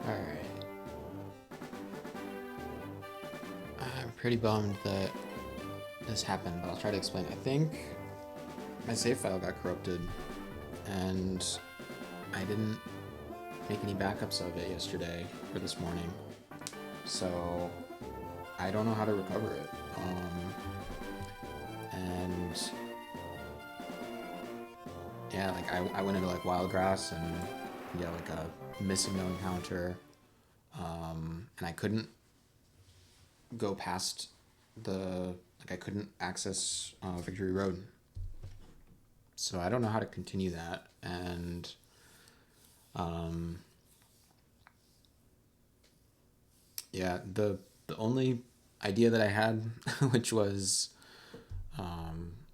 Alright. I'm pretty bummed that this happened, but I'll try to explain. I think my save file got corrupted, and I didn't make any backups of it yesterday or this morning, so I don't know how to recover it. And yeah, like I went into like Wildgrass and yeah, like a missing no encounter, and I couldn't go past I couldn't access Victory Road. So I don't know how to continue that, and yeah, the only idea that I had, which was,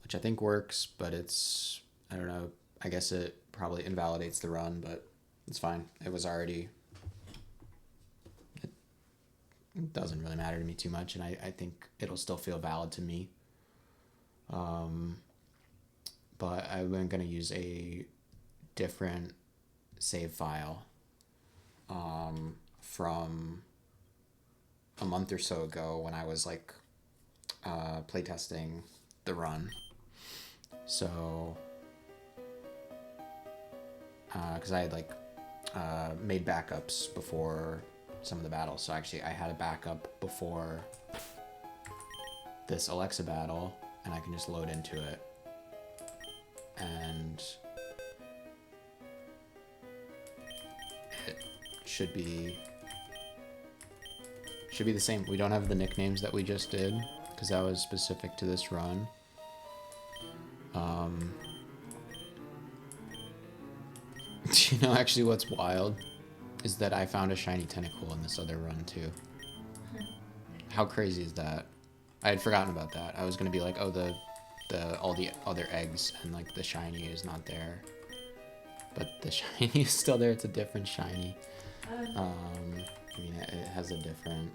which I think works, but it's, I don't know, I guess it probably invalidates the run, but it's fine. It was already, it doesn't really matter to me too much, and I think it'll still feel valid to me. But I'm going to use a different save file from a month or so ago when I was like playtesting the run. So, because I had like made backups before some of the battles. So actually I had a backup before this Alexa battle, and I can just load into it. And it should be the same. We don't have the nicknames that we just did because that was specific to this run. You know, actually what's wild is that I found a shiny Tentacool in this other run too. How crazy is that? I had forgotten about that. I was gonna be like, oh, all the other eggs and like the shiny is not there, but the shiny is still there. It's a different shiny. I mean, it has a different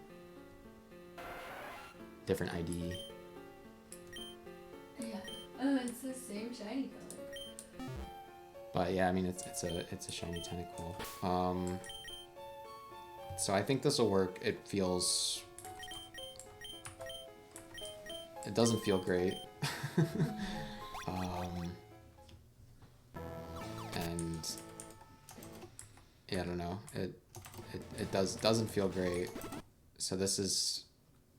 ID. Yeah. Oh, it's the same shiny color. But yeah, I mean, it's a shiny Tentacool. So I think this will work. It doesn't feel great. And yeah, I don't know. It doesn't feel great. So this is,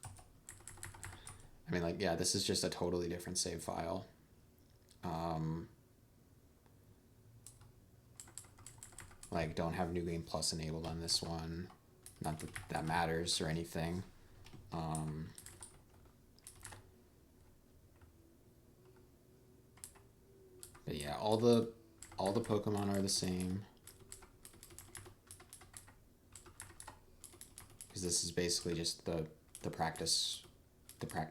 I mean, like, yeah, this is just a totally different save file. Like, don't have New Game Plus enabled on this one. Not that that matters or anything. But yeah, all the Pokemon are the same. Because this is basically just the practice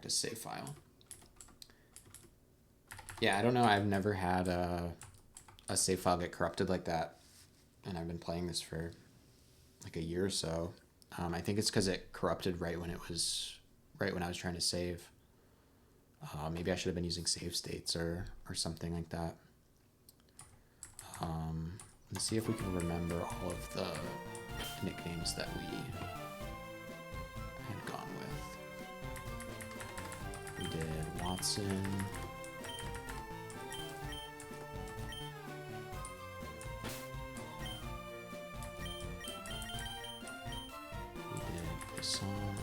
save file. Yeah, I don't know. I've never had a save file get corrupted like that, and I've been playing this for like a year or so. I think it's because it corrupted right when I was trying to save. Maybe I should have been using save states or something like that. Let's see if we can remember all of the nicknames that we had gone with. We did Watson. We did Croissant.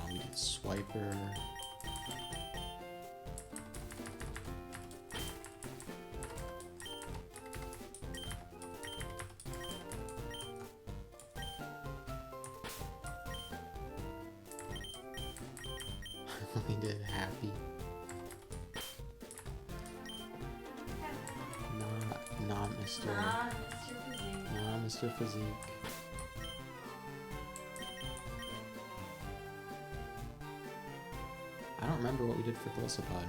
We did Swiper. We did Happy. Not Mr. Physique. Not Mr. Physique. I don't remember what we did for Golisopod.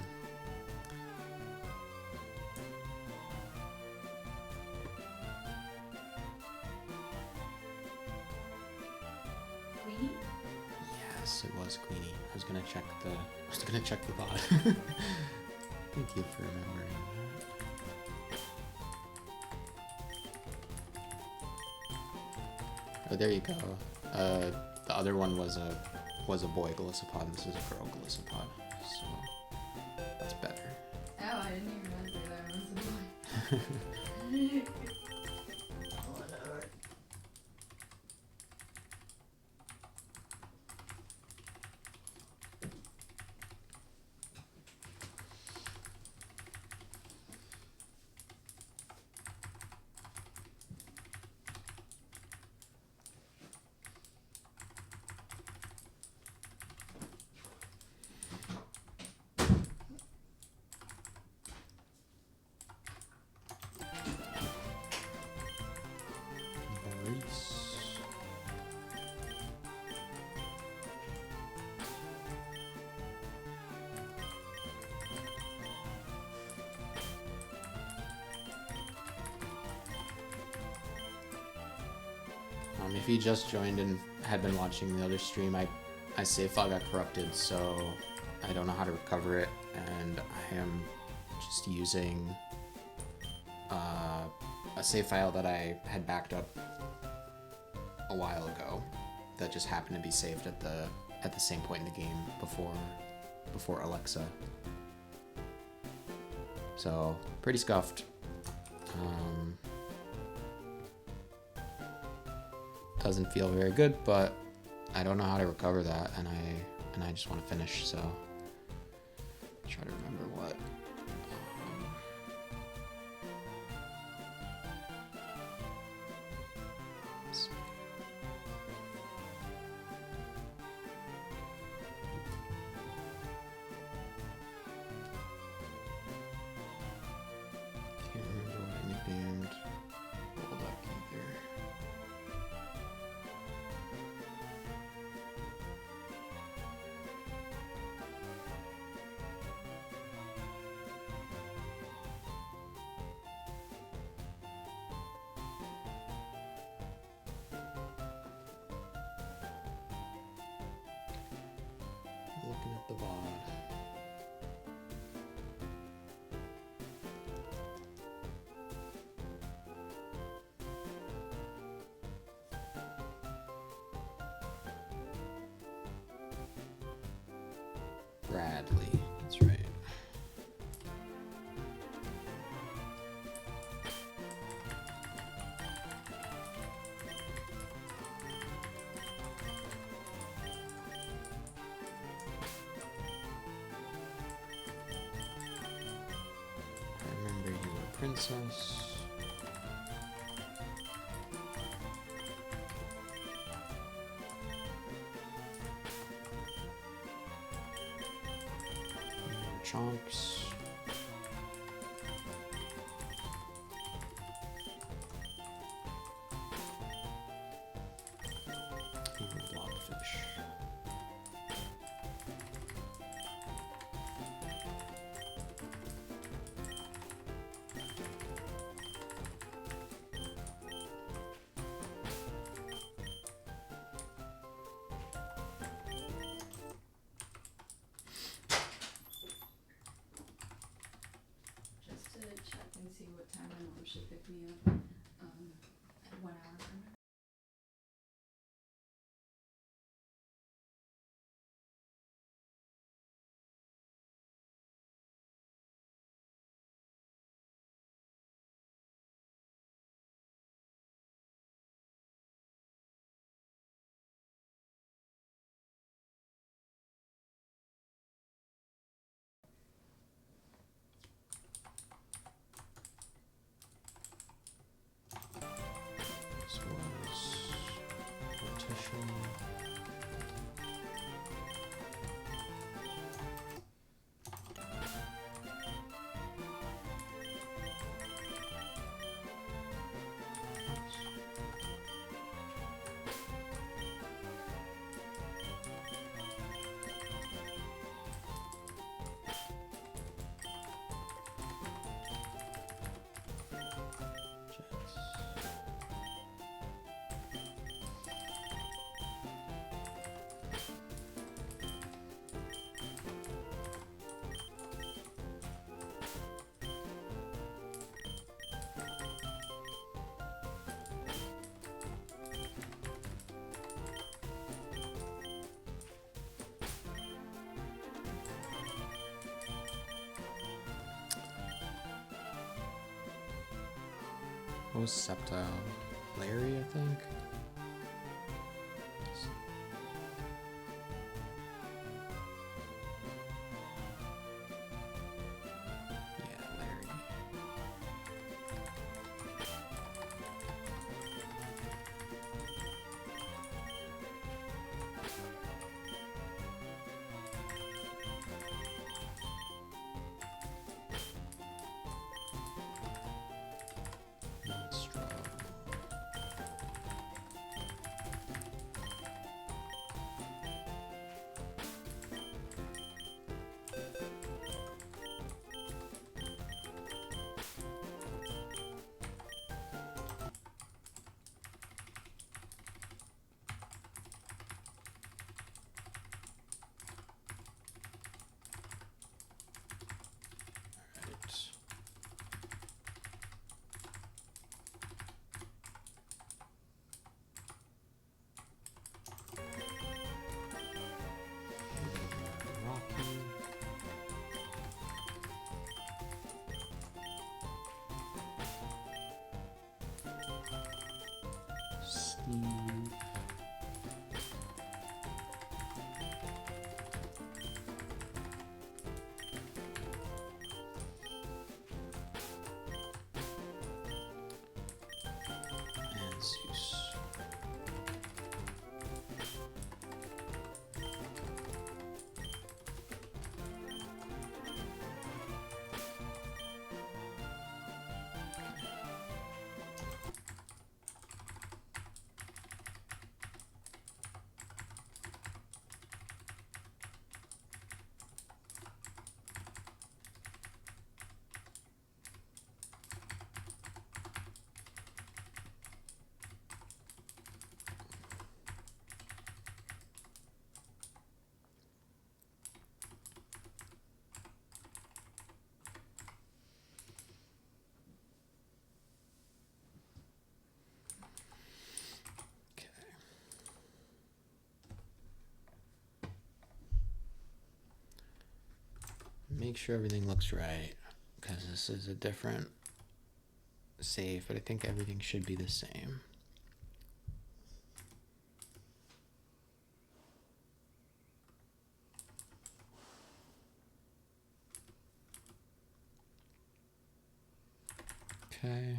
Yes, it was Queenie. I was gonna check the bot. Thank you for remembering that. Oh, there you go. The other one was a boy Golisopod. This is a girl Golisopod. So that's better. Oh, I didn't even remember that was a boy. Whatever. Maurice. If you just joined and had been watching the other stream, my save file got corrupted, so I don't know how to recover it, and I am just using a save file that I had backed up a while ago that just happened to be saved at the same point in the game before Alexa. So pretty scuffed. Doesn't feel very good, but I don't know how to recover that, and I just want to finish, so try to remember what. Can't remember what I nicknamed Golduck either. Looking at the VOD. Bradley, that's right. I remember you were a princess. Chunks. Even blobfish. Just to check and see what time my mom should pick me up. At 1 hour from now. Swell. What was Septile? Larry, I think? Yeah, Larry. Straw. Right. Rocky. Steve. And Zeus. Okay. Make sure everything looks right, because this is a different save, but I think everything should be the same. Okay.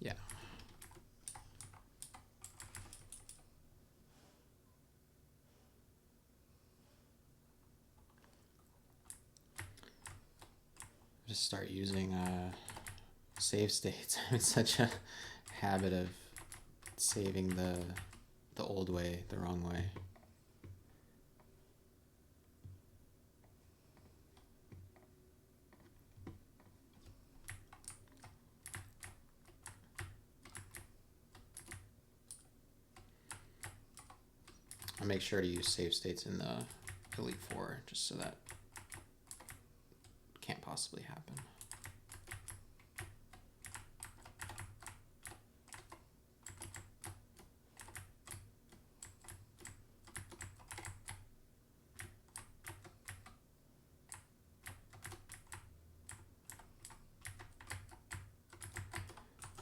Yeah. Just start using save states. I'm in such a habit of saving the old way, the wrong way. I'll make sure to use save states in the Elite Four, just so that can't possibly happen.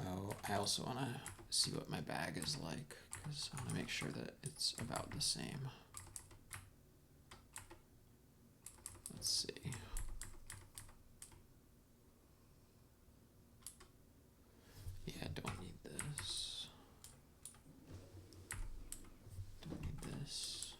Oh, I also want to see what my bag is like, because I want to make sure that it's about the same. Let's see. Yeah, don't need this. Don't need this.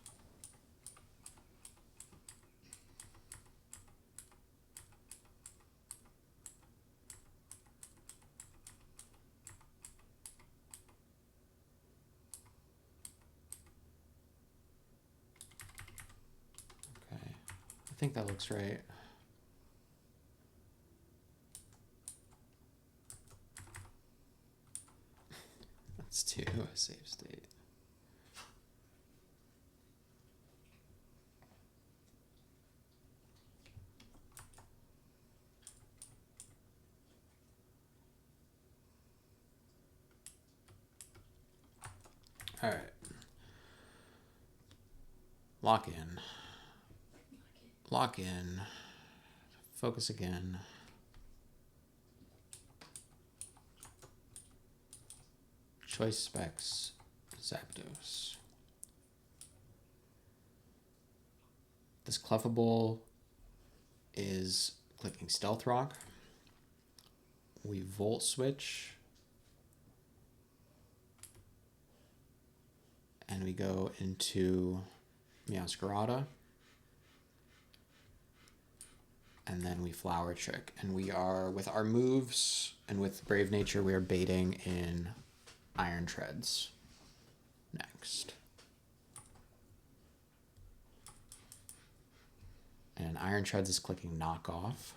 Okay, I think that looks right. Let's do a save state. All right. Lock in. Lock in. Focus again. choice specs, Zapdos. This Clefable is clicking Stealth Rock. We Volt Switch. And we go into Meowscarada. And then we Flower Trick. And we are, with our moves and with Brave Nature, we are baiting in Iron Treads next. And Iron Treads is clicking Knockoff.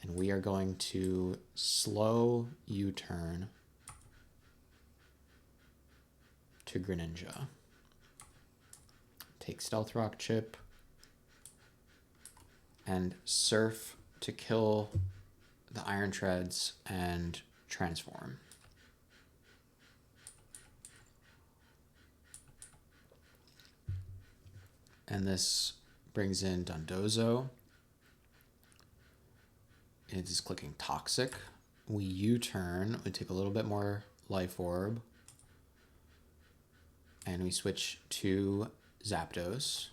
And we are going to slow U-turn to Greninja. Take Stealth Rock Chip. And Surf to kill the Iron Treads and transform. And this brings in Dondozo. It is clicking Toxic. We U-turn. We take a little bit more Life Orb. And we switch to Zapdos.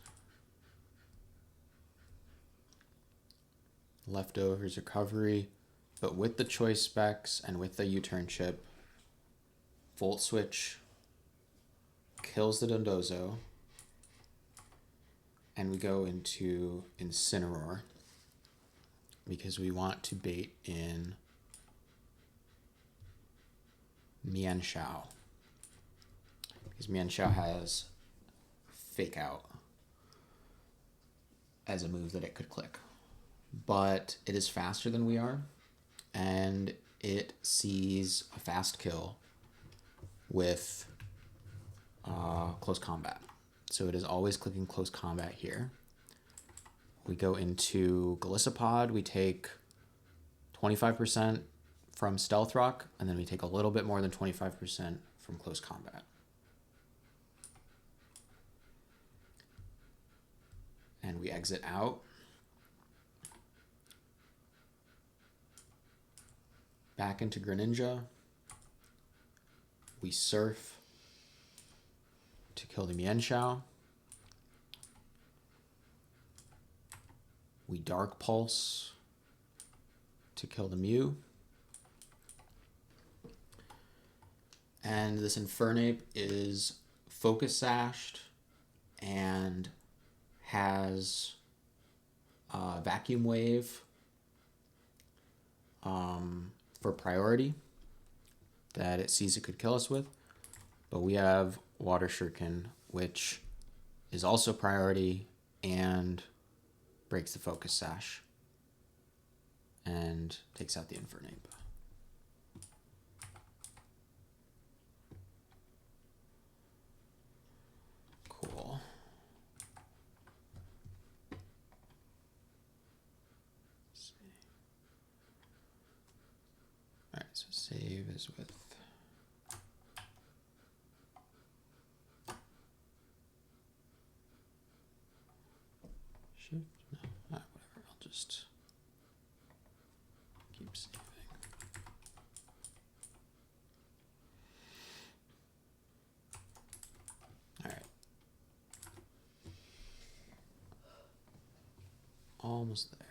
Leftovers Recovery. But with the choice specs and with the U-turn chip, Volt Switch kills the Dondozo. And we go into Incineroar because we want to bait in Mienshao. Because Mienshao has Fake Out as a move that it could click. But it is faster than we are, and it sees a fast kill with close combat. So it is always clicking close combat here. We go into Golisopod. We take 25% from Stealth Rock, and then we take a little bit more than 25% from close combat. And we exit out. Back into Greninja. We Surf to kill the Mienshao. We Dark Pulse to kill the Mew. And this Infernape is Focus Sashed and has Vacuum Wave for priority that it sees it could kill us with. But we have Water Shuriken, which is also priority and breaks the Focus Sash and takes out the Infernape. Cool. Alright, so save is with shift? No, whatever. I'll just keep saving. Alright. Almost there.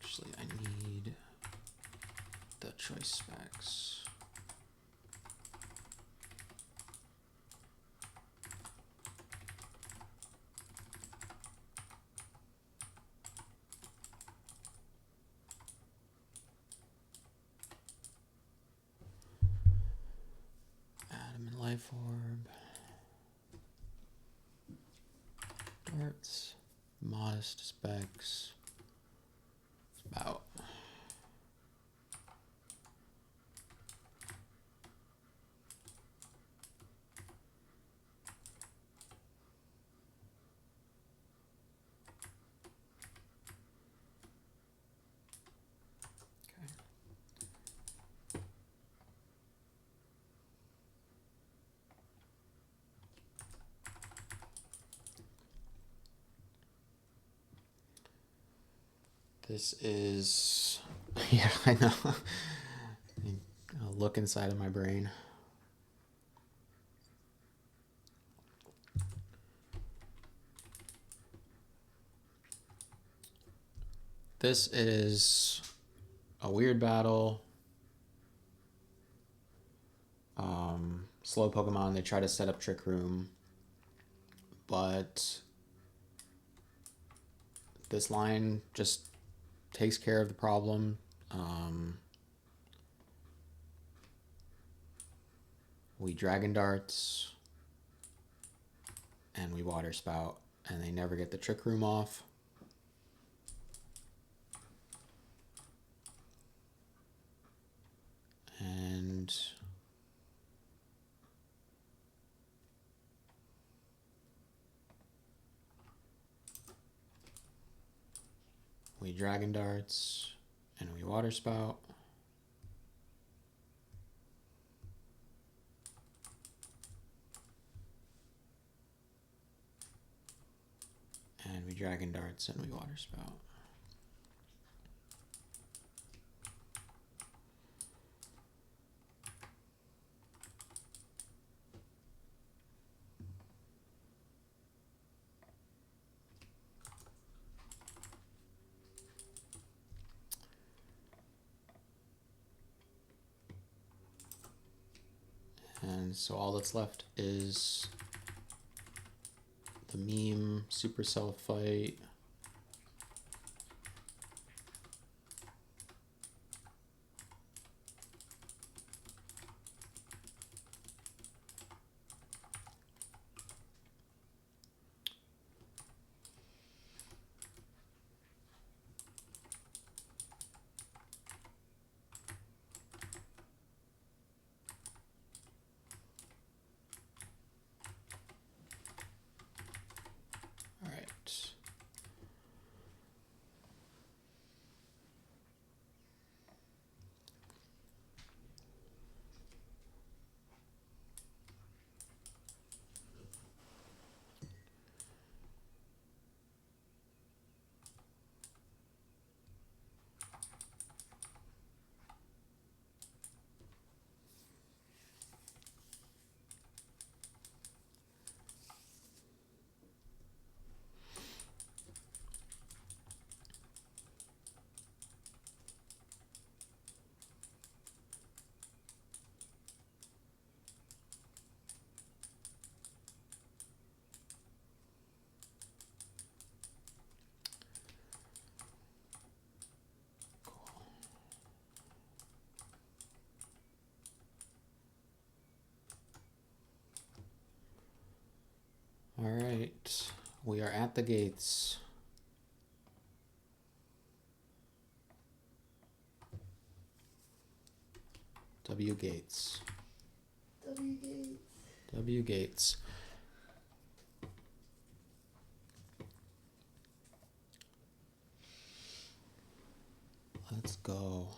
Actually, I need the choice specs. Adamant Life Orb. Darts. Modest specs. Spout. This is, yeah, I know. I'll look inside of my brain. This is a weird battle. Slow Pokemon, they try to set up Trick Room, but this line just takes care of the problem. We Dragon Darts, and we Water Spout, and they never get the Trick Room off. And we Dragon Darts, and we Water Spout. And we Dragon Darts, and we Water Spout. And so all that's left is the meme Supercell fight. All right, we are at the gates. W Gates. W Gates. W Gates. Let's go.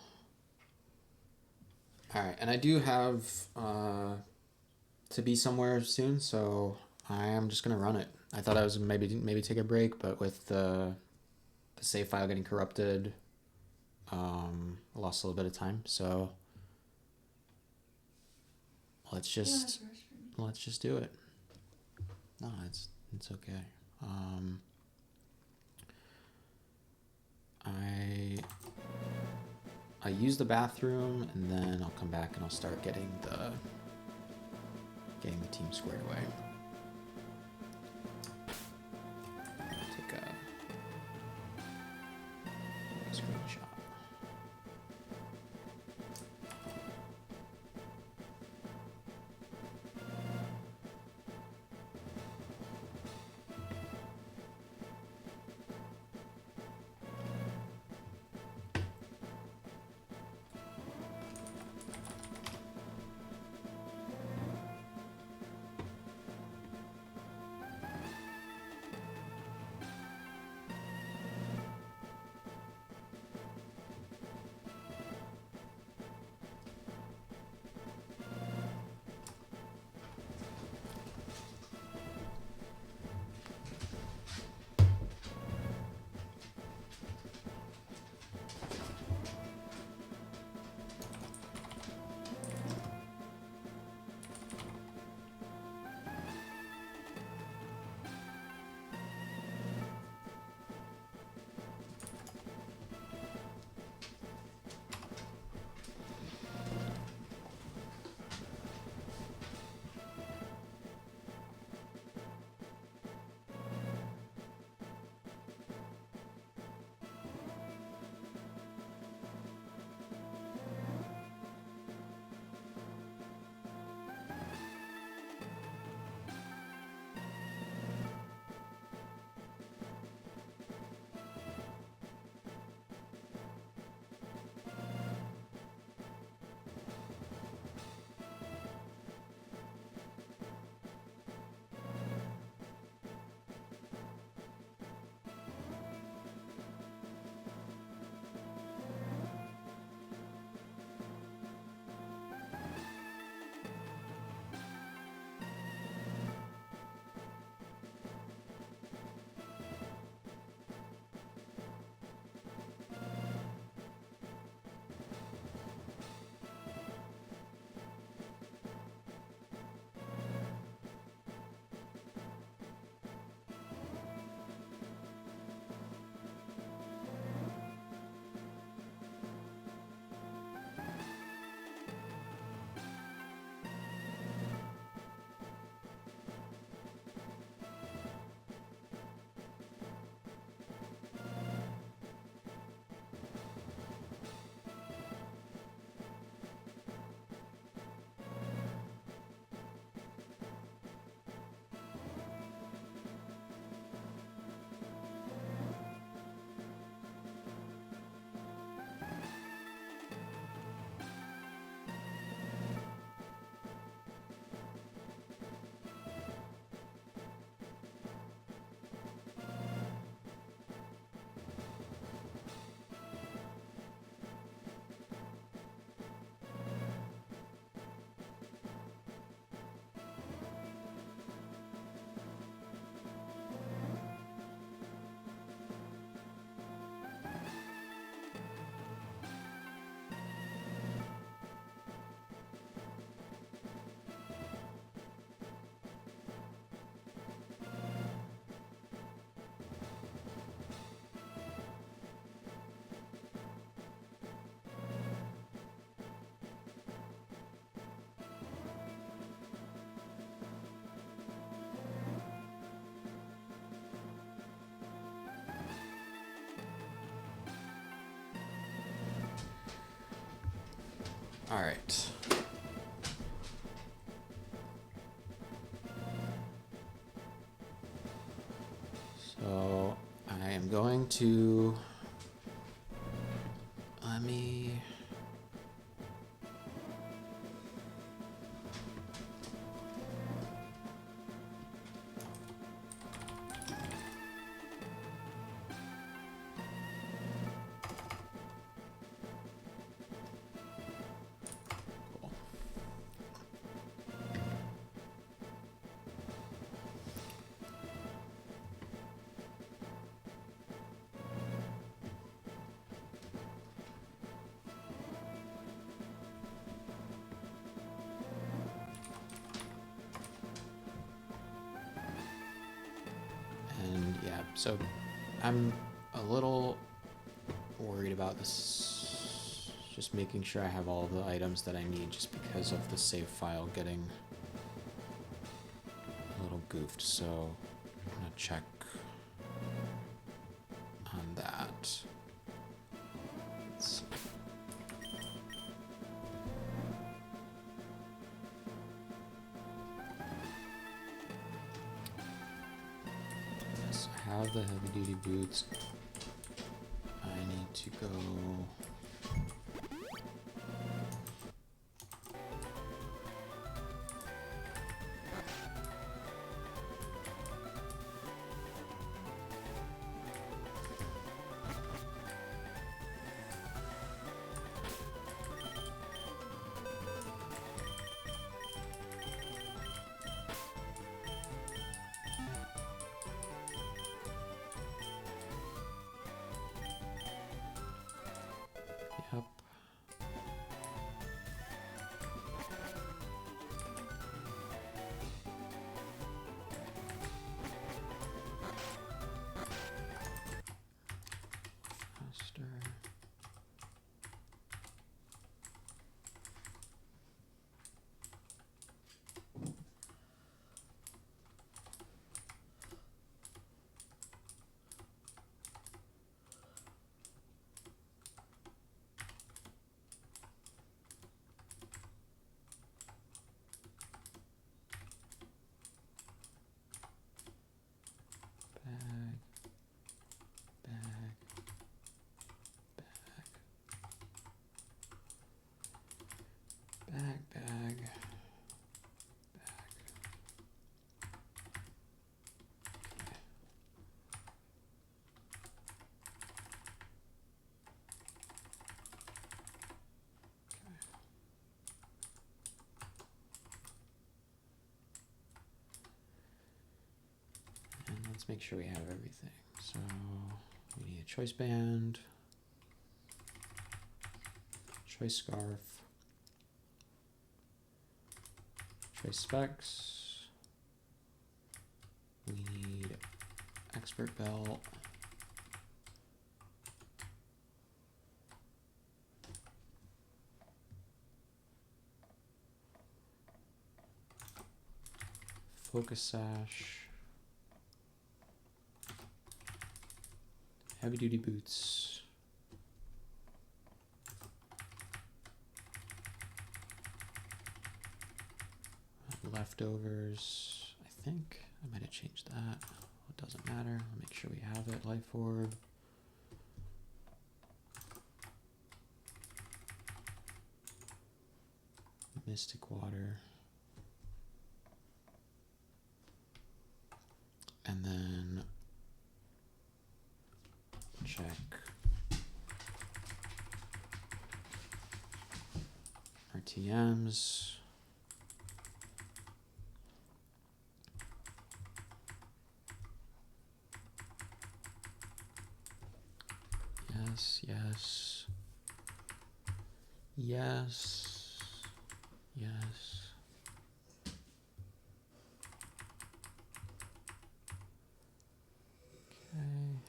All right, and I do have to be somewhere soon, so I am just gonna run it. I thought I was maybe take a break, but with the save file getting corrupted, I lost a little bit of time. So let's just do it. No, it's okay. I use the bathroom, and then I'll come back and I'll start getting the team squared away. Take a screenshot. All right. So I am going to let me cool. And yeah, so I'm a little worried about this, just making sure I have all the items that I need just because of the save file getting a little goofed, so I'm gonna check on that. Let's see. Yes, I have the heavy duty boots. I need to go. Yep. Faster. Bag. Bag. Bag. Bag. Bag. And let's make sure we have everything. So we need a choice band, choice scarf, choice specs. We need expert belt. Focus sash. Heavy duty boots. Leftovers. I think I might have changed that. It doesn't matter. I'll make sure we have it. Life orb. Mystic water. And then check RTMs. Yes, yes. Yes. Yes. Okay.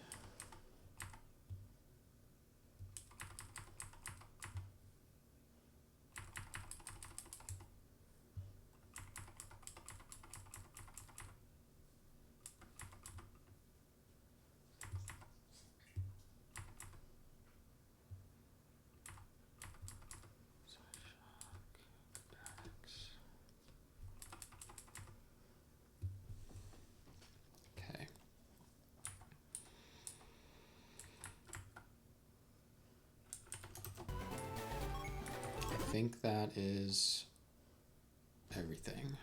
think that is everything.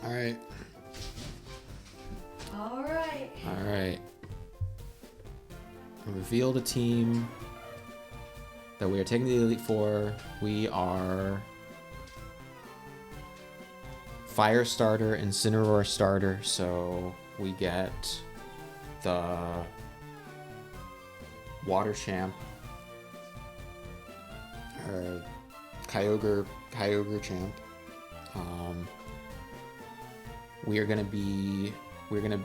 All right. All right. Reveal the team that we are taking the Elite Four. We are Fire starter, Incineroar starter, so we get the Water Champ, or Kyogre Champ. We're gonna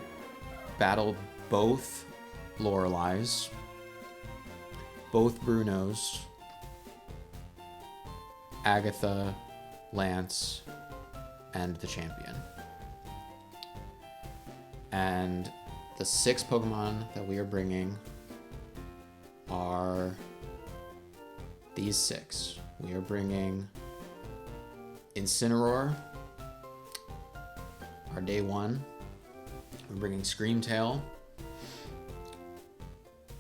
battle both Loreleis, both Brunos, Agatha, Lance, and the champion. And the 6 Pokemon that we are bringing are these 6. We are bringing Incineroar, our day 1. We're bringing Screamtail.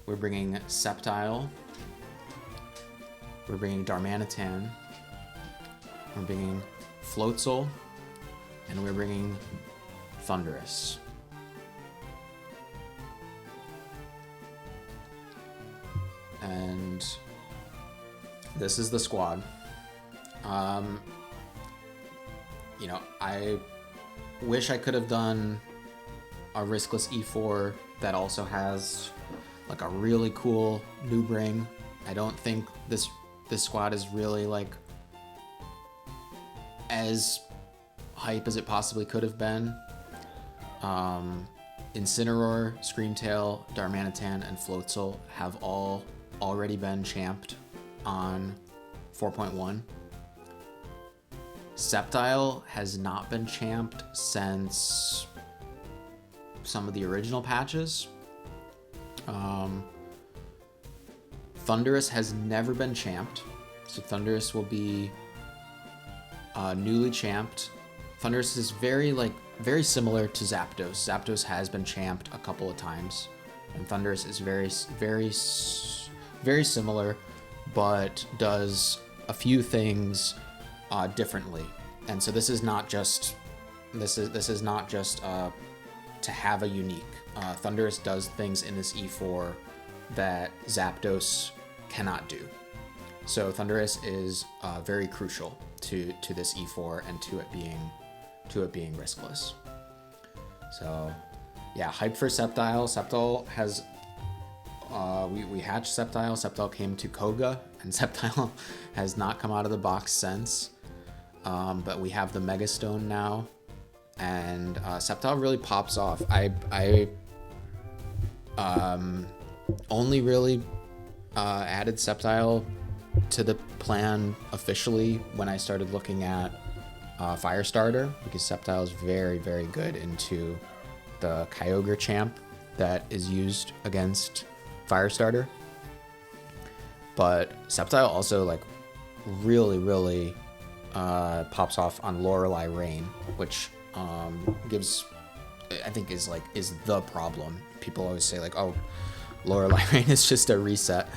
We're bringing Sceptile. We're bringing Darmanitan. We're bringing Floatzel. And we're bringing Thundurus. And this is the squad. I wish I could have done a Riskless E4 that also has like a really cool noob ring. I don't think this squad is really like as hype as it possibly could have been. Incineroar, Screamtail, Darmanitan, and Floatzel have all already been champed on 4.1. Sceptile has not been champed since some of the original patches. Thundurus has never been champed, so Thundurus will be newly champed. Thundurus is very similar to Zapdos. Zapdos has been champed a couple of times, and Thundurus is very similar, but does a few things differently. And so this is not just to have a unique. Thundurus does things in this E4 that Zapdos cannot do. So Thundurus is very crucial to this E4 and to it being riskless. So yeah, hype for Sceptile. Sceptile has we hatched Sceptile. Sceptile came to Koga, and Sceptile has not come out of the box since. But we have the Mega Stone now, and Sceptile really pops off. I only really added Sceptile to the plan officially when I started looking at Firestarter, because Sceptile is very, very good into the Kyogre champ that is used against Firestarter. But Sceptile also really pops off on Lorelei Rain, which gives I think is the problem. People always say like, oh, Lorelei Rain is just a reset.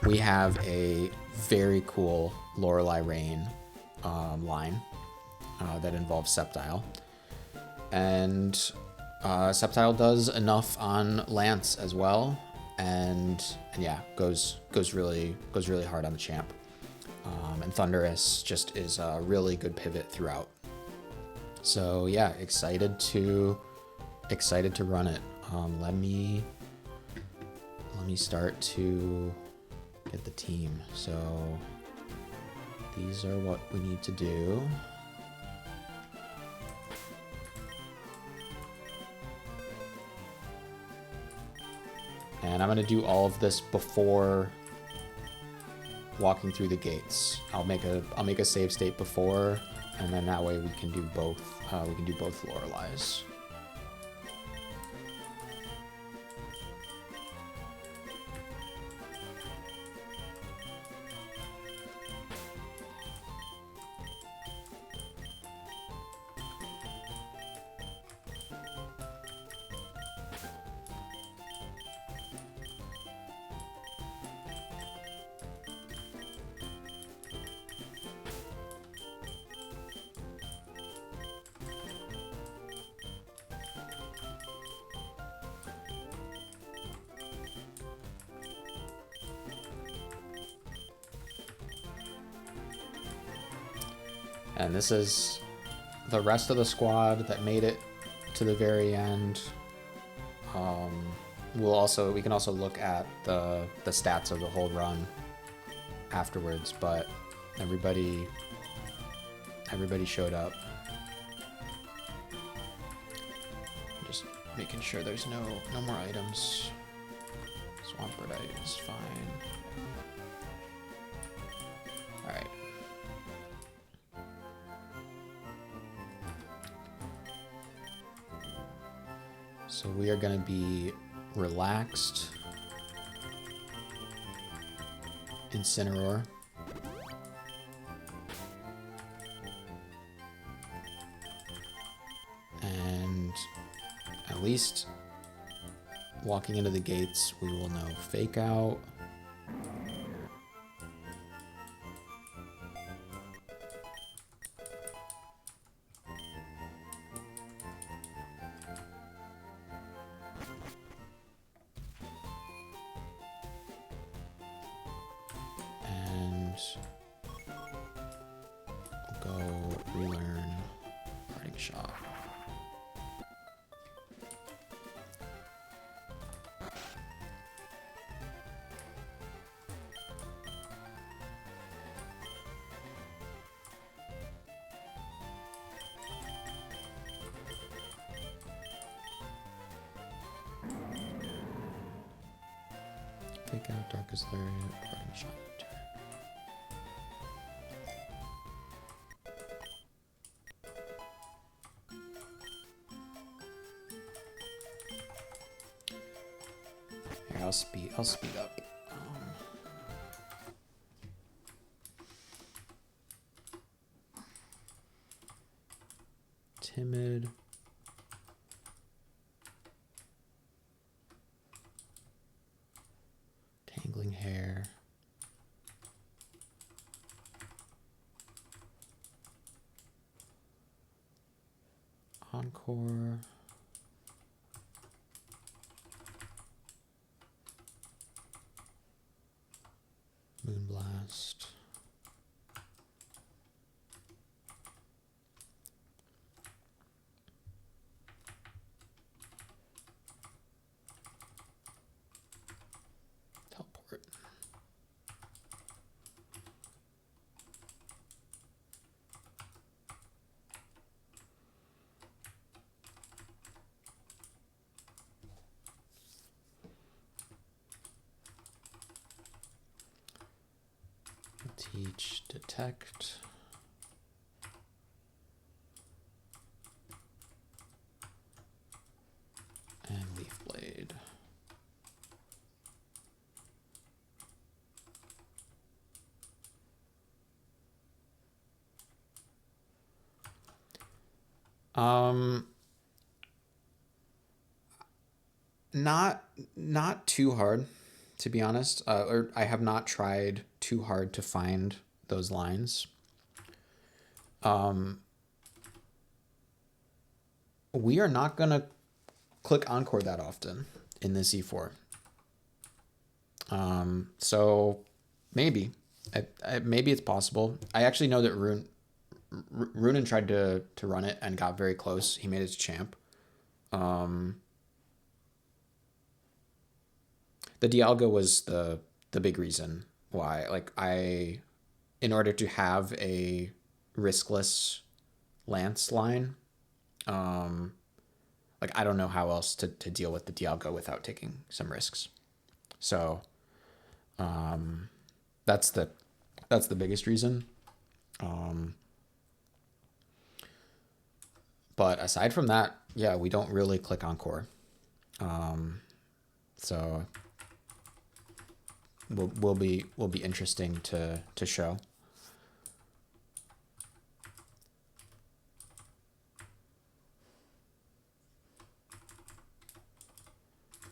We have a very cool Lorelei Rain line that involves Sceptile, and Sceptile does enough on Lance as well, and yeah, goes really hard on the champ. And Thundurus just is a really good pivot throughout. So yeah, excited to run it. Let me start to get the team. So these are what we need to do. And I'm gonna do all of this before walking through the gates. I'll make a save state before, and then that way we can do both. We can do both Lorelei's. And this is the rest of the squad that made it to the very end. We can also look at the stats of the whole run afterwards, but everybody showed up. Just making sure there's no more items. Swampert is fine. All right. So we are going to be relaxed Incineroar. And at least walking into the gates, we will know Fake Out. Go relearn Parting Shot. Fake Out, Darkest Lariat, Parting Shot. I'll speed up. Timid. Tangling Hair. Encore. Moonblast. Teleport. Teach, Detect. And Leaf Blade. Not too hard, to be honest. Or I have not tried too hard to find those lines. We are not gonna click Encore that often in this E4. So maybe, maybe it's possible. I actually know that Runen tried to run it and got very close. He made it to champ. The Dialga was the big reason why. Like in order to have a riskless Lance line, like I don't know how else to deal with the Dialga without taking some risks. So that's the biggest reason. But aside from that, yeah, we don't really click Encore. So will be interesting to show.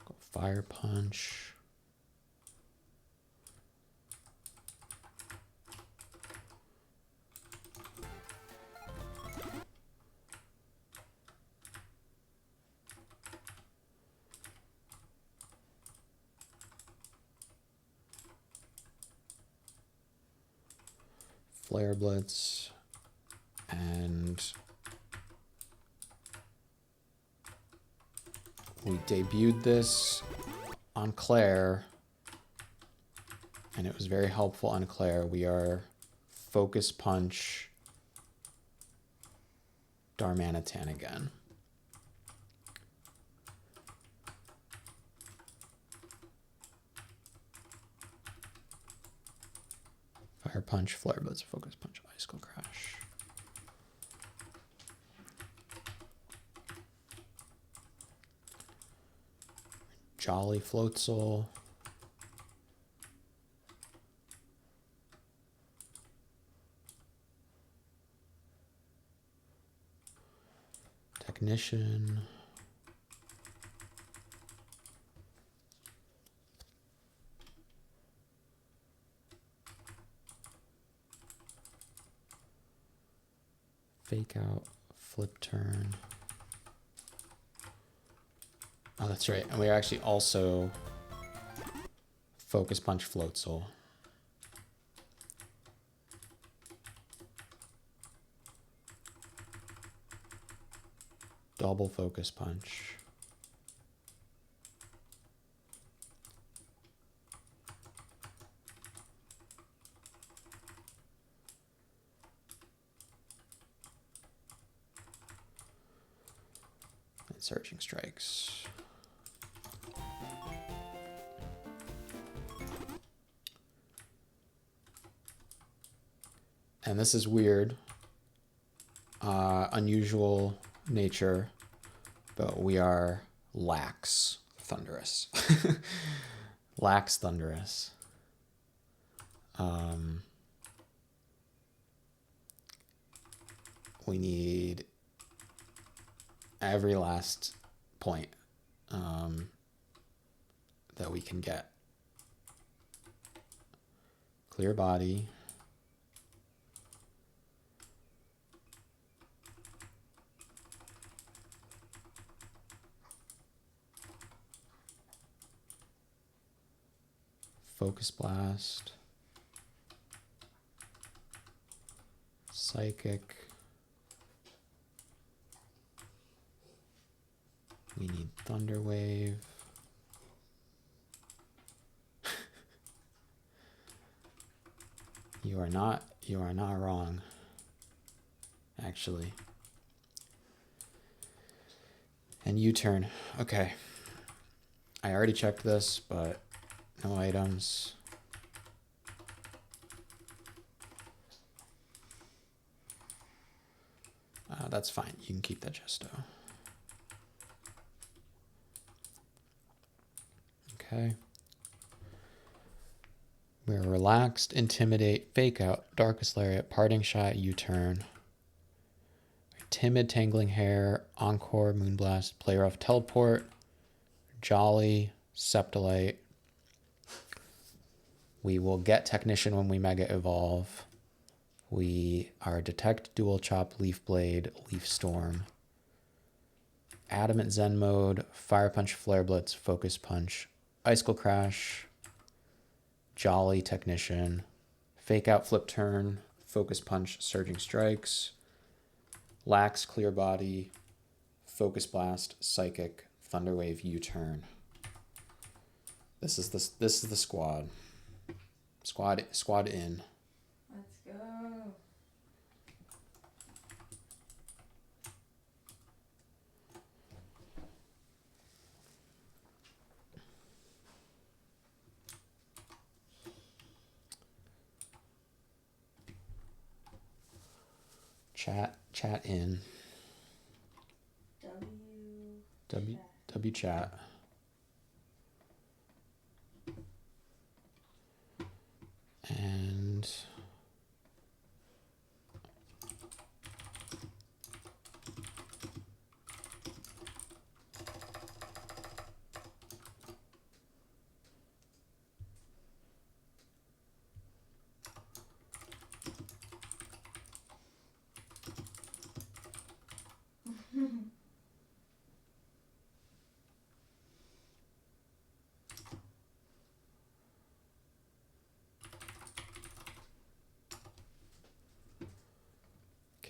Go Fire Punch. Flare Blitz, and we debuted this on Claire, and it was very helpful on Claire. We are Focus Punch Darmanitan again. Fire Punch, Flare Blitz, Focus Punch, Icicle Crash. Jolly Floatzel. Technician. Fake Out, Flip Turn. Oh, that's right. And we actually also Focus Punch Floatzel. Double Focus Punch. And Surging Strikes. And this is weird, unusual nature, but we are Lax Thunderous. Lax Thunderous. We need every last point that we can get. Clear Body. Focus Blast. Psychic. We need Thunder Wave. You are not wrong, actually. And U-turn. Okay. I already checked this, but no items. That's fine. You can keep that Gesto. Okay. We're Relaxed, Intimidate, Fake Out, Darkest Lariat, Parting Shot, U-turn. Timid, Tangling Hair, Encore, Moonblast, Play Rough, Teleport, Jolly, Septolite. We will get Technician when we Mega Evolve. We are Detect, Dual Chop, Leaf Blade, Leaf Storm. Adamant Zen Mode, Fire Punch, Flare Blitz, Focus Punch, Icicle Crash, Jolly Technician, Fake Out Flip Turn, Focus Punch, Surging Strikes, Lax Clear Body, Focus Blast, Psychic, Thunderwave U-Turn. This is the squad. Squad in. Let's go. Chat in. W chat. And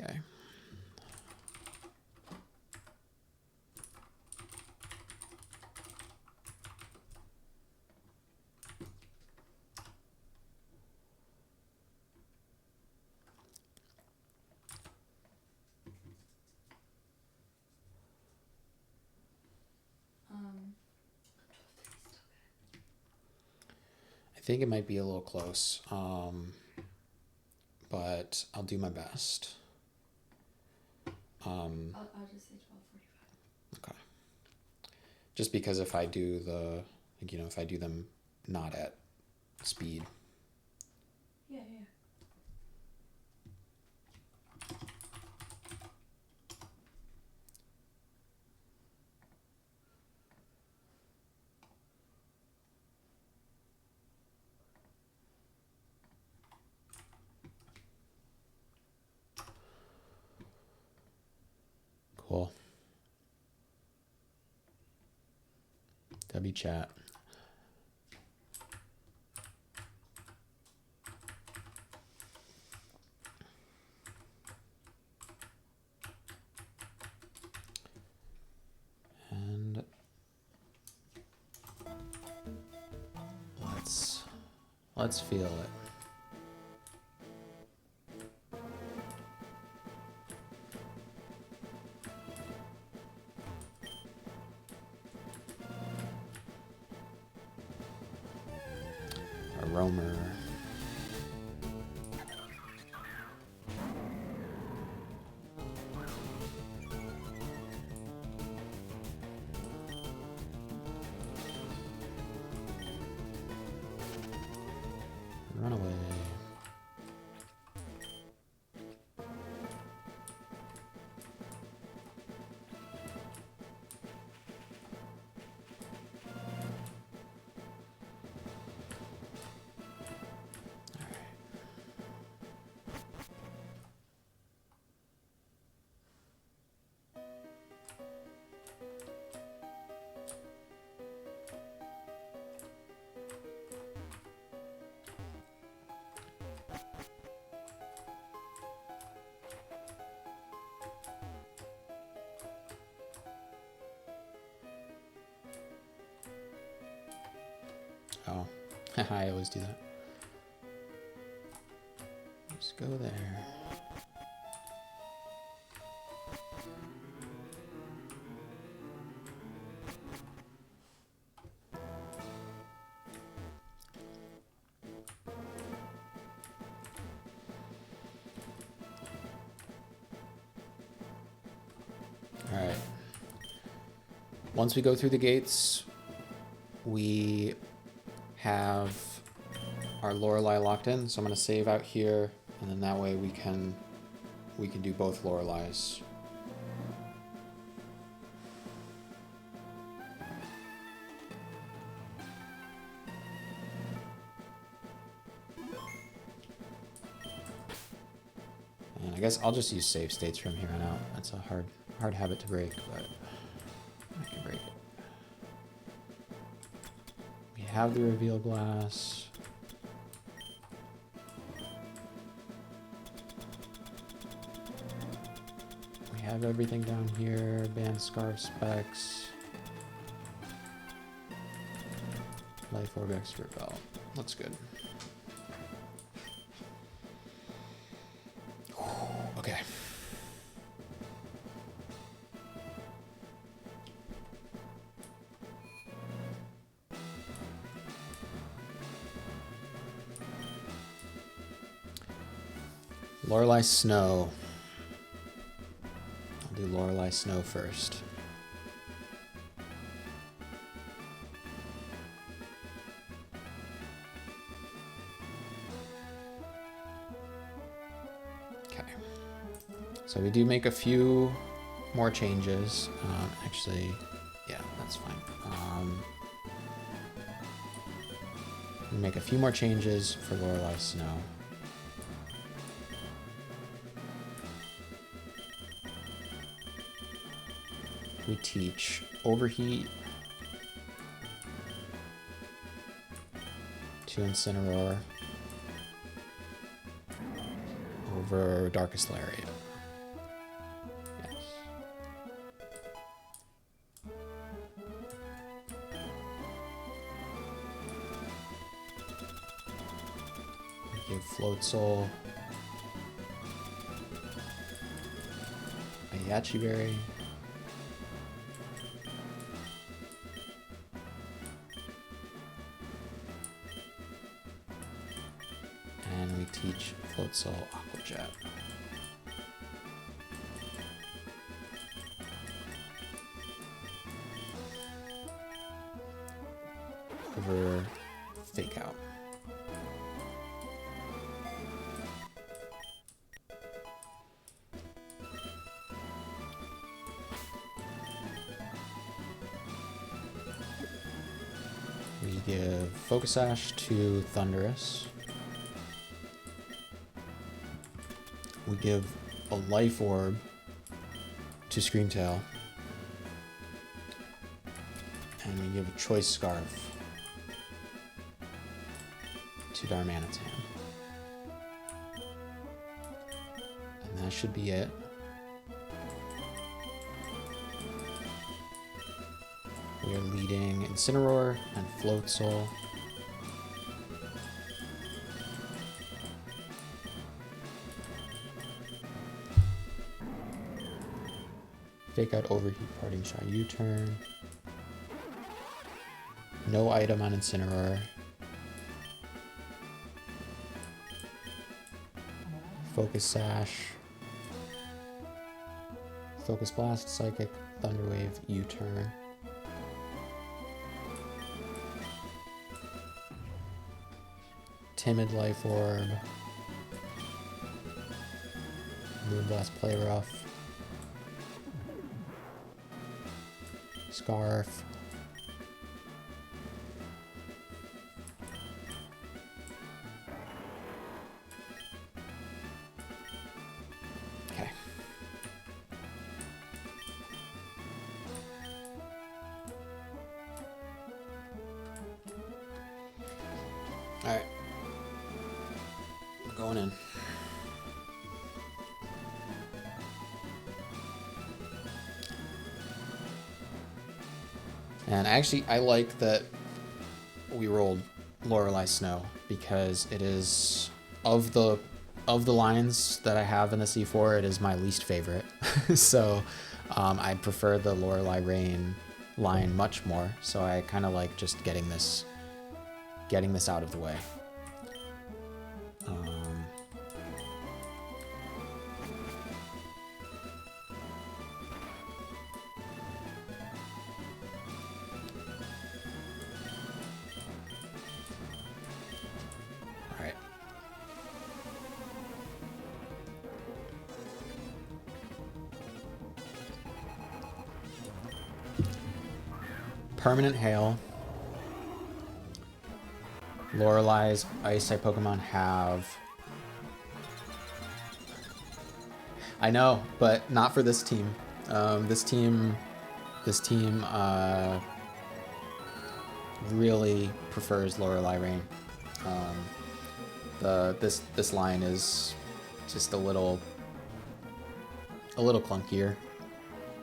okay. I think it might be a little close, but I'll do my best. I'll just say 12:45. Okay. Just because if I do if I do them not at speed. Yeah. Cool. W chat. And let's feel it. A roamer. Run away. Oh, I always do that. Just go there. All right. Once we go through the gates, we have our Lorelei locked in, so I'm going to save out here, and then that way we can do both Lorelei's. And I guess I'll just use save states from here on out. That's a hard habit to break, but I can break it. We have the reveal glass. We have everything down here. Band scarf specs. Life orb expert belt. Looks good. Okay. Lorelei Snow. I'll do Lorelei Snow first. Okay. So we do make a few more changes. Actually, yeah, that's fine. We make a few more changes for Lorelei Snow. We teach Overheat to Incineroar over Darkest Lariat. Yes. We give Float Soul a Yachi Berry. And we teach Float Soul Aqua Jet. Over Fake Out. We give Focus Sash to Thundurus. We give a Life Orb to Screamtail. And we give a Choice Scarf to Darmanitan. And that should be it. We are leading Incineroar and Float Soul. Fake Out, Overheat, Parting Shot, U-turn. No item on Incineroar. Focus Sash. Focus Blast, Psychic, Thunder Wave, U-turn. Timid Life Orb. Moonblast, Play Rough. Scarf. Okay. All right. I'm going in. And actually, I like that we rolled Lorelei Snow because it is of the lines that I have in the C4, it is my least favorite. So I prefer the Lorelei Rain line much more. So I kind of like just getting this out of the way. Permanent Hail. Lorelei's Ice type Pokemon have I know, but not for this team. This team really prefers Lorelei Rain. This line is just a little clunkier.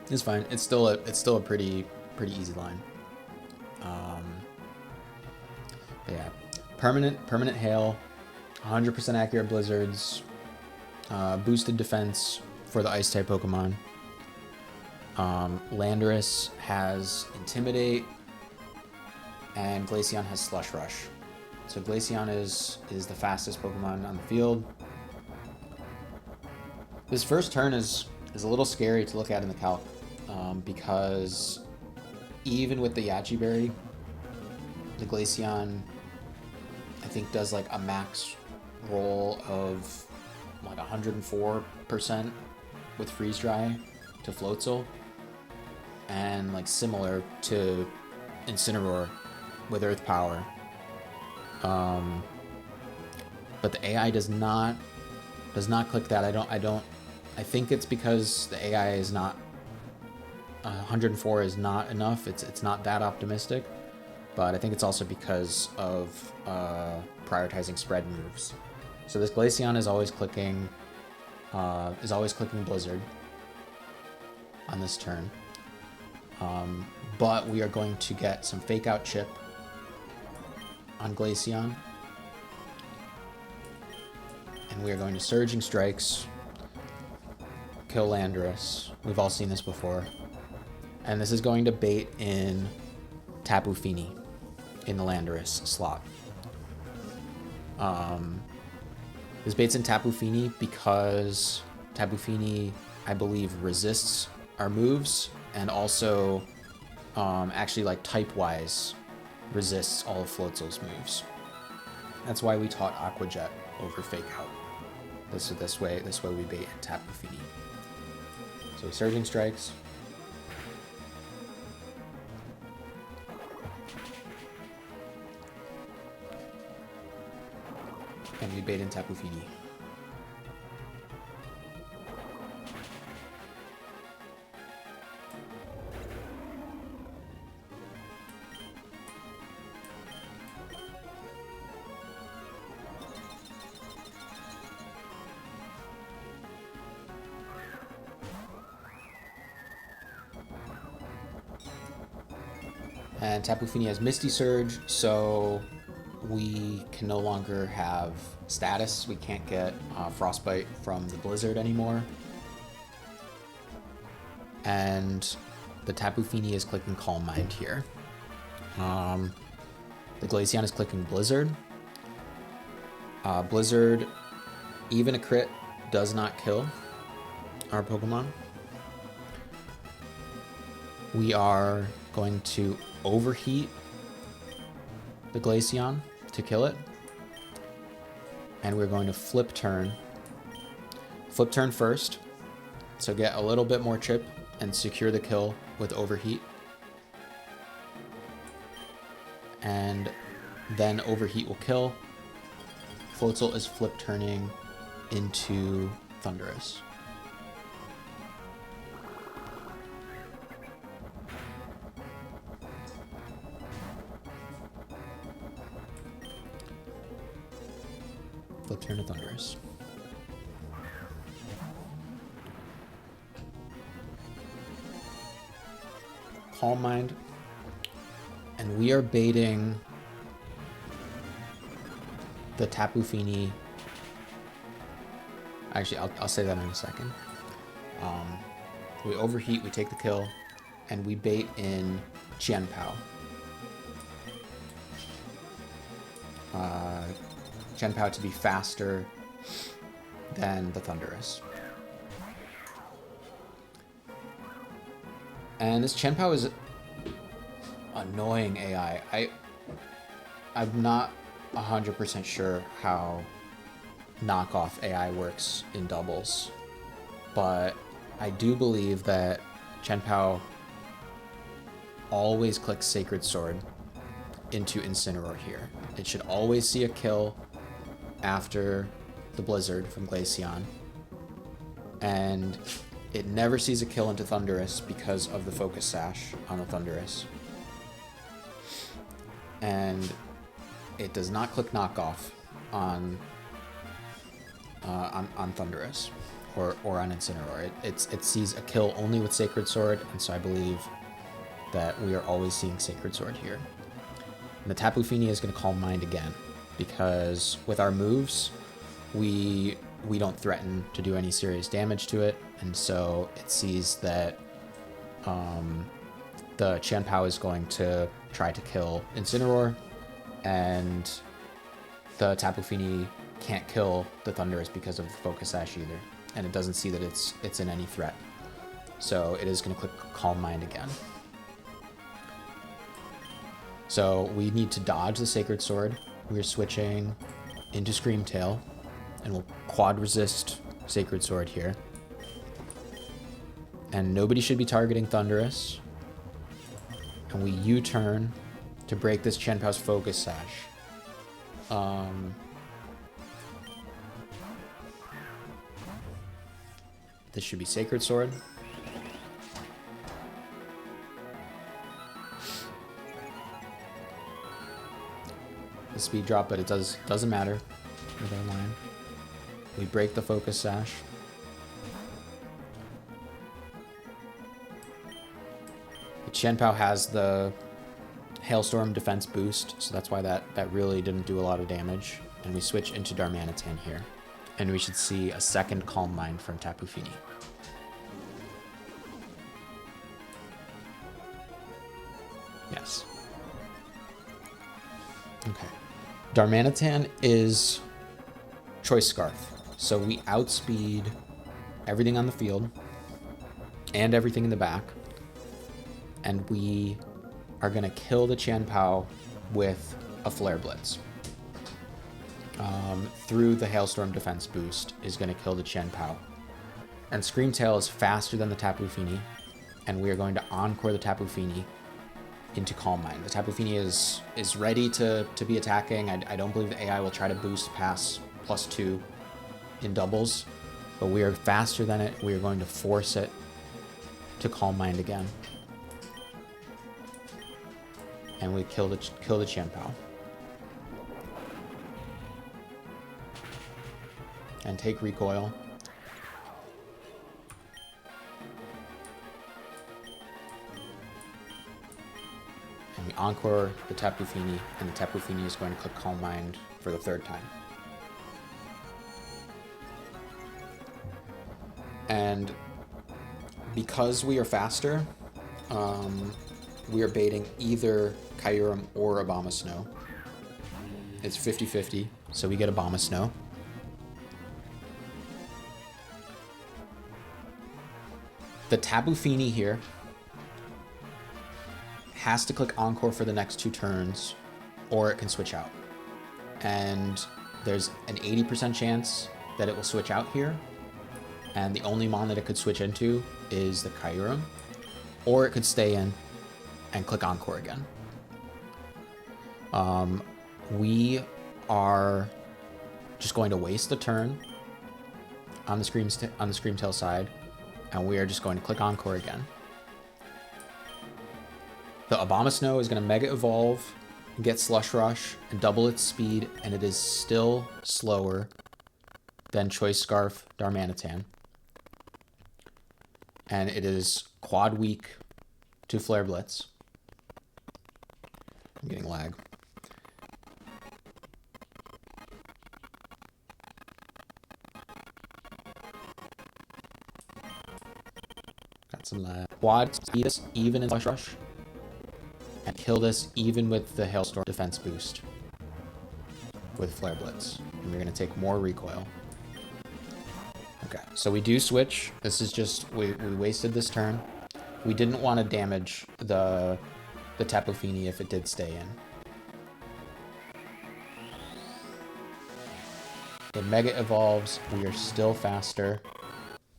It's fine. It's still a pretty easy line. Yeah, permanent hail, 100% accurate blizzards, boosted defense for the ice type Pokemon. Landorus has Intimidate, and Glaceon has Slush Rush. So Glaceon is the fastest Pokemon on the field. This first turn is a little scary to look at in the calc, because even with the Yachi Berry, the Glaceon, I think, does like a max roll of like 104% with Freeze Dry to Floatzel, and like similar to Incineroar with Earth Power. But the AI does not click that. I think it's because the AI is not 104 is not enough. It's not that optimistic, but I think it's also because of prioritizing spread moves. So this Glaceon is always clicking Blizzard on this turn. But we are going to get some Fake Out Chip on Glaceon. And we are going to Surging Strikes, kill Landorus. We've all seen this before. And this is going to bait in Tapu Fini in the Landorus slot. This baits in Tapu Fini because Tapu Fini, I believe, resists our moves, and also actually, like, type-wise resists all of Floatzel's moves. That's why we taught Aqua Jet over Fake Out. This way we bait in Tapu Fini. So Surging Strikes. And we bait in Tapu Fini. And Tapu Fini has Misty Surge, so we can no longer have status. We can't get Frostbite from the Blizzard anymore. And the Tapu Fini is clicking Calm Mind here. The Glaceon is clicking Blizzard. Blizzard, even a crit, does not kill our Pokemon. We are going to Overheat the Glaceon to kill it. And we're going to Flip Turn. Flip Turn first, so get a little bit more chip and secure the kill with Overheat. And then Overheat will kill. Floatzel is Flip Turning into Thundurus. Flip Turn to Thundurus. Calm Mind. And we are baiting the Tapu Fini. Actually, I'll say that in a second. We Overheat, we take the kill, and we bait in Chien-Pao. Chien-Pao to be faster than the Thundurus. And this Chien-Pao is annoying AI. I'm not 100% sure how knockoff AI works in doubles, but I do believe that Chien-Pao always clicks Sacred Sword into Incineroar here. It should always see a kill after the Blizzard from Glaceon, and it never sees a kill into Thunderous because of the Focus Sash on the Thunderous. And it does not click knockoff on Thunderous or on Incineroar. It sees a kill only with Sacred Sword, and so I believe that we are always seeing Sacred Sword here. And the Tapu Fini is going to Calm Mind again, because with our moves, we don't threaten to do any serious damage to it, and so it sees that the Chien-Pao is going to try to kill Incineroar, and the Tapu Fini can't kill the Thunderous because of the Focus Sash either, and it doesn't see that it's in any threat. So it is going to click Calm Mind again. So we need to dodge the Sacred Sword. We're switching into Scream Tail, and we'll quad resist Sacred Sword here. And nobody should be targeting Thunderous. And we U-turn to break this Chien-Pao's Focus Sash. This should be Sacred Sword. The speed drop, but it doesn't matter with our line. We break the Focus Sash. The Chien-Pao has the Hailstorm defense boost, so that's why that really didn't do a lot of damage. And we switch into Darmanitan here. And we should see a second Calm Mind from Tapu Fini. Yes. Okay. Darmanitan is Choice Scarf. So we outspeed everything on the field and everything in the back. And we are going to kill the Chien-Pao with a Flare Blitz. Through the Hailstorm defense boost is going to kill the Chien-Pao. And Scream Tail is faster than the Tapu Fini, and we are going to Encore the Tapu Fini into Calm Mind. The Tapu Fini is ready to be attacking. I don't believe the AI will try to boost past +2 in doubles, but we are faster than it. We are going to force it to Calm Mind again. And we kill the Chien-Pao. And take recoil. And we Encore the Tapu Fini, and the Tapu Fini is going to click Calm Mind for the third time. And because we are faster, we are baiting either Kyurem or Abomasnow. It's 50-50, so we get Abomasnow. The Tapu Fini here has to click Encore for the next 2 turns, or it can switch out. And there's an 80% chance that it will switch out here, and the only mon that it could switch into is the Kyurem, or it could stay in and click Encore again. We are just going to waste the turn on the Scream Tail side, and we are just going to click Encore again. The Abomasnow is going to Mega Evolve, get Slush Rush, and double its speed, and it is still slower than Choice Scarf Darmanitan. And it is quad weak to Flare Blitz. I'm getting lag. Got some lag. Quad speed this even in Slush Rush. And kill this even with the Hailstorm defense boost with Flare Blitz. And we're going to take more recoil. Okay, so we do switch. This is just, we wasted this turn. We didn't want to damage the Tapu Fini if it did stay in. It Mega Evolves. We are still faster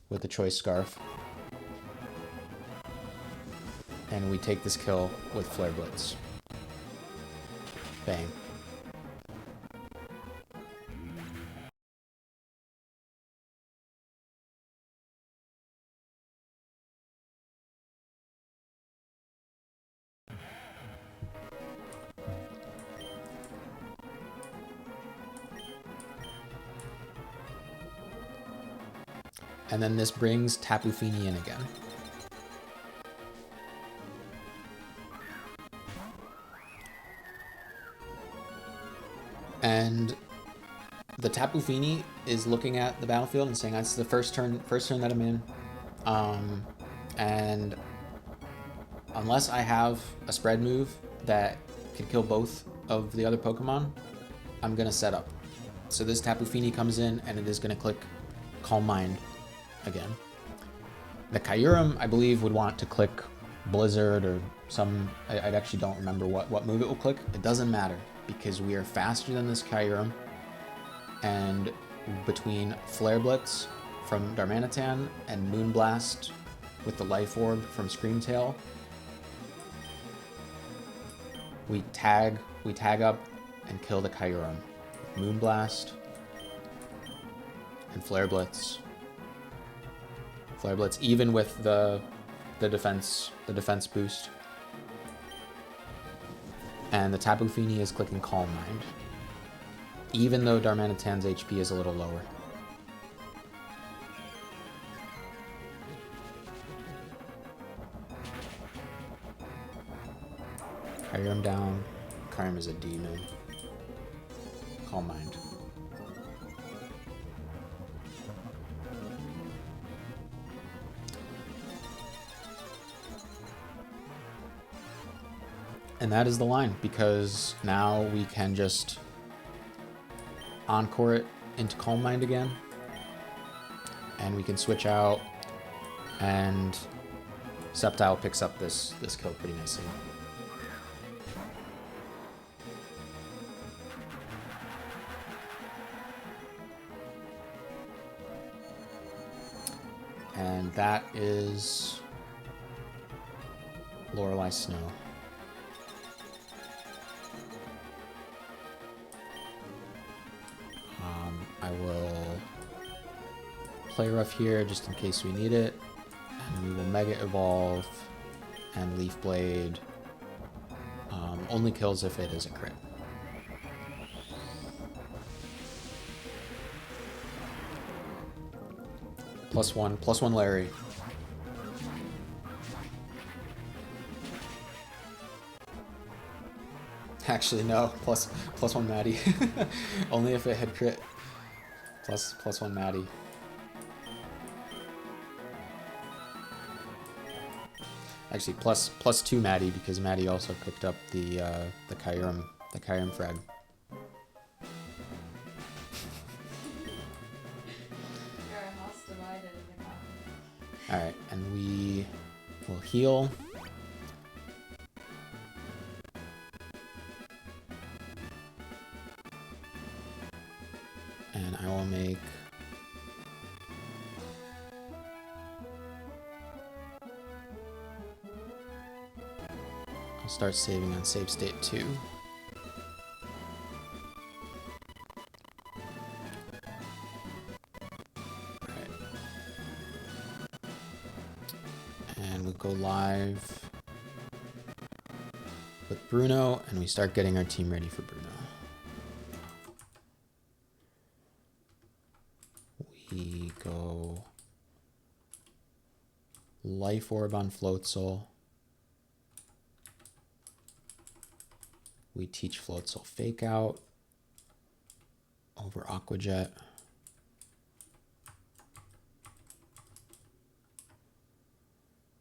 with the Choice Scarf. And we take this kill with Flare Blitz. Bang. And then this brings Tapu Fini in again. And the Tapu Fini is looking at the battlefield and saying, "That's the first turn that I'm in." And unless I have a spread move that can kill both of the other Pokemon, I'm gonna set up. So this Tapu Fini comes in and it is gonna click Calm Mind again. The Kyurem, I believe, would want to click Blizzard or some... I actually don't remember what move it will click. It doesn't matter because we are faster than this Kyurem. And between Flare Blitz from Darmanitan and Moonblast with the Life Orb from Screamtail, we tag up and kill the Kyurem. Moonblast and Flare Blitz. Flare Blitz, even with the defense boost. And the Tapu Fini is clicking Calm Mind, even though Darmanitan's HP is a little lower. Kyurem down. Kyurem is a demon. Calm Mind. And that is the line, because now we can just encore it into Calm Mind again. And we can switch out, and Sceptile picks up this kill pretty nicely. And that is Lorelei Snow. I will play rough here just in case we need it. And we will Mega Evolve and Leaf Blade. Only kills if it is a crit. +1 Larry. Actually, no. +1 Maddie. Only if it had crit. +1 Maddie. Actually, +2 Maddie, because Maddie also picked up the Kyurem frag. Alright, and we will heal. And I will make... I'll start saving on save state 2. And we'll go live with Bruno, and we start getting our team ready for Bruno. We go Life Orb on Floatzel. We teach Floatzel Fake Out over Aqua Jet.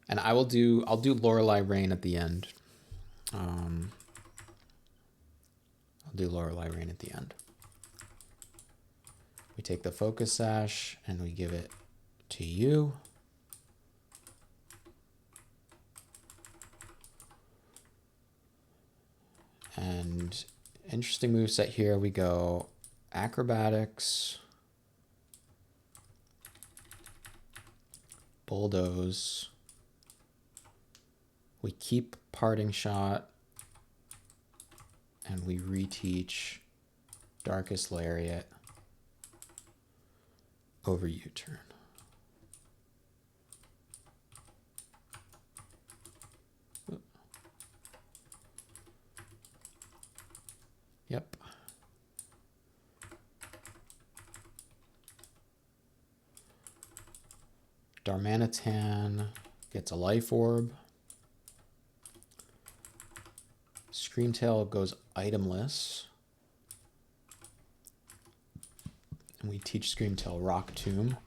And I'll do Lorelei Rain at the end. I'll do Lorelei Rain at the end. We take the Focus Sash and we give it to you. And interesting moveset here. We go Acrobatics, Bulldoze. We keep Parting Shot, and we reteach Darkest Lariat over U-turn. Yep. Darmanitan gets a life orb. Screamtail goes itemless. And we teach Screamtail Rock Tomb.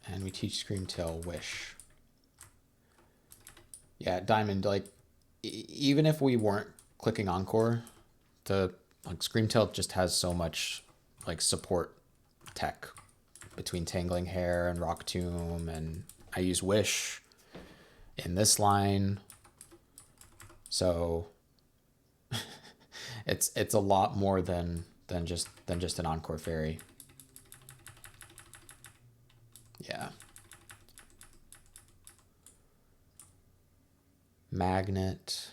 And we teach Screamtail Wish. Yeah, Diamond, like, even if we weren't clicking Encore, the Screamtail just has so much like support tech between Tangling Hair and Rock Tomb, and I use Wish in this line, so it's a lot more than just an Encore Fairy. Yeah. Magnet.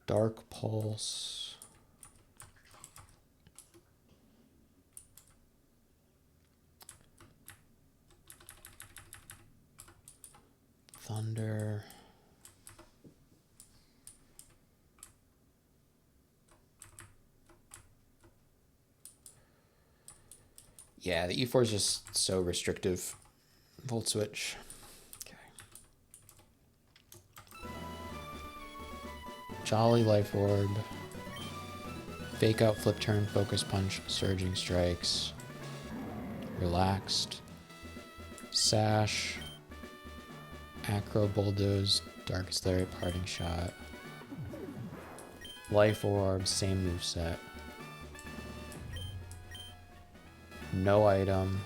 Dark Pulse. Thunder. Yeah, the E4 is just so restrictive. Volt Switch. Okay. Jolly Life Orb. Fake Out, Flip Turn, Focus Punch, Surging Strikes. Relaxed. Sash. Acro Bulldoze, Darkest Lariat, Parting Shot. Life Orb, same moveset. No item.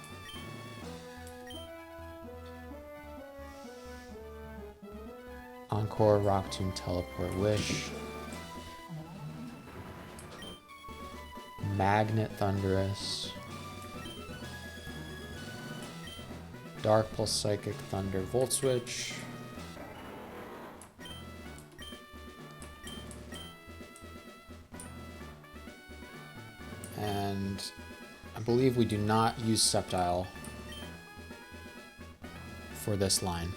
Encore, Rock Tomb, Teleport, Wish. Magnet, Thunderous. Dark Pulse, Psychic, Thunder, Volt Switch. And I believe we do not use Sceptile for this line.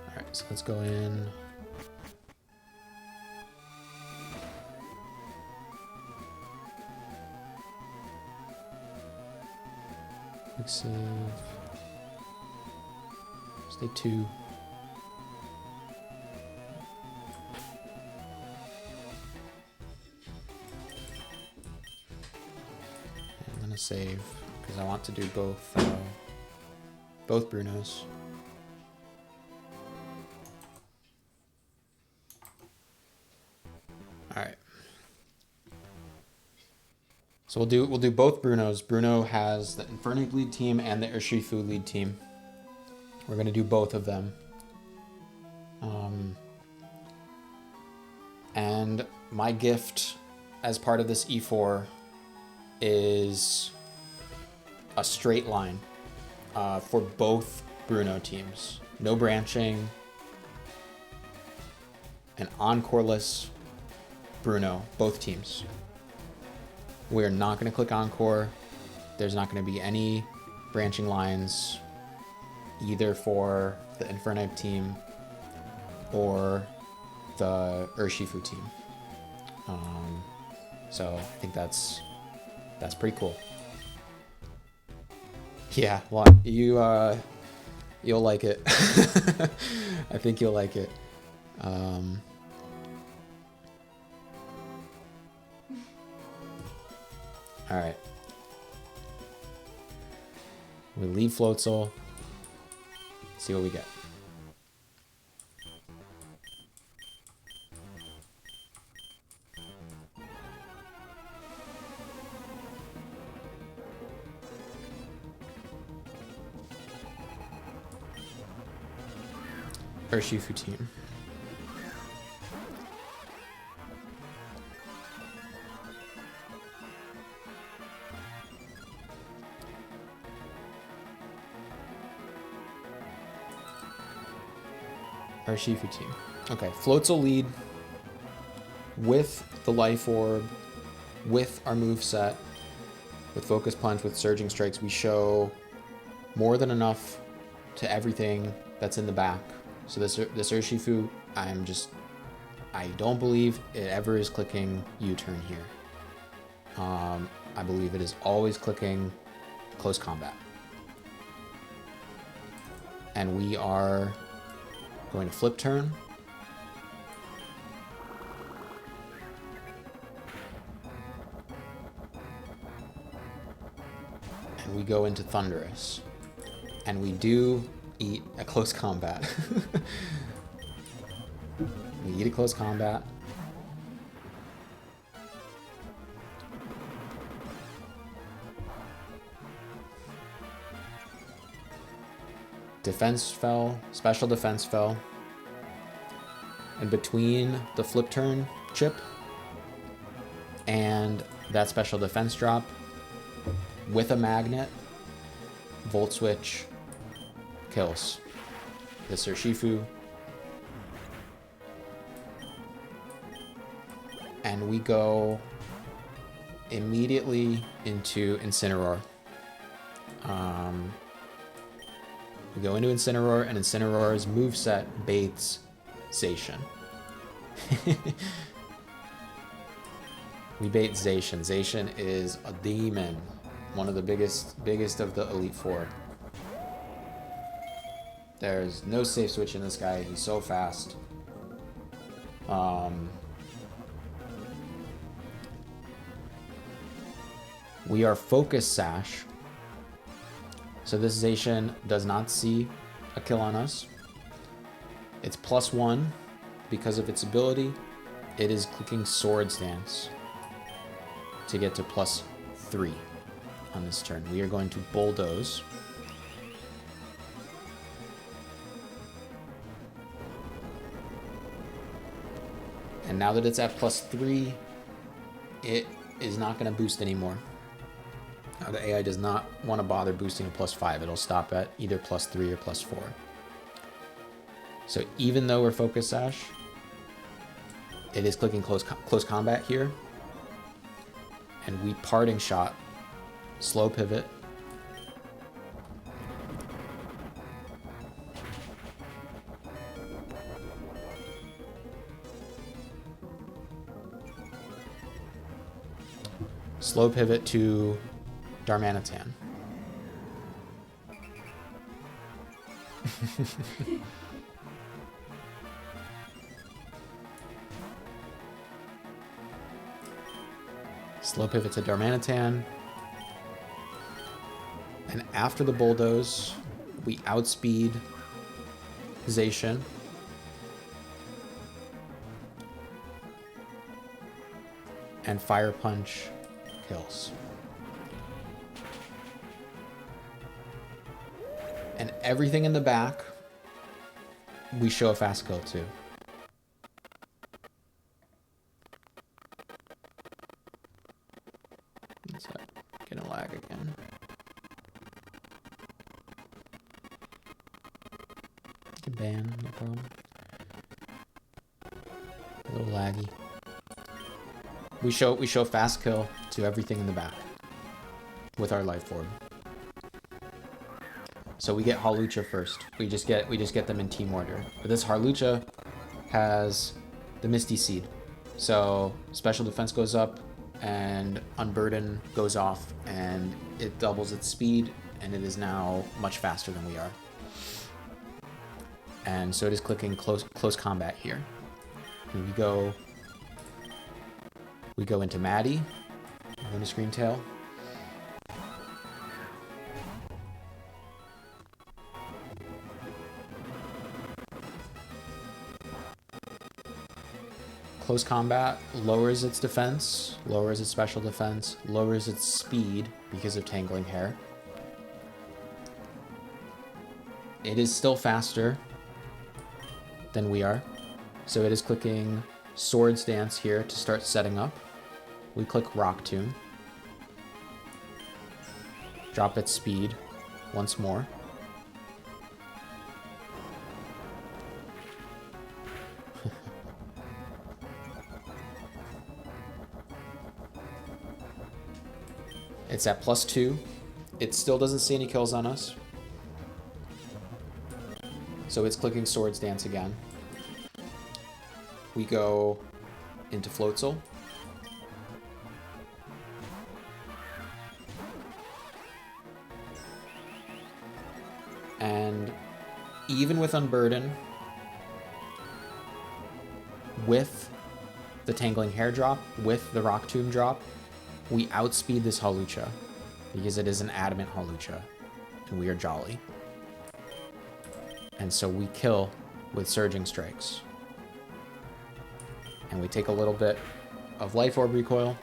Alright, so let's go in. Quick save. Stay 2. I'm gonna save because I want to do both Brunos. All right. So we'll do both Brunos. Bruno has the Infernape lead team and the Urshifu lead team. We're gonna do both of them. And my gift as part of this E4 is a straight line for both Bruno teams. No branching. An Encore-less Bruno, both teams. We're not going to click Encore. There's not going to be any branching lines either for the Infernape team or the Urshifu team. So I think that's pretty cool. Yeah, well, you'll like it. I think you'll like it. All right. We leave Floatzel. See what we get. Urshifu team. Urshifu team. Okay, Floatzel lead with the Life Orb, with our moveset, With Focus Punch, with Surging Strikes, we show more than enough to everything that's in the back. So this Urshifu, I don't believe it ever is clicking U-turn here. I believe it is always clicking close combat. And we are going to flip turn. And we go into Thunderous. And we do eat a close combat. We eat a close combat. Defense fell, special defense fell. And between the flip turn chip and that special defense drop, with a magnet, Volt Switch kills this Urshifu. And we go immediately into Incineroar. We go into Incineroar, and Incineroar's moveset baits Zacian. We bait Zacian. Zacian is a demon. One of the biggest of the Elite Four. There's no safe switch in this guy. He's so fast. We are Focus Sash. So this Zacian does not see a kill on us. It's +1 because of its ability. It is clicking Swords Dance to get to +3 on this turn. We are going to Bulldoze. And now that it's at +3, it is not going to boost anymore. Now the AI does not want to bother boosting a +5. It'll stop at either +3 or +4. So even though we're Focus Sash, it is clicking close combat here. And we Parting Shot, slow pivot. Slow pivot to Darmanitan. Slow pivot to Darmanitan. And after the Bulldoze, we outspeed Zacian. And Fire Punch kills. And everything in the back, we show a fast kill too. It's gonna lag again. Can ban, no problem. A little laggy. We show fast kill to everything in the back with our life orb. So we get Hawlucha first. We just get them in team order. But this Hawlucha has the Misty Seed. So special defense goes up and Unburden goes off and it doubles its speed and it is now much faster than we are. And so it is clicking close combat here. And we go into Maddie. I'm going to Screen Tail. Close combat lowers its defense, lowers its special defense, lowers its speed because of Tangling Hair. It is still faster than we are, so it is clicking Swords Dance here to start setting up. We click Rock Tomb. Drop its speed once more. It's at +2. It still doesn't see any kills on us. So it's clicking Swords Dance again. We go into Floatzel. And even with Unburden, with the Tangling Hair drop, with the Rock Tomb drop, we outspeed this Hawlucha because it is an adamant Hawlucha, and we are jolly. And so we kill with Surging Strikes. And we take a little bit of Life Orb recoil.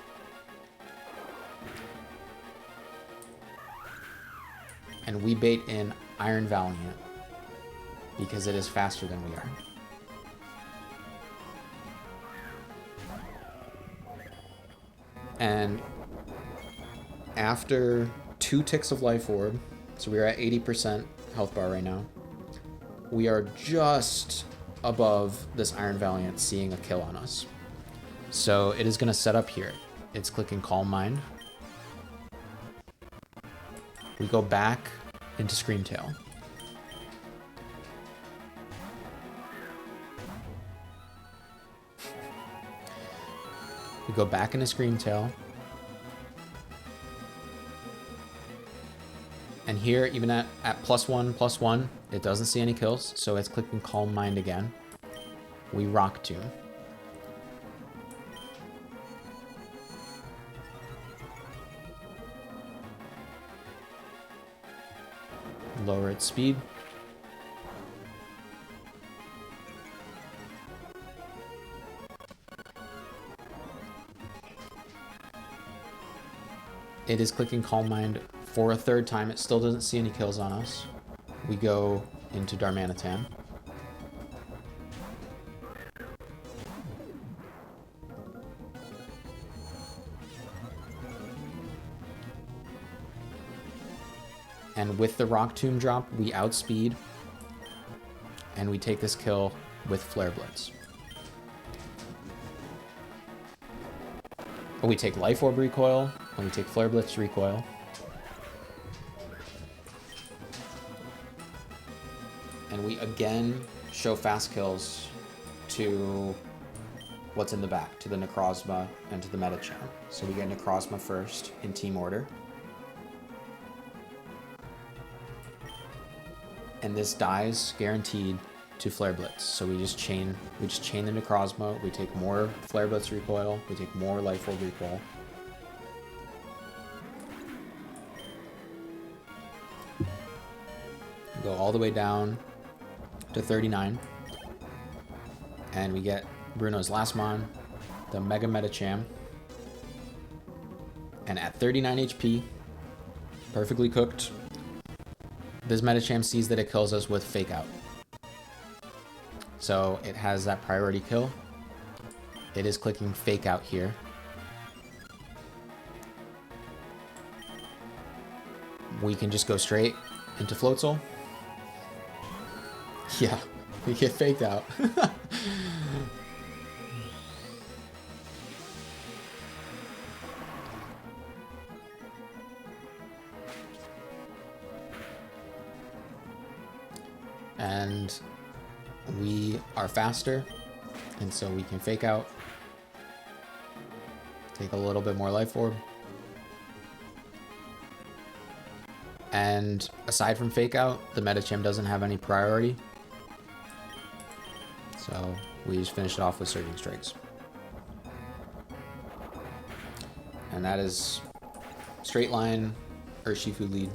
And we bait in Iron Valiant because it is faster than we are. And after 2 ticks of Life Orb, so we're at 80% health bar right now, we are just above this Iron Valiant seeing a kill on us. So it is going to set up here. It's clicking Calm Mind. We go back into Screamtail. We go back into Screamtail. And here, even at +1/+1, it doesn't see any kills, so it's clicking Calm Mind again. We Rock Tomb. Lower its speed. It is clicking Calm Mind for a 3rd time. It still doesn't see any kills on us. We go into Darmanitan. And with the Rock Tomb drop, we outspeed. And we take this kill with Flare Blitz. Oh, we take Life Orb recoil, and we take Flare Blitz recoil. And we again show fast kills to what's in the back, to the Necrozma and to the Medicham. So we get Necrozma first in team order. And this dies guaranteed to Flare Blitz. So we just chain the Necrozma, we take more Flare Blitz recoil, we take more Life Orb recoil. Go all the way down to 39. And we get Bruno's last mon, the Mega Medicham. And at 39 HP, perfectly cooked, this Medicham sees that it kills us with Fake Out. So it has that priority kill. It is clicking Fake Out here. We can just go straight into Floatzel. Yeah, we get faked out. And we are faster, and so we can Fake Out. Take a little bit more Life Orb. And aside from Fake Out, the Medicham doesn't have any priority. So we just finish it off with Surging Strikes. And that is straight line Urshifu lead.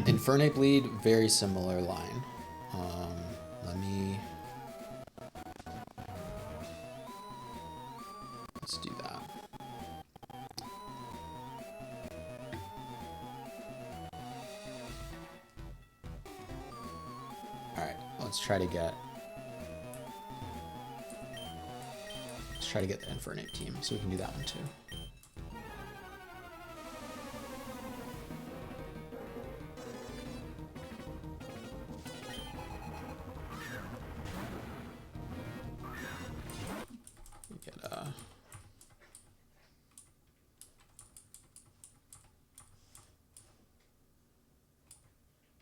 Infernape lead, very similar line. Let's do that. Alright, let's try to get the Infernape team, so we can do that one too.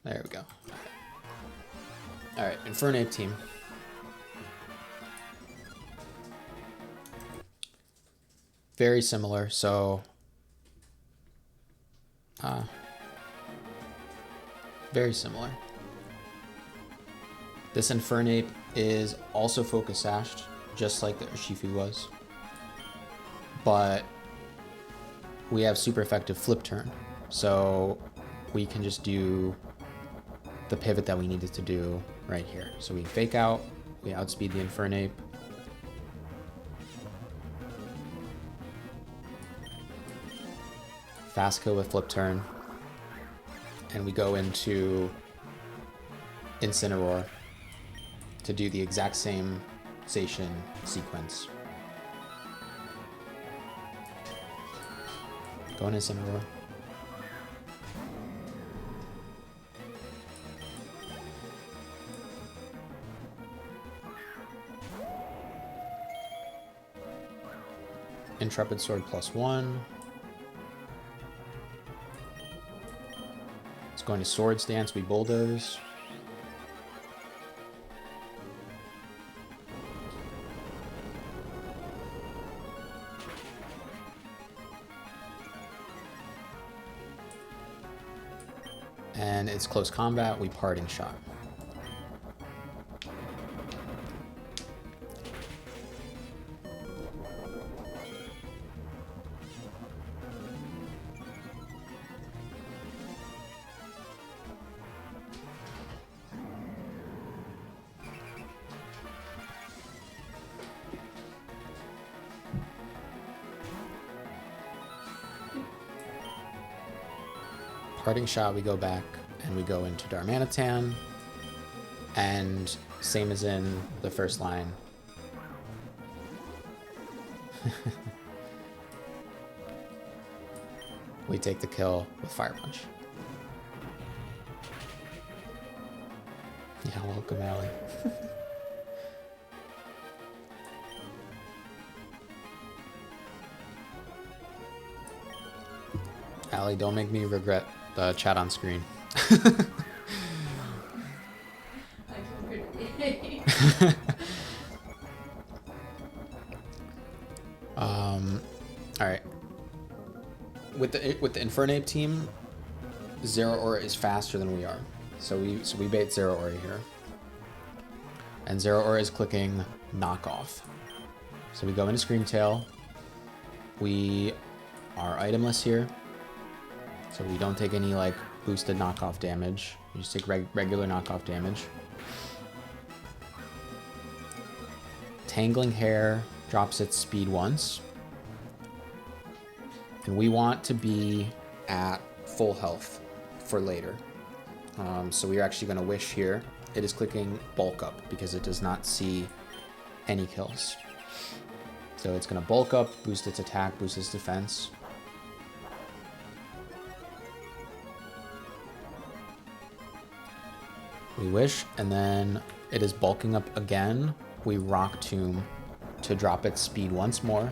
There we go. All right, Infernape team. Very similar, so very similar. This Infernape is also Focus Sashed, just like the Urshifu was. But we have super effective Flip Turn, so we can just do the pivot that we needed to do right here. So we Fake Out, we outspeed the Infernape. Fast Kill with Flip Turn. And we go into Incineroar to do the exact same Zacian sequence. Go into Incineroar. Intrepid Sword +1. It's going to Swords Dance, we Bulldoze. And it's Close Combat, we Parting Shot. Parting Shot, we go back and we go into Darmanitan. And same as in the first line. We take the kill with Fire Punch. Yeah, welcome, Allie. Allie, don't make me regret the chat on screen. I can predict. All right. With the Infernape team, Zeraora is faster than we are, so we bait Zeraora here, and Zeraora is clicking Knockoff. So we go into Screamtail. We are itemless here, so we don't take any like boosted knockoff damage. We just take regular knockoff damage. Tangling Hair drops its speed once. And we want to be at full health for later. So we are actually going to Wish here. It is clicking Bulk Up because it does not see any kills. So it's going to Bulk Up, boost its attack, boost its defense. We Wish, and then it is bulking up again. We Rock Tomb to drop its speed once more.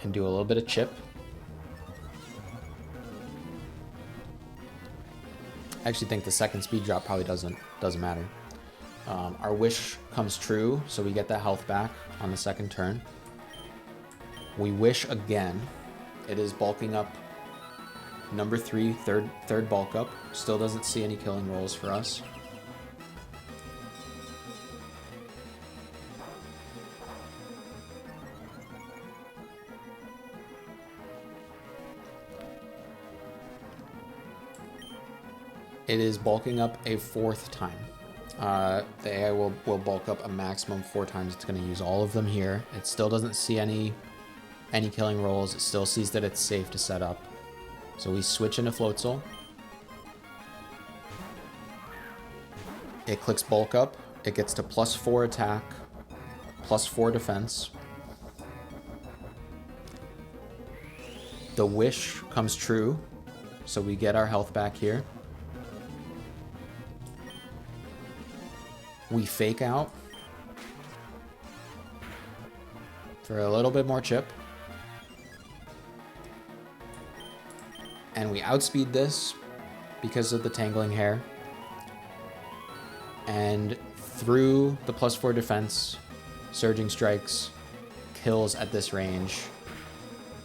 And do a little bit of chip. I actually think the second speed drop probably doesn't matter. Our Wish comes true, so we get that health back on the second turn. We Wish again. It is bulking up. Number 3, third bulk up. Still doesn't see any killing rolls for us. It is bulking up a 4th time. The AI will bulk up a maximum 4 times. It's going to use all of them here. It still doesn't see any killing rolls. It still sees that it's safe to set up. So we switch into Floatzel. It clicks bulk up. It gets to +4 attack, +4 defense. The Wish comes true, so we get our health back here. We Fake Out for a little bit more chip. And we outspeed this because of the Tangling Hair. And through the +4 defense, Surging Strikes kills at this range.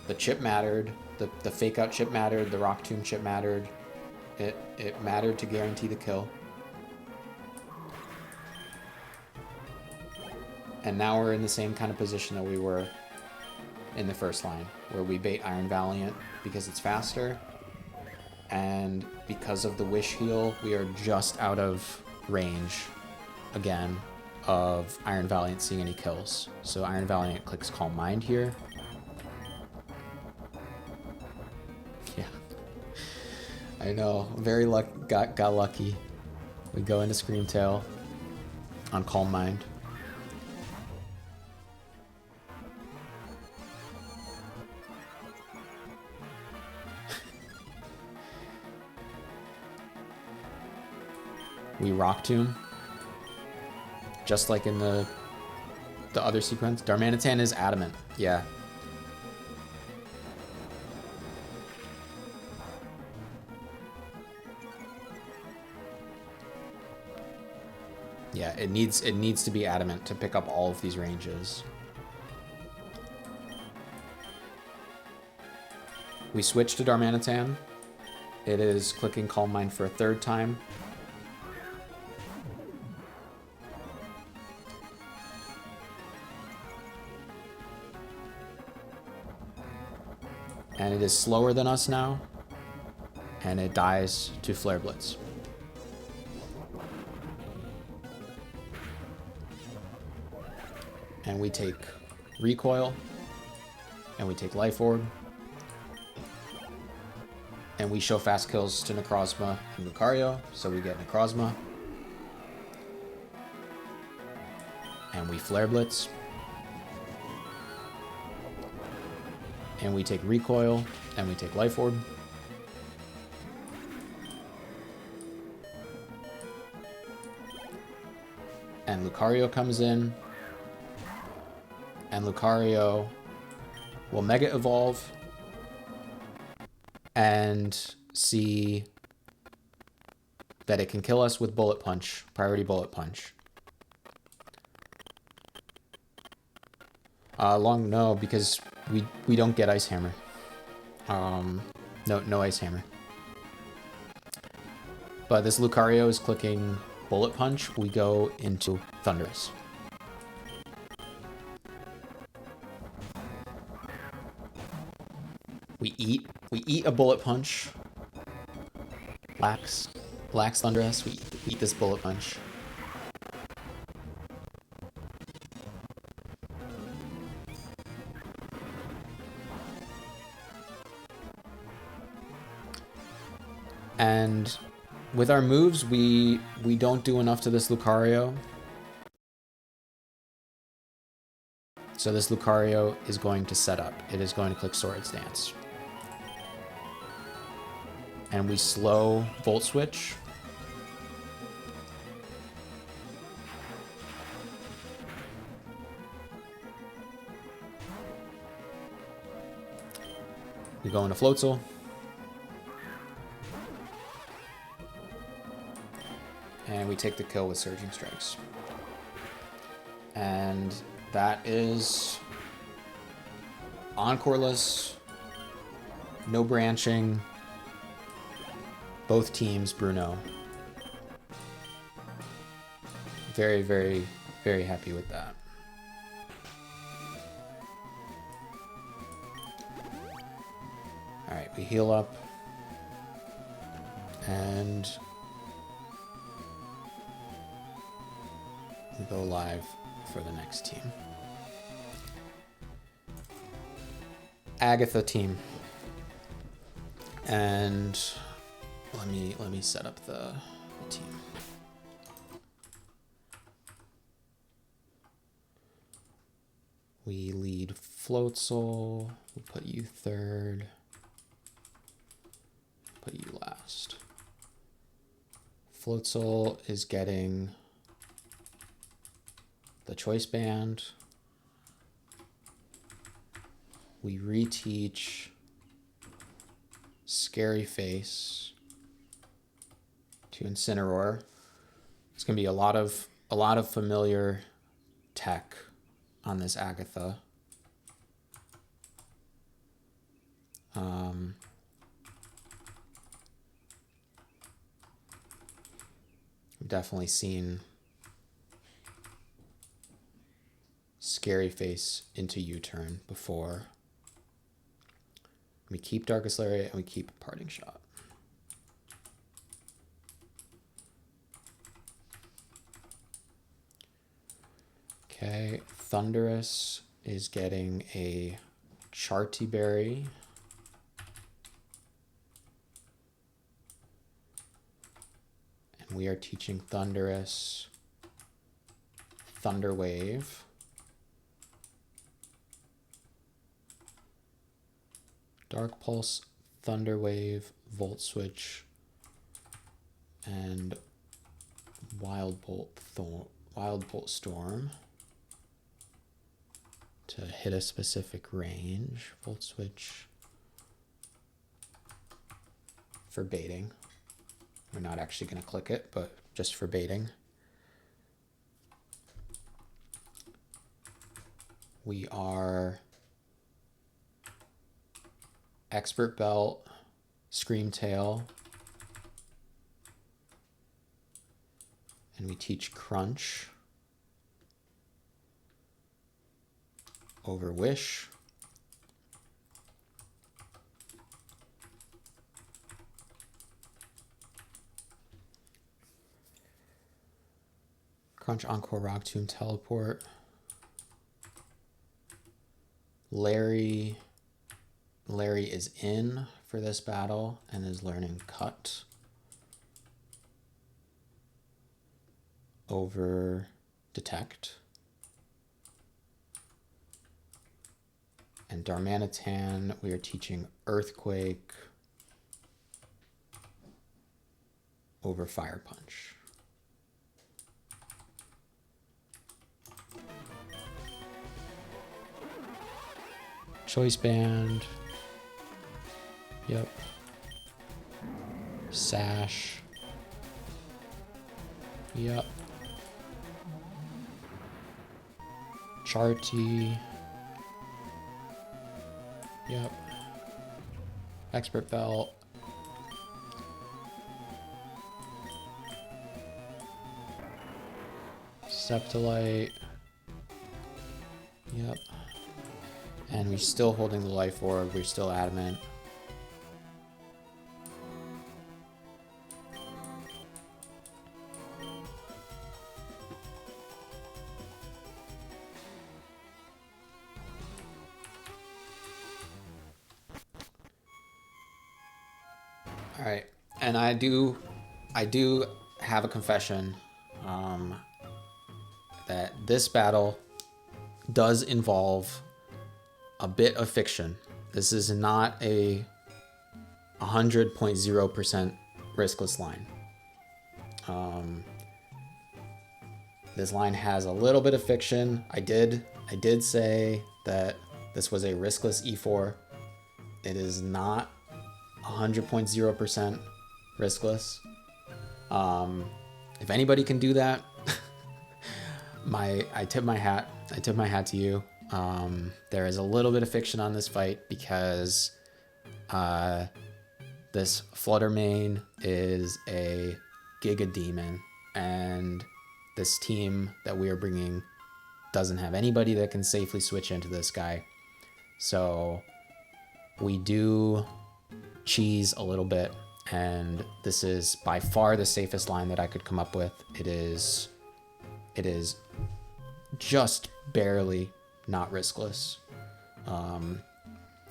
The chip mattered. The fake out chip mattered. The Rock Tomb chip mattered. It mattered to guarantee the kill. And now we're in the same kind of position that we were in the first line, where we bait Iron Valiant because it's faster. And because of the Wish Heal, we are just out of range, again, of Iron Valiant seeing any kills. So Iron Valiant clicks Calm Mind here. Yeah. I know. Got lucky. We go into Screamtail on Calm Mind. We Rock Tomb, just like in the other sequence. Darmanitan is adamant, yeah. Yeah, it needs to be adamant to pick up all of these ranges. We switch to Darmanitan. It is clicking Calm Mind for a third time. And it is slower than us now. And it dies to Flare Blitz. And we take Recoil. And we take Life Orb. And we show fast kills to Necrozma and Lucario, so we get Necrozma. And we Flare Blitz. And we take Recoil, and we take Life Orb. And Lucario comes in. And Lucario will Mega Evolve and see that it can kill us with Bullet Punch, Priority Bullet Punch. No, because we don't get Ice Hammer. No Ice Hammer. But this Lucario is clicking Bullet Punch. We go into Thundurus. We eat a Bullet Punch. Lax Thundurus. We eat this Bullet Punch. And with our moves, we don't do enough to this Lucario. So this Lucario is going to set up. It is going to click Swords Dance. And we slow Volt Switch. We go into Floatzel. And we take the kill with Surging Strikes. And that is Encoreless, no branching, both teams, Bruno. Very, very, very happy with that. All right, we heal up. And we go live for the next team. Agatha team. And let me set up the team. We lead Floatzel. We'll put you third. Put you last. Floatzel is getting the Choice Band. We reteach Scary Face to Incineroar. It's gonna be a lot of familiar tech on this Agatha. We've definitely seen Scary Face into U-turn before. We keep Darkest Lariat and we keep Parting Shot. Okay, Thundurus is getting a Charty Berry. And we are teaching Thundurus Thunder Wave. Dark Pulse, Thunder Wave, Volt Switch, and Wild Bolt Storm to hit a specific range. Volt Switch for baiting. We're not actually going to click it, but just for baiting. We are Expert Belt, Scream Tail, and we teach Crunch over Wish. Crunch, Encore, Rock Tomb, Teleport. Larry is in for this battle and is learning Cut over Detect. And Darmanitan, we are teaching Earthquake over Fire Punch. Choice Band. Yep. Sash. Yep. Charty. Yep. Expert Belt. Septolite. Yep. And we're still holding the Life Orb. We're still adamant. All right, and I do have a confession that this battle does involve a bit of fiction. This is not a 100.0% riskless line. This line has a little bit of fiction. I did say that this was a riskless E4. It is not 100.0% riskless. If anybody can do that, I tip my hat to you. There is a little bit of fiction on this fight because this Flutter Mane is a Giga Demon, and this team that we are bringing doesn't have anybody that can safely switch into this guy. So we do cheese a little bit, and this is by far the safest line that I could come up with. It is just barely not riskless. I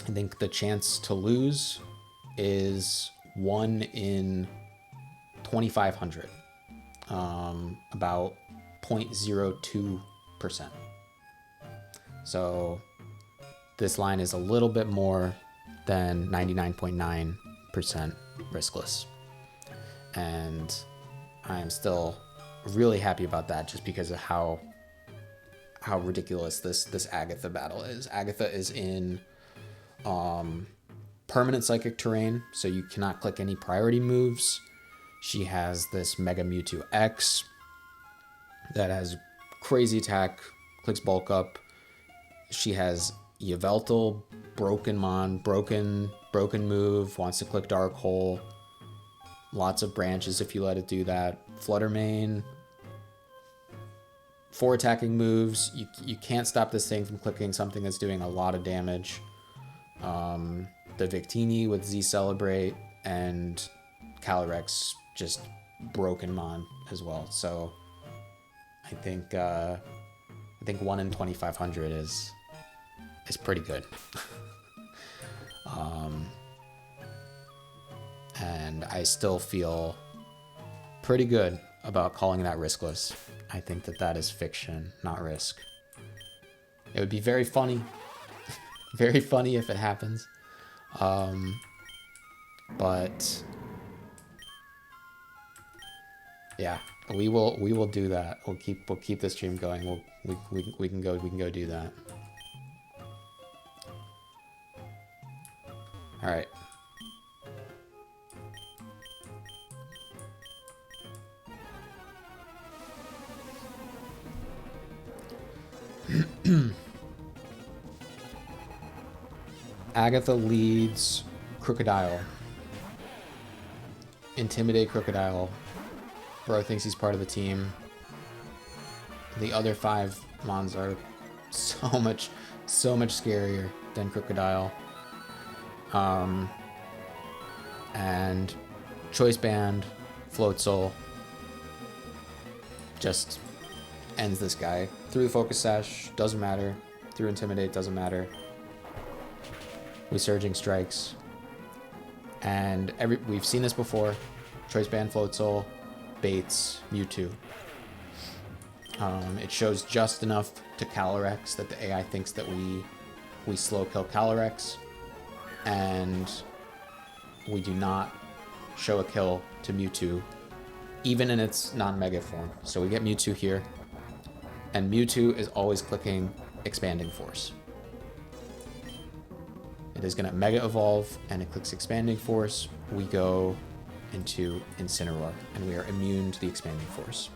think the chance to lose is 1 in 2,500, about 0.02%. So this line is a little bit more than 99.9% riskless. And I am still really happy about that just because of how ridiculous this Agatha battle is. Agatha is in permanent psychic terrain, so you cannot click any priority moves. She has this Mega Mewtwo X that has crazy attack, clicks bulk up. She has Yveltal, broken move, wants to click Dark Hole. Lots of branches if you let it do that. Flutter Mane. 4 attacking moves. You can't stop this thing from clicking something that's doing a lot of damage. The Victini with Z Celebrate, and Calyrex just broken mon as well. So I think 1 in 2500 is pretty good. And I still feel pretty good about calling that riskless. I think that is fiction, not risk. It would be very funny, very funny if it happens. But yeah, we will do that. We'll keep the stream going. We can go do that. All right. Agatha leads Crocodile. Intimidate Crocodile. Bro thinks he's part of the team. The other 5 mons are so much scarier than Crocodile. And Choice Band, Floatzel just ends this guy. Through Focus Sash, doesn't matter. Through Intimidate, doesn't matter. Resurging Strikes. And we've seen this before. Choice Band, Floatzel, baits, Mewtwo. It shows just enough to Calyrex that the AI thinks that we slow kill Calyrex. And we do not show a kill to Mewtwo, even in its non-mega form. So we get Mewtwo here, and Mewtwo is always clicking Expanding Force. It is going to Mega Evolve, and it clicks Expanding Force. We go into Incineroar, and we are immune to the Expanding Force.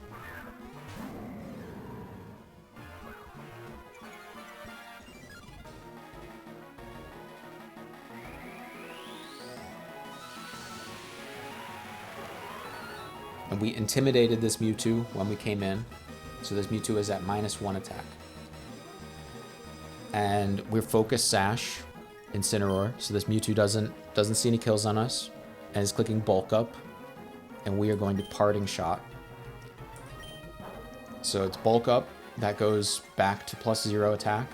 And we intimidated this Mewtwo when we came in. So this Mewtwo is at -1 attack. And we're Focus Sash Incineroar. So this Mewtwo doesn't see any kills on us. And is clicking Bulk Up. And we are going to Parting Shot. So it's Bulk Up. That goes back to +0 attack.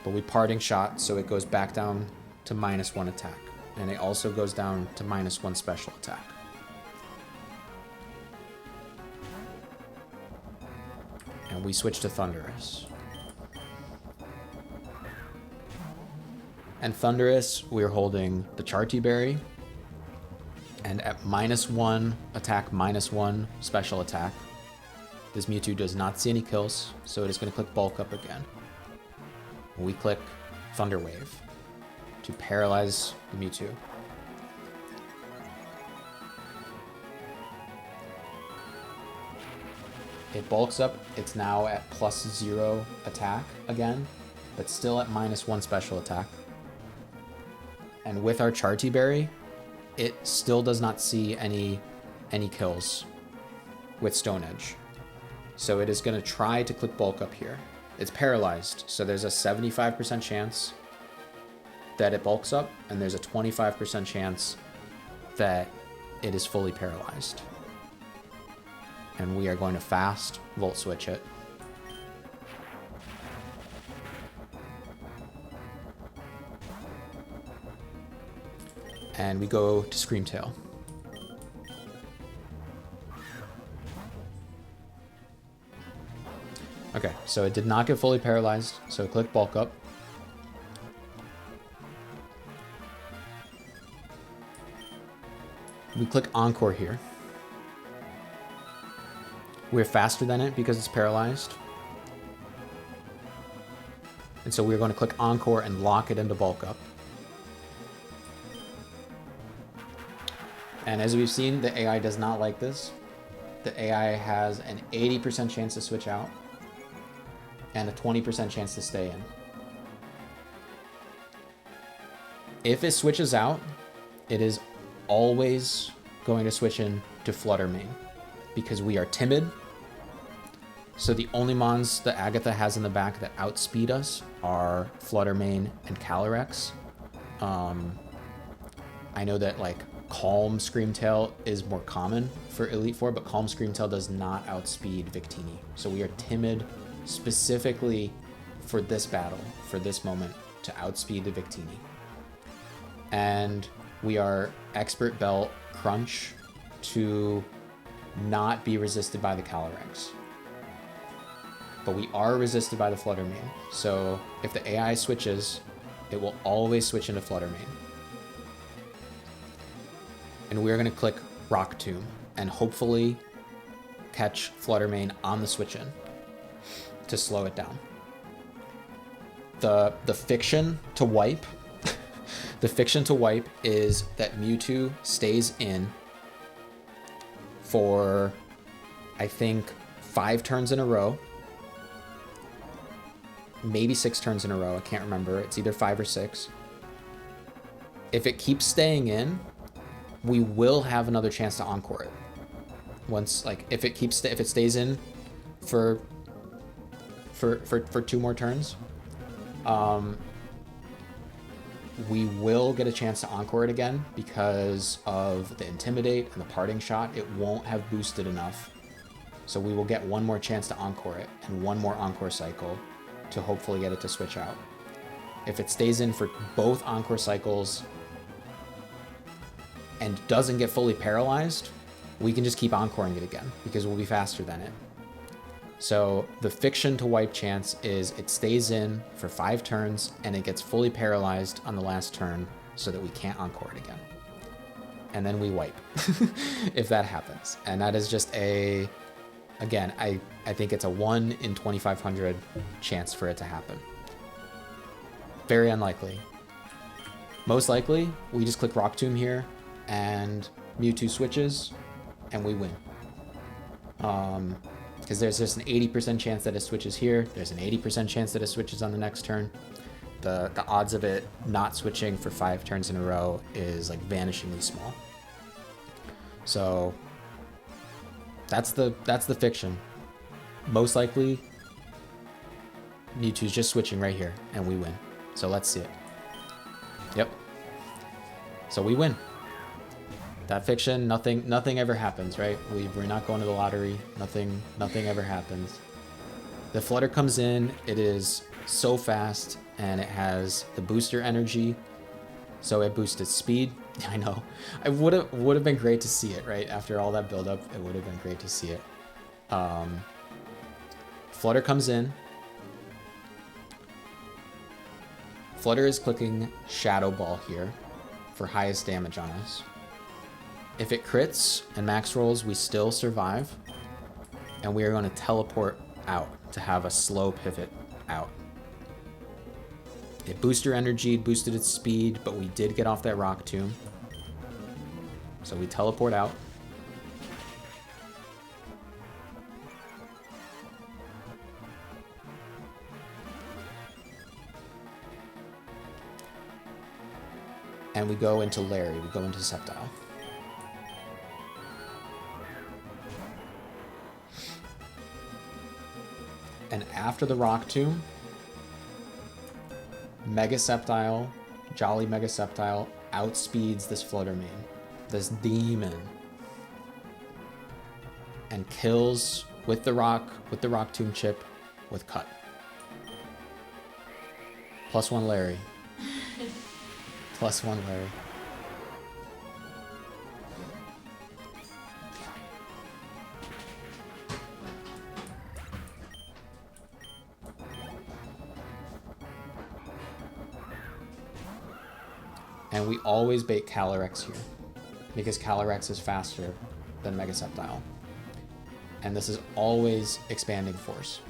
But we Parting Shot, so it goes back down to -1 attack. And it also goes down to -1 special attack. And we switch to Thundurus. And Thundurus, we're holding the Charti Berry. And at -1 attack, -1 special attack, this Mewtwo does not see any kills, so it is going to click Bulk Up again. We click Thunder Wave to paralyze the Mewtwo. It bulks up. It's now at +0 attack again, but still at -1 special attack. And with our Charti Berry, it still does not see any kills with Stone Edge. So it is going to try to click Bulk Up here. It's paralyzed, so there's a 75% chance that it bulks up, and there's a 25% chance that it is fully paralyzed. And we are going to fast Volt Switch it. And we go to Screamtail. Okay, so it did not get fully paralyzed, so click Bulk Up. We click Encore here. We're faster than it because it's paralyzed. And so we're going to click Encore and lock it into Bulk Up. And as we've seen, the AI does not like this. The AI has an 80% chance to switch out and a 20% chance to stay in. If it switches out, it is always going to switch in to Flutter Mane because we are timid. So the only mons that Agatha has in the back that outspeed us are Flutter Mane and Calyrex. I know that like Calm Screamtail is more common for Elite Four, but Calm Screamtail does not outspeed Victini. So we are timid specifically for this battle, for this moment, to outspeed the Victini. And we are Expert Belt Crunch to not be resisted by the Calyrex. But we are resisted by the Flutter Mane. So if the AI switches, it will always switch into Flutter Mane. And we're going to click Rock Tomb and hopefully catch Flutter Mane on the switch in to slow it down. The fiction to wipe the fiction to wipe is that Mewtwo stays in for I think 5 turns in a row, maybe 6 turns in a row. I can't remember. It's either 5 or 6. If it keeps staying in, we will have another chance to encore it. Once, like, if it stays in for 2 more turns, we will get a chance to encore it again because of the Intimidate and the Parting Shot. It won't have boosted enough. So we will get one more chance to encore it and one more encore cycle to hopefully get it to switch out. If it stays in for both encore cycles and doesn't get fully paralyzed, we can just keep encoring it again because we'll be faster than it. So the fiction to wipe chance is it stays in for 5 turns and it gets fully paralyzed on the last turn so that we can't encore it again. And then we wipe if that happens. And that is just a, again, I think it's a 1 in 2,500 chance for it to happen. Very unlikely. Most likely, we just click Rock Tomb here and Mewtwo switches and we win. Because there's just an 80% chance that it switches here. There's an 80% chance that it switches on the next turn. The odds of it not switching for 5 turns in a row is like vanishingly small. So that's the fiction. Most likely, Mewtwo's just switching right here, and we win. So let's see it. Yep. So we win. That fiction, nothing ever happens, right? We're not going to the lottery. Nothing ever happens. The Flutter comes in. It is so fast, and it has the booster energy, so it boosted speed. I know. I would have been great to see it, right? After all that buildup, it would have been great to see it. Flutter comes in. Flutter is clicking Shadow Ball here for highest damage on us. If it crits and max rolls, we still survive. And we are going to teleport out to have a slow pivot out. It boosted energy, boosted its speed, but we did get off that Rock Tomb. So we teleport out. And we go into Larry, we go into Sceptile. And after the Rock Tomb, Mega Sceptile, Jolly Mega Sceptile outspeeds this Flutter Mane, this demon, and kills with the Rock Tomb chip with Cut. +1 Larry. +1 Larry. And we always bait Calyrex here, because Calyrex is faster than Mega Sceptile. And this is always Expanding Force,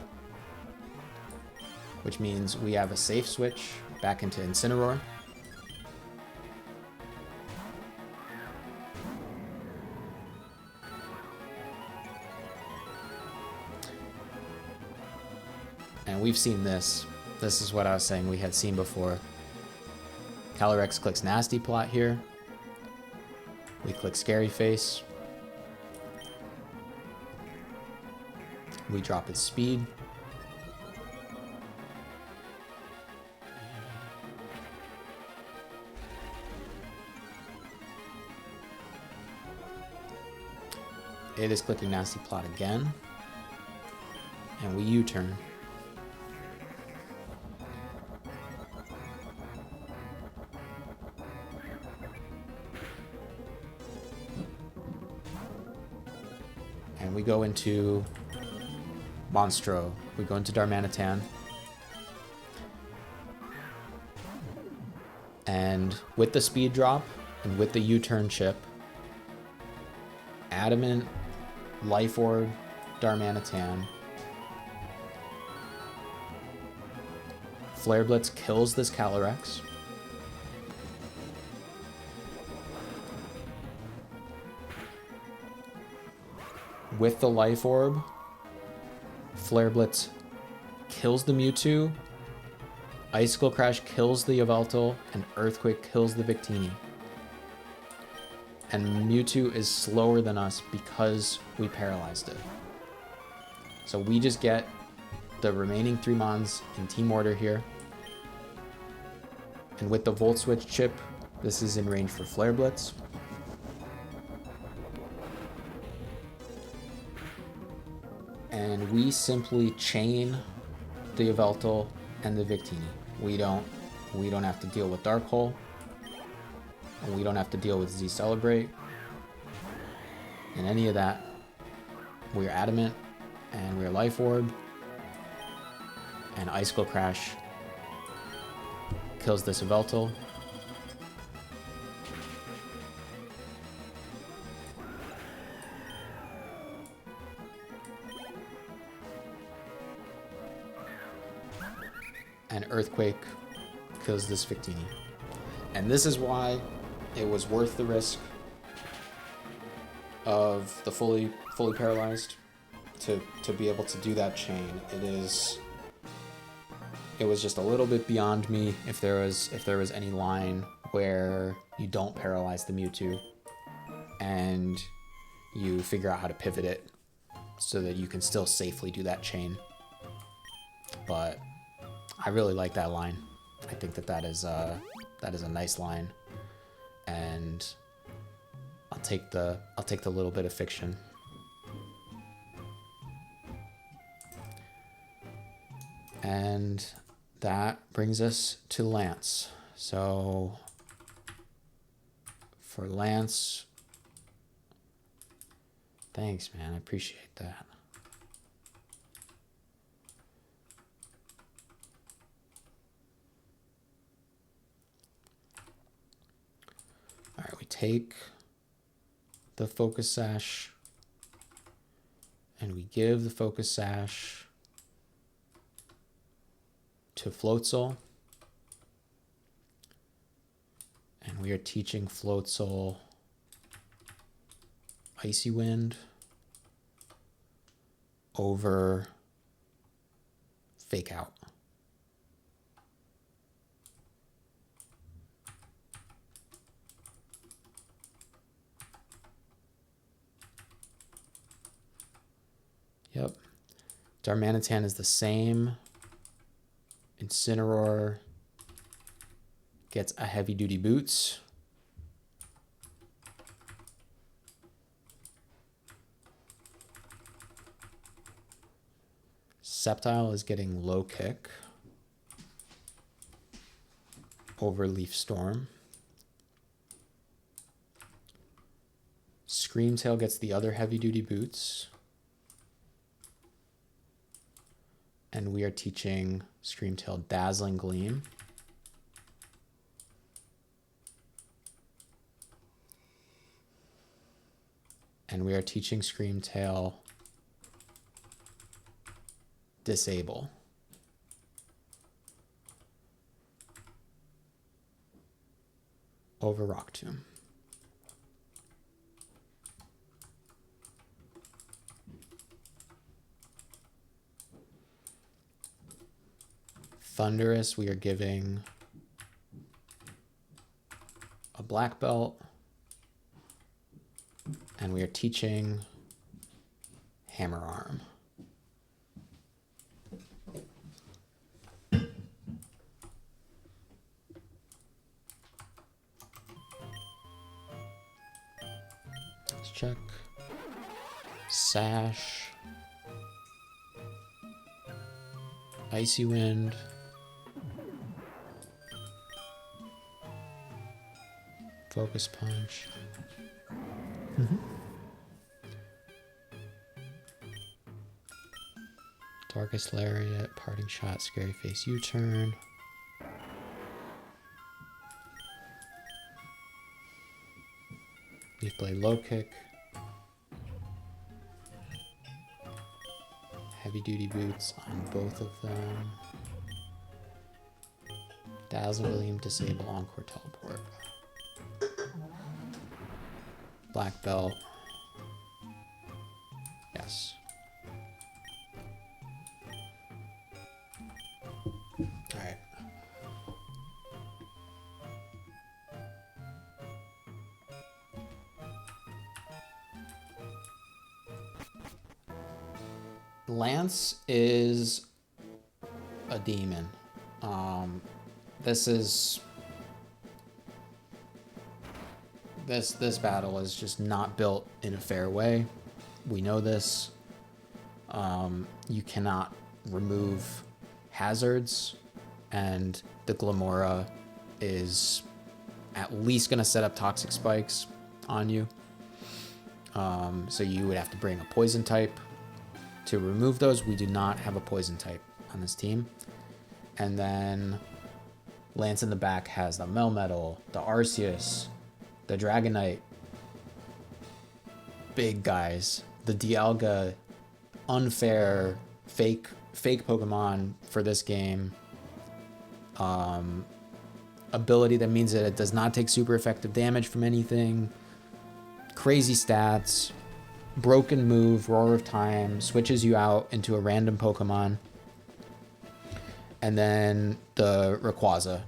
which means we have a safe switch back into Incineroar. And we've seen this. This is what I was saying we had seen before. Calyrex clicks Nasty Plot here. We click Scary Face. We drop its speed. It is clicking Nasty Plot again. And we U-turn. And we go into Monstro. We go into Darmanitan. And with the speed drop and with the U-turn chip, Adamant, Life Orb, Darmanitan. Flare Blitz kills this Calyrex. With the Life Orb, Flare Blitz kills the Mewtwo, Icicle Crash kills the Yveltal, and Earthquake kills the Victini. And Mewtwo is slower than us because we paralyzed it. So we just get the remaining 3 Mons in team order here. And with the Volt Switch chip, this is in range for Flare Blitz. And we simply chain the Yveltal and the Victini. We don't have to deal with Dark Hole. And we don't have to deal with Z Celebrate. And any of that. We're Adamant and we're Life Orb. And Icicle Crash kills this Yveltal. And Earthquake kills this Victini. And this is why it was worth the risk of the fully paralyzed to be able to do that chain. It was just a little bit beyond me if there was any line where you don't paralyze the Mewtwo and you figure out how to pivot it so that you can still safely do that chain. But I really like that line. I think that is a nice line, and I'll take the little bit of fiction. And that brings us to Lance. So for Lance, thanks, man. I appreciate that. All right, we take the Focus Sash and we give the Focus Sash to Floatzel. And we are teaching Floatzel Icy Wind over Fake Out. Yep. Darmanitan is the same. Incineroar gets a Heavy Duty Boots. Sceptile is getting Low Kick over Leaf Storm. Screamtail gets the other Heavy Duty Boots. And we are teaching Screamtail Dazzling Gleam. And we are teaching Screamtail Disable. Over Rock Tomb. Thunderous, we are giving a black belt. And we are teaching Hammer Arm. Let's check. Sash. Icy Wind. Focus Punch. Darkest Lariat, Parting Shot, Scary Face, U-Turn. Leaf Blade, Low Kick. Heavy Duty Boots on both of them. Dazzle William, Disable, Encore, Teleport. Black Belt. Yes. Alright. Lance is a demon. This battle is just not built in a fair way. We know this. You cannot remove hazards, and the Glamora is at least going to set up toxic spikes on you. So you would have to bring a poison type to remove those. We do not have a poison type on this team. And then Lance in the back has the Melmetal, the Arceus, the Dragonite, big guys, the Dialga, unfair, fake Pokemon for this game. Ability that means that it does not take super effective damage from anything. Crazy stats. Broken move, Roar of Time, switches you out into a random Pokemon. And then the Rayquaza.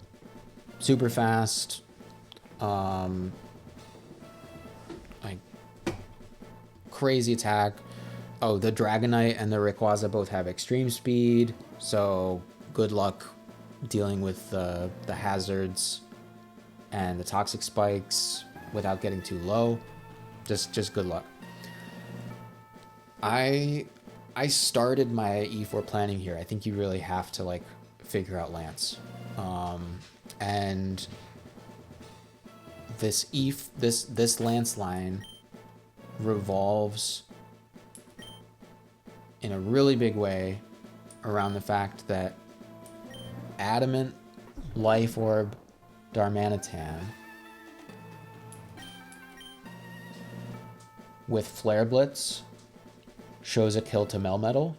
Super fast. Like crazy attack. Oh, the Dragonite and the Rayquaza both have extreme speed, so good luck dealing with the hazards and the toxic spikes without getting too low. Just good luck. I started my E4 planning here. I think you really have to like figure out Lance, and this Lance line revolves in a really big way around the fact that Adamant, Life Orb, Darmanitan with Flare Blitz shows a kill to Melmetal.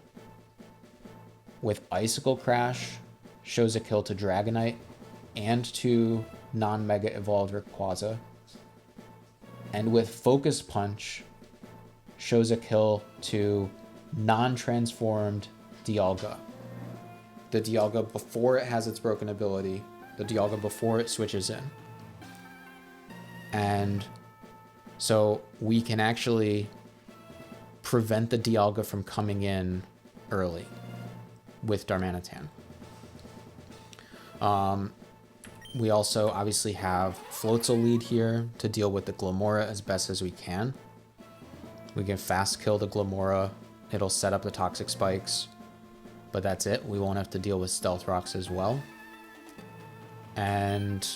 With Icicle Crash shows a kill to Dragonite and to non-Mega Evolved Rayquaza. And with Focus Punch shows a kill to non-transformed Dialga. The Dialga before it has its broken ability. The Dialga before it switches in. And so we can actually prevent the Dialga from coming in early with Darmanitan. We also obviously have Floatzel lead here to deal with the Glamora as best as we can. We can fast kill the Glamora. It'll set up the toxic spikes, but that's it. We won't have to deal with Stealth Rocks as well. And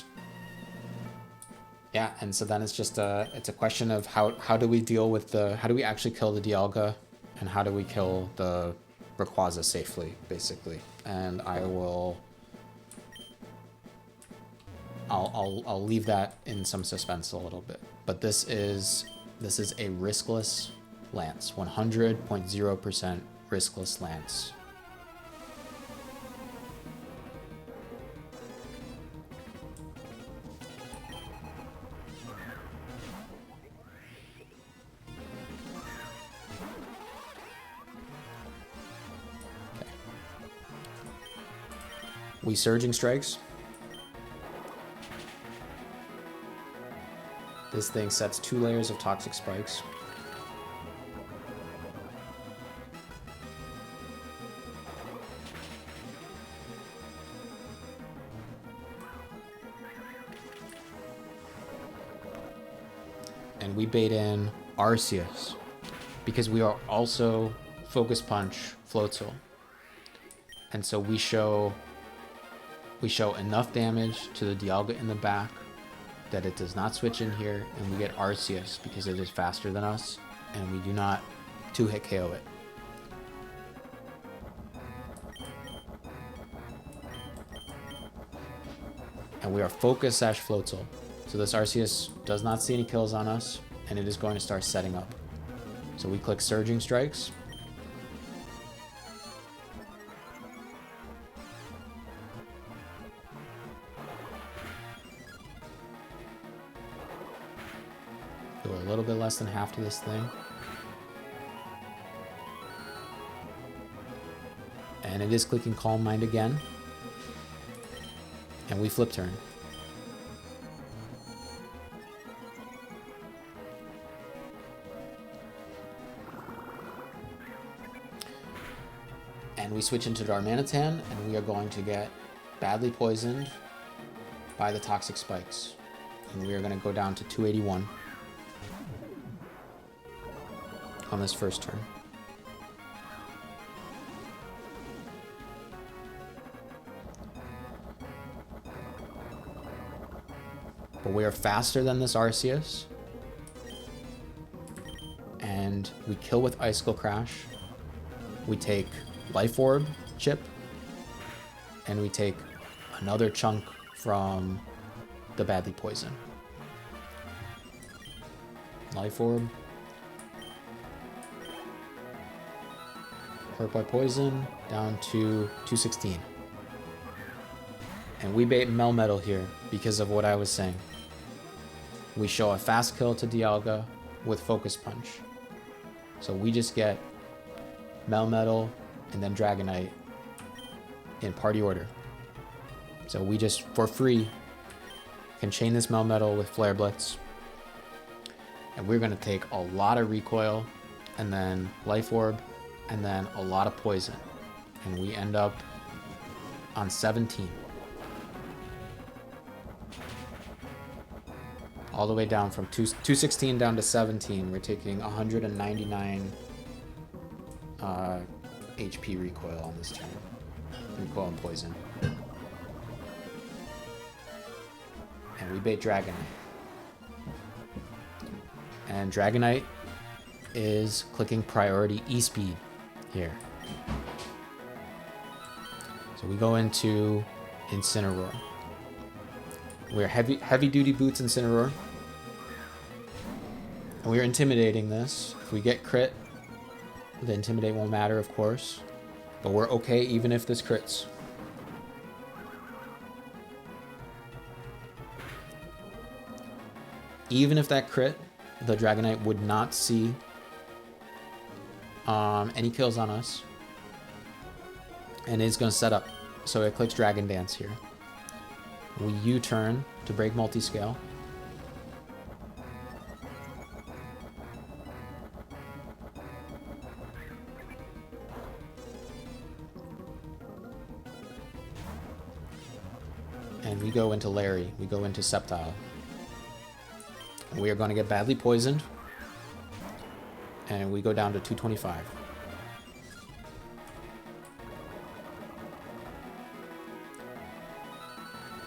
yeah, and so then it's just it's a question of how do we deal with how do we actually kill the Dialga, and how do we kill the Rayquaza safely, basically. And I'll leave that in some suspense a little bit. But this is a riskless Lance, 100.0% riskless Lance. We Surging Strikes. This thing sets 2 layers of Toxic Spikes. And we bait in Arceus because we are also Focus Punch Floatzel. And so we show enough damage to the Dialga in the back that it does not switch in here, and we get Arceus because it is faster than us, and we do not 2-hit KO it. And we are Focus Sash Floatzel. So this Arceus does not see any kills on us, and it is going to start setting up. So we click Surging Strikes. Do a little bit less than half to this thing. And it is clicking Calm Mind again. And we flip turn. And we switch into Darmanitan, and we are going to get badly poisoned by the Toxic Spikes. And we are going to go down to 281 on this first turn. But we are faster than this Arceus. And we kill with Icicle Crash. We take Life Orb chip. And we take another chunk from the badly poison. Life Orb. Hurt by poison down to 216. And we bait Melmetal here because of what I was saying. We show a fast kill to Dialga with Focus Punch. So we just get Melmetal and then Dragonite in party order. So we just, for free, can chain this Melmetal with Flare Blitz. And we're going to take a lot of recoil, and then Life Orb, and then a lot of poison. And we end up on 17. All the way down from 216 down to 17. We're taking 199 HP recoil on this turn. Recoil and poison. And we bait Dragonite. And Dragonite is clicking priority E-Speed here. So we go into Incineroar. We're heavy duty boots Incineroar. And we're intimidating this. If we get crit, the intimidate won't matter, of course. But we're okay even if this crits. Even if that crit, the Dragonite would not see any kills on us. And it's going to set up. So it clicks Dragon Dance here. We U-turn to break multi-scale. And we go into Larry. We go into Sceptile. And we are going to get badly poisoned. And we go down to 225.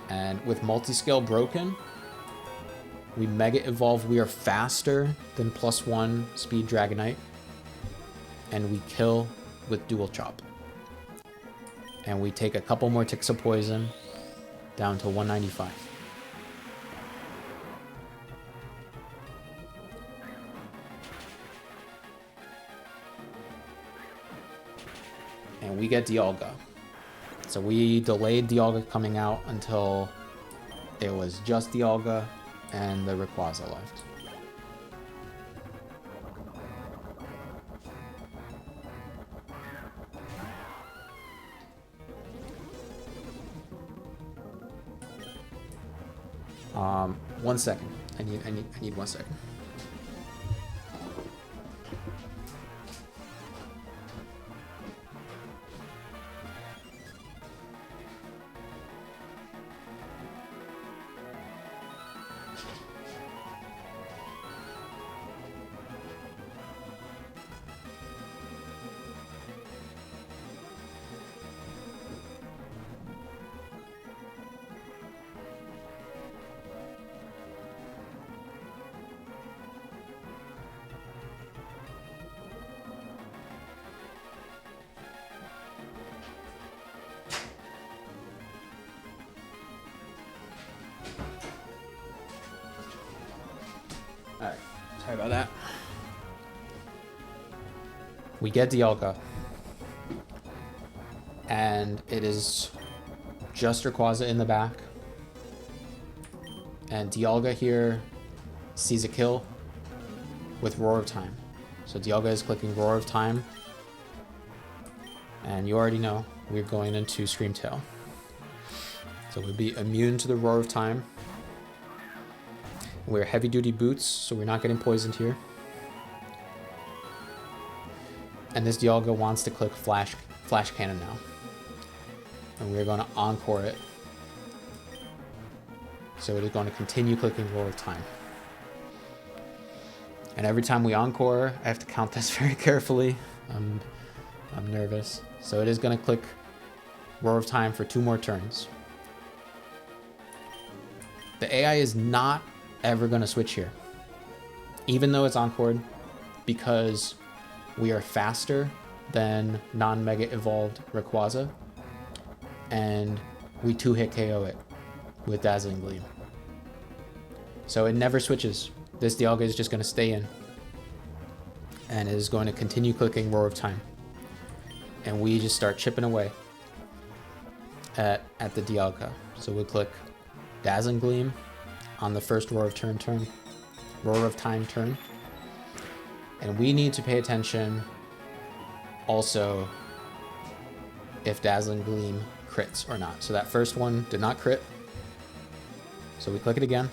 And with multi-scale broken, we Mega Evolve. We are faster than +1 speed Dragonite. And we kill with Dual Chop. And we take a couple more ticks of poison down to 195. And we get Dialga. So we delayed Dialga coming out until it was just Dialga and the Rayquaza left. 1 second. I need 1 second. Alright, sorry about that. We get Dialga. And it is just Rayquaza in the back. And Dialga here sees a kill with Roar of Time. So Dialga is clicking Roar of Time. And you already know we're going into Screamtail. So we'll be immune to the Roar of Time. We're heavy duty boots, so we're not getting poisoned here. And this Dialga wants to click Flash Cannon now. And we're going to Encore it. So it is going to continue clicking Roar of Time. And every time we Encore, I have to count this very carefully. I'm nervous. So it is going to click Roar of Time for 2 more turns. The AI is not ever going to switch here, even though it's Encored, because we are faster than non-Mega Evolved Rayquaza, and we 2-hit KO it with Dazzling Gleam. So it never switches. This Dialga is just going to stay in, and it is going to continue clicking Roar of Time. And we just start chipping away at the Dialga. So we click Dazzling Gleam on the first Roar of Time turn. And we need to pay attention also if Dazzling Gleam crits or not. So that first one did not crit. So we click it again.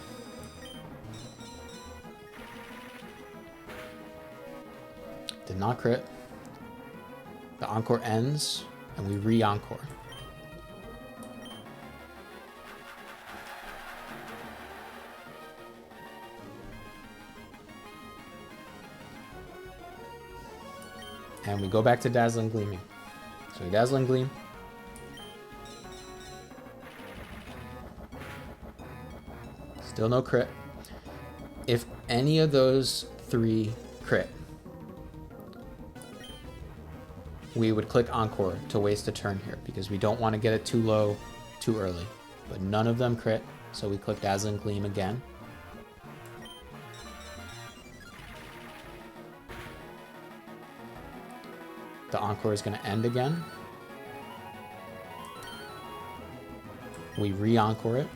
Did not crit. The Encore ends, and we re-Encore. And we go back to Dazzling Gleaming. So we Dazzling Gleam. Still no crit. If any of those 3 crit, we would click Encore to waste a turn here because we don't want to get it too low too early. But none of them crit, so we click Dazzling Gleam again. The Encore is going to end again. We re-Encore it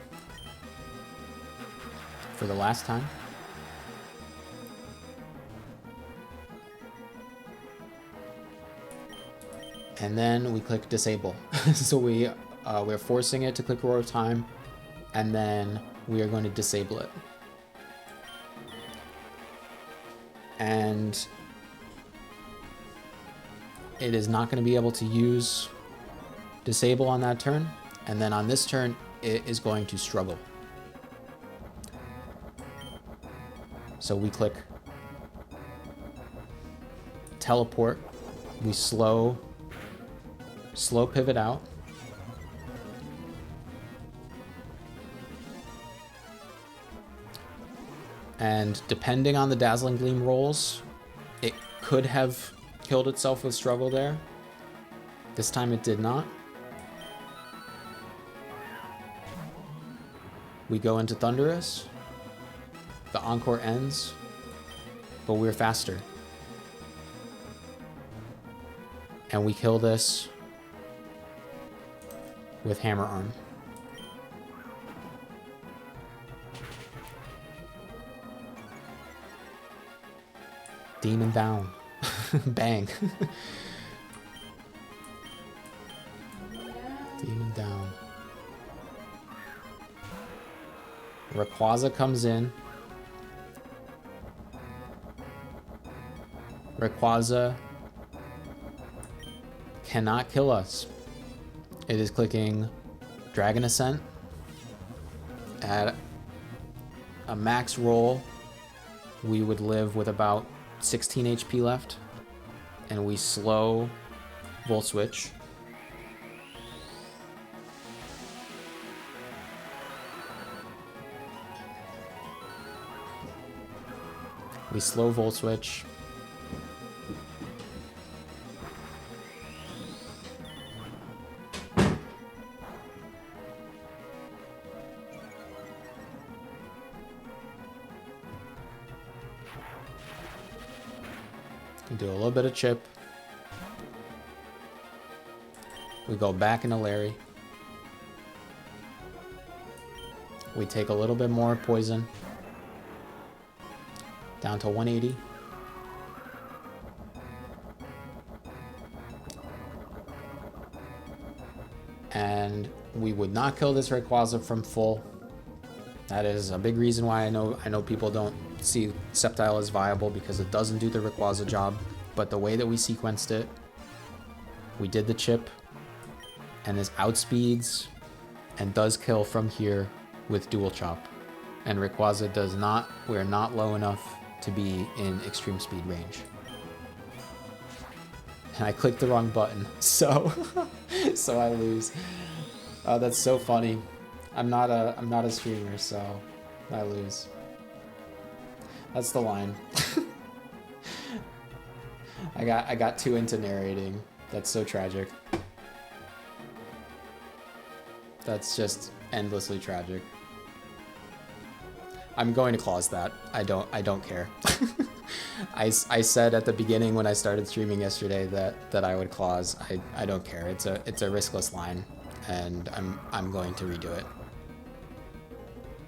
for the last time. And then we click Disable. So we're forcing it to click Roar of Time, and then we are going to disable it. And it is not going to be able to use Disable on that turn, and then on this turn it is going to struggle. So we click Teleport, we slow pivot out, and depending on the Dazzling Gleam rolls, it could have killed itself with struggle there. This time it did not. We go into Thundurus. The Encore ends, but we're faster. And we kill this with Hammer Arm. Demon down. Bang. Demon down. Rayquaza comes in. Rayquaza cannot kill us. It is clicking Dragon Ascent at a max roll. We would live with about 16 HP left, and we slow Volt Switch. We slow Volt Switch. We do a little bit of chip. We go back into Larry. We take a little bit more poison. Down to 180. And we would not kill this Rayquaza from full. That is a big reason why I know people don't see Sceptile as viable, because it doesn't do the Rayquaza job. But the way that we sequenced it, we did the chip, and this outspeeds and does kill from here with dual chop. And Rayquaza does not, we're not low enough to be in extreme speed range. And I clicked the wrong button, so so I lose. That's so funny. I'm not a streamer, so I lose. That's the line. I got too into narrating. That's so tragic. That's just endlessly tragic. I'm going to clause that. I don't care. I said at the beginning when I started streaming yesterday that I would clause. I don't care. It's a riskless line, and I'm going to redo it.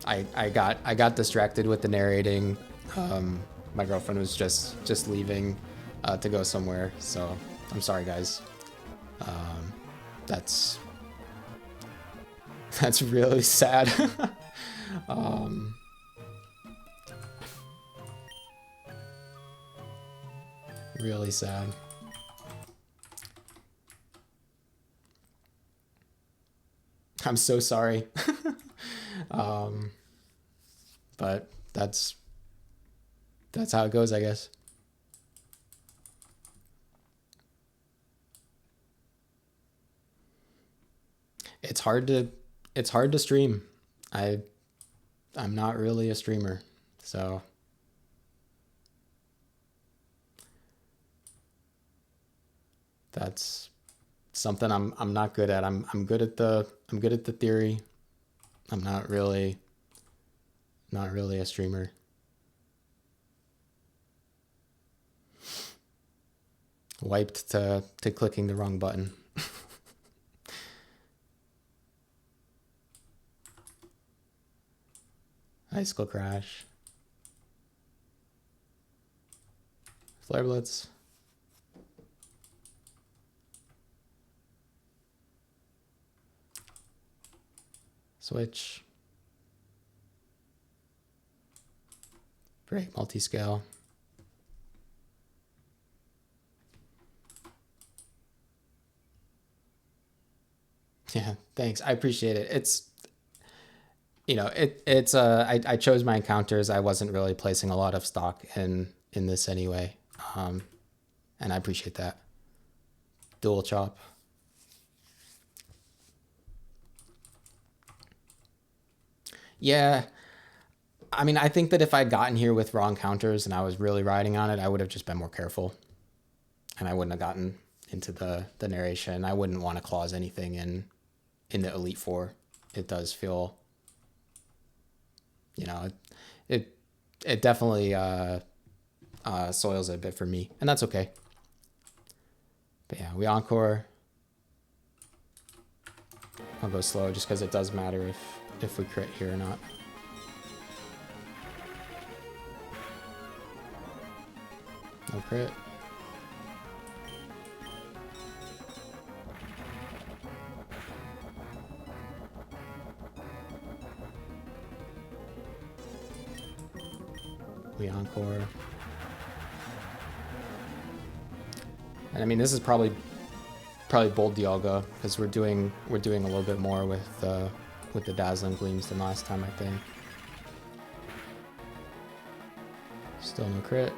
I got distracted with the narrating. My girlfriend was just leaving to go somewhere, so I'm sorry, guys. That's really sad. Really sad. I'm so sorry. But that's how it goes, I guess. It's hard to stream. I'm not really a streamer, so that's something I'm not good at. I'm good at the theory. I'm not really a streamer. Wiped to clicking the wrong button. Icicle Crash. Flare Blitz. Switch. Break multi-scale. Yeah, thanks. I appreciate it. It's, you know, I chose my encounters. I wasn't really placing a lot of stock in this anyway. And I appreciate that. Dual chop. Yeah. I mean, I think that if I'd gotten here with raw encounters and I was really riding on it, I would have just been more careful. And I wouldn't have gotten into the narration. I wouldn't want to clause anything in the Elite Four. It does feel, you know, it definitely soils it a bit for me, and that's okay. But yeah, we encore. I'll go slow just because it does matter if we crit here or not. No crit. We encore. And I mean, this is probably bold Dialga because we're doing a little bit more with the Dazzling Gleams than last time, I think. Still no crit,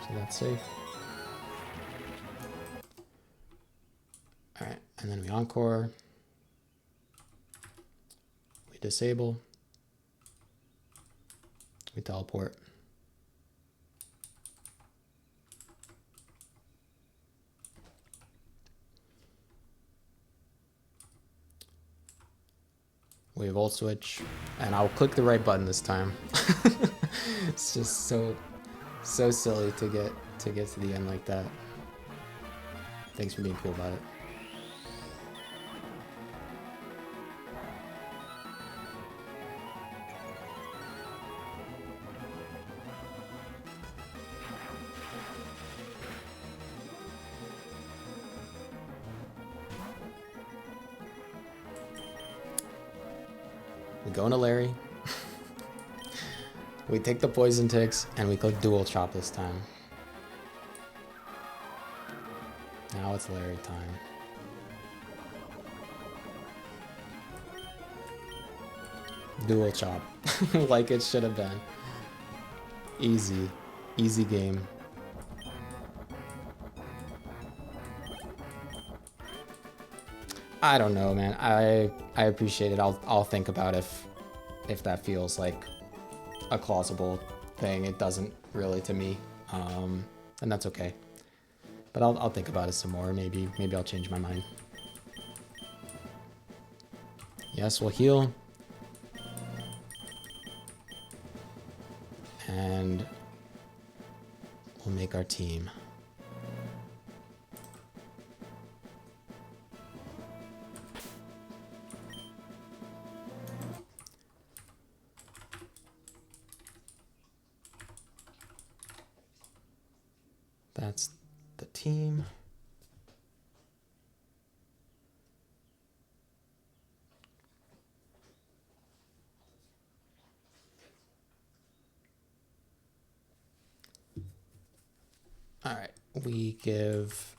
so that's safe. All right, and then we encore. We disable. We teleport. We Volt Switch, and I'll click the right button this time. It's just so silly to get to the end like that. Thanks for being cool about it. We go into Larry. We take the poison ticks and we click dual chop this time. Now it's Larry time. Dual chop. Like it should have been. Easy. Easy game. I don't know, man. I appreciate it. I'll think about if that feels like a plausible thing. It doesn't really to me, and that's okay. But I'll think about it some more. Maybe I'll change my mind. Yes, we'll heal, and we'll make our team. That's the team. All right, we give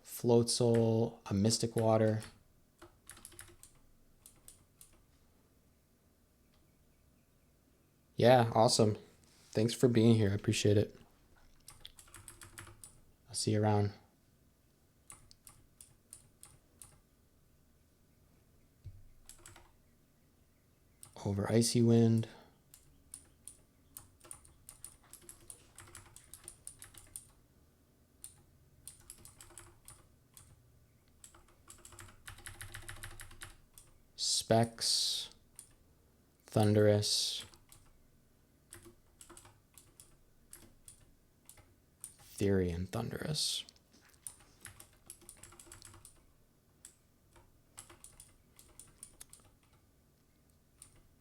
Floatzel a Mystic Water. Yeah, awesome. Thanks for being here. I appreciate it. I'll see you around. Over Icy Wind. Specs. Thundurus. Therian Thundurus.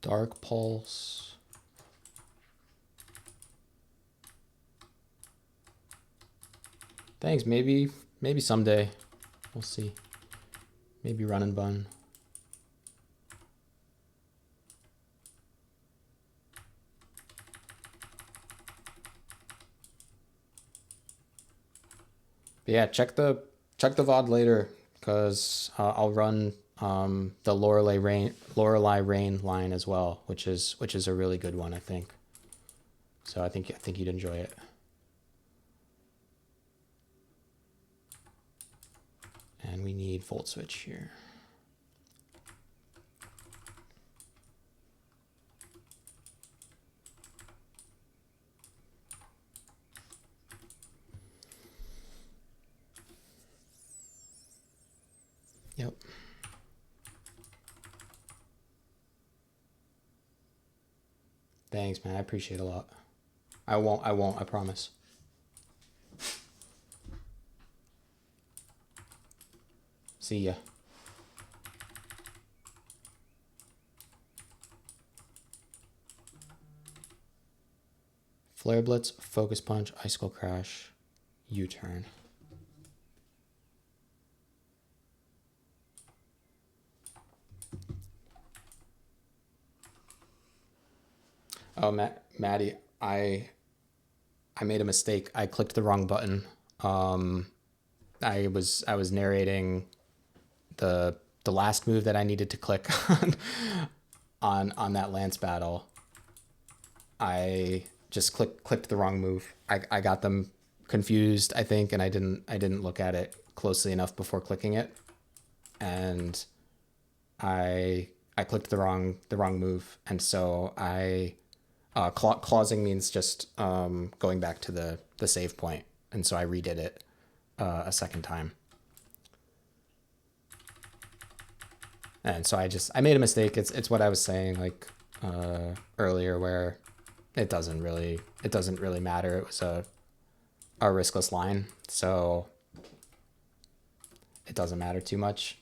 Dark Pulse. Thanks. Maybe someday. We'll see. Maybe Run and Bun. But yeah, check the VOD later because I'll run the Lorelei Rain line as well, which is a really good one, I think. So I think you'd enjoy it. And we need Volt Switch here. Yep. Thanks, man. I appreciate it a lot. I won't, I promise. See ya. Flare Blitz, Focus Punch, Icicle Crash, U-turn. Oh, Maddie, I made a mistake. I clicked the wrong button. I was narrating the last move that I needed to click on that Lance battle. I just clicked the wrong move. I got them confused, I think, and I didn't look at it closely enough before clicking it, and I clicked the wrong move, and so clausing means just going back to the save point, and so I redid it a second time. And so I made a mistake. It's what I was saying like earlier, where it doesn't really matter. It was a riskless line, so it doesn't matter too much.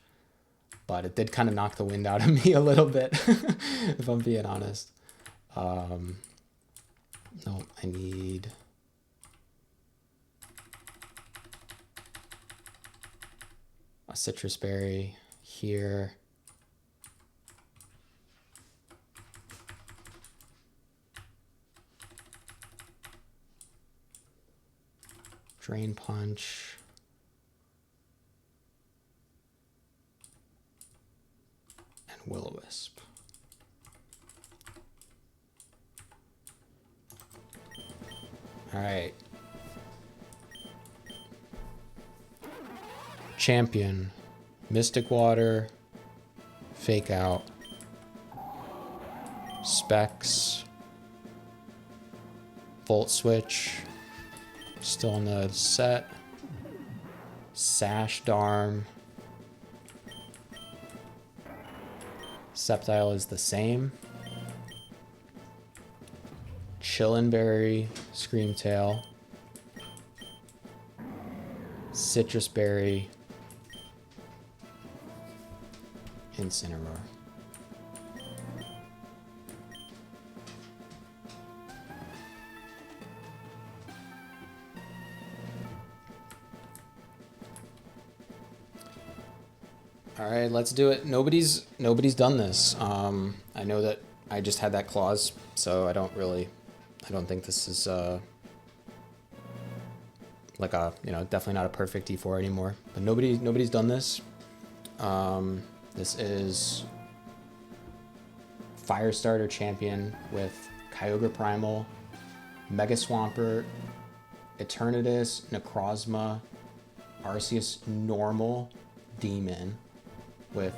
But it did kind of knock the wind out of me a little bit, if I'm being honest. No, I need a citrus berry here. Drain punch. And will-o-wisp. All right. Champion. Mystic Water. Fake Out. Specs. Volt Switch. Still in the set. Sash Darm. Sceptile is the same. Chillinberry, Screamtail. Citrus Berry. Incineroar. All right, let's do it. Nobody's done this. I know that I just had that clause, so I don't think this is like a, definitely not a perfect D4 anymore. But nobody's done this. This is Firestarter Champion with Kyogre Primal, Mega Swampert, Eternatus, Necrozma, Arceus Normal, Demon, with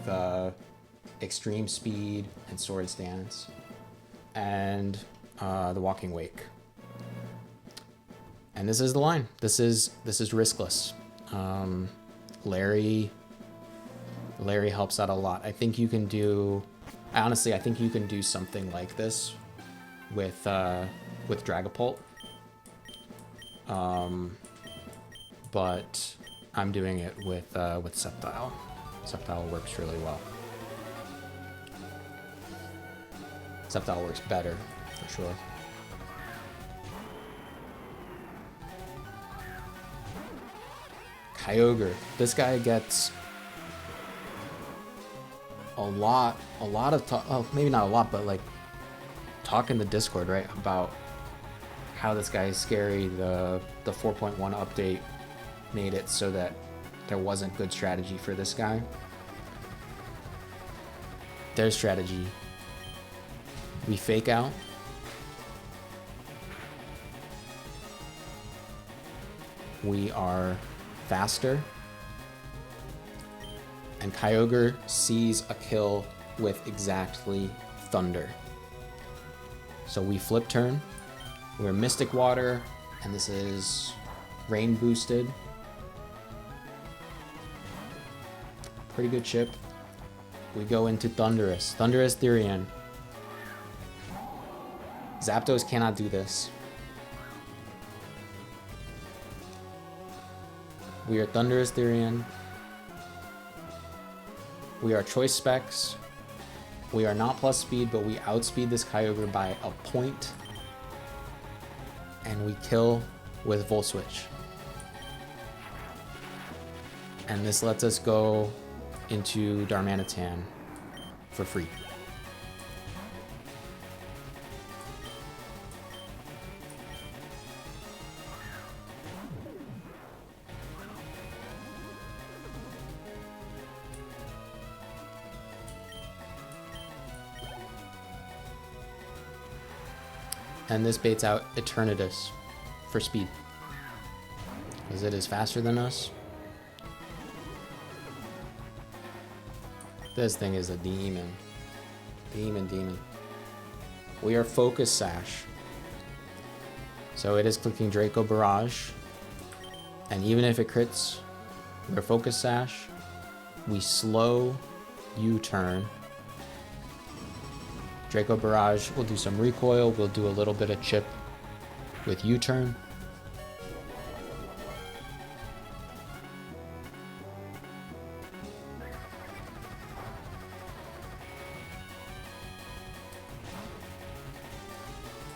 Extreme Speed and Swords Dance, and the Walking Wake. And this is the line. This is riskless. Larry helps out a lot. I think you can do something like this with Dragapult. But I'm doing it with Sceptile. Sceptile works really well. Sceptile works better, for sure. Kyogre. This guy gets a lot of talk. Oh, maybe not a lot, but like talk in the Discord, right, about how this guy is scary. The 4.1 update made it so that there wasn't good strategy for this guy. Their strategy. We Fake Out. We are faster. And Kyogre sees a kill with exactly Thunder. So we flip turn. We're Mystic Water, and this is Rain boosted. Pretty good chip. We go into Thundurus. Thundurus Therian. Zapdos cannot do this. We are Thundurus Therian. We are Choice Specs. We are not plus speed, but we outspeed this Kyogre by a point. And we kill with Volt Switch. And this lets us go into Darmanitan for free. And this baits out Eternatus for speed, because it is faster than us. This thing is a demon. Demon. We are Focus Sash. So it is clicking Draco Barrage. And even if it crits, we're Focus Sash. We slow U-turn. Draco Barrage will do some recoil. We'll do a little bit of chip with U-turn.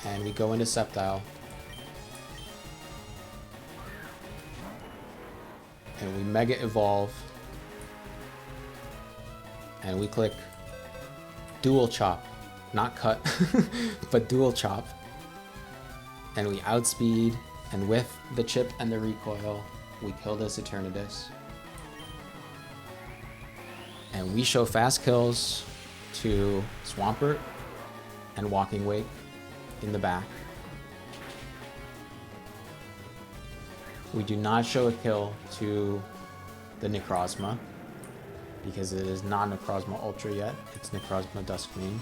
And we go into Sceptile. And we Mega Evolve. And we click Dual Chop. Not Cut, but Dual Chop. And we outspeed. And with the chip and the recoil, we kill this Eternatus. And we show fast kills to Swampert and Walking Wake in the back. We do not show a kill to the Necrozma, because it is not Necrozma Ultra yet, it's Necrozma Duskmane.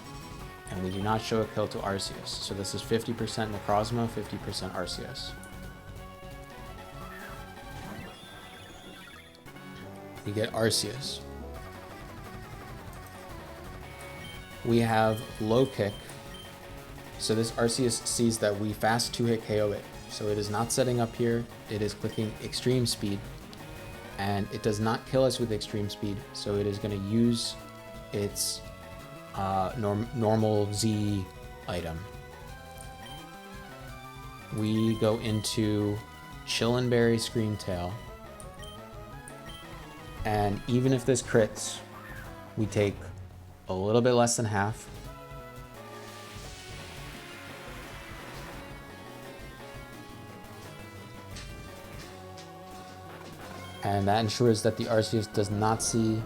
And we do not show a kill to Arceus. So this is 50% Necrozma, 50% Arceus. We get Arceus. We have Low Kick. So this Arceus sees that we fast 2-hit KO it. So it is not setting up here. It is clicking Extreme Speed. And it does not kill us with Extreme Speed. So it is going to use its normal Z item. We go into Chillenberry Screamtail. And even if this crits, we take a little bit less than half. And that ensures that the Arceus does not see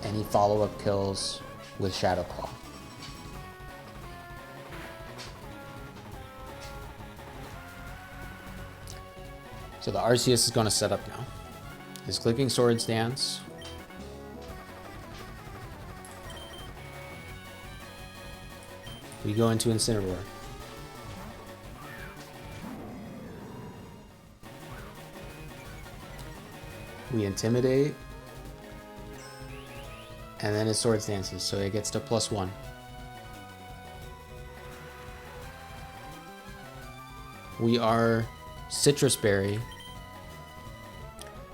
any follow-up kills with Shadow Claw. So the Arceus is going to set up now. He's clicking Swords Dance. We go into Incineroar. We Intimidate. And then it Swords Dances, so it gets to +1. We are Citrus Berry.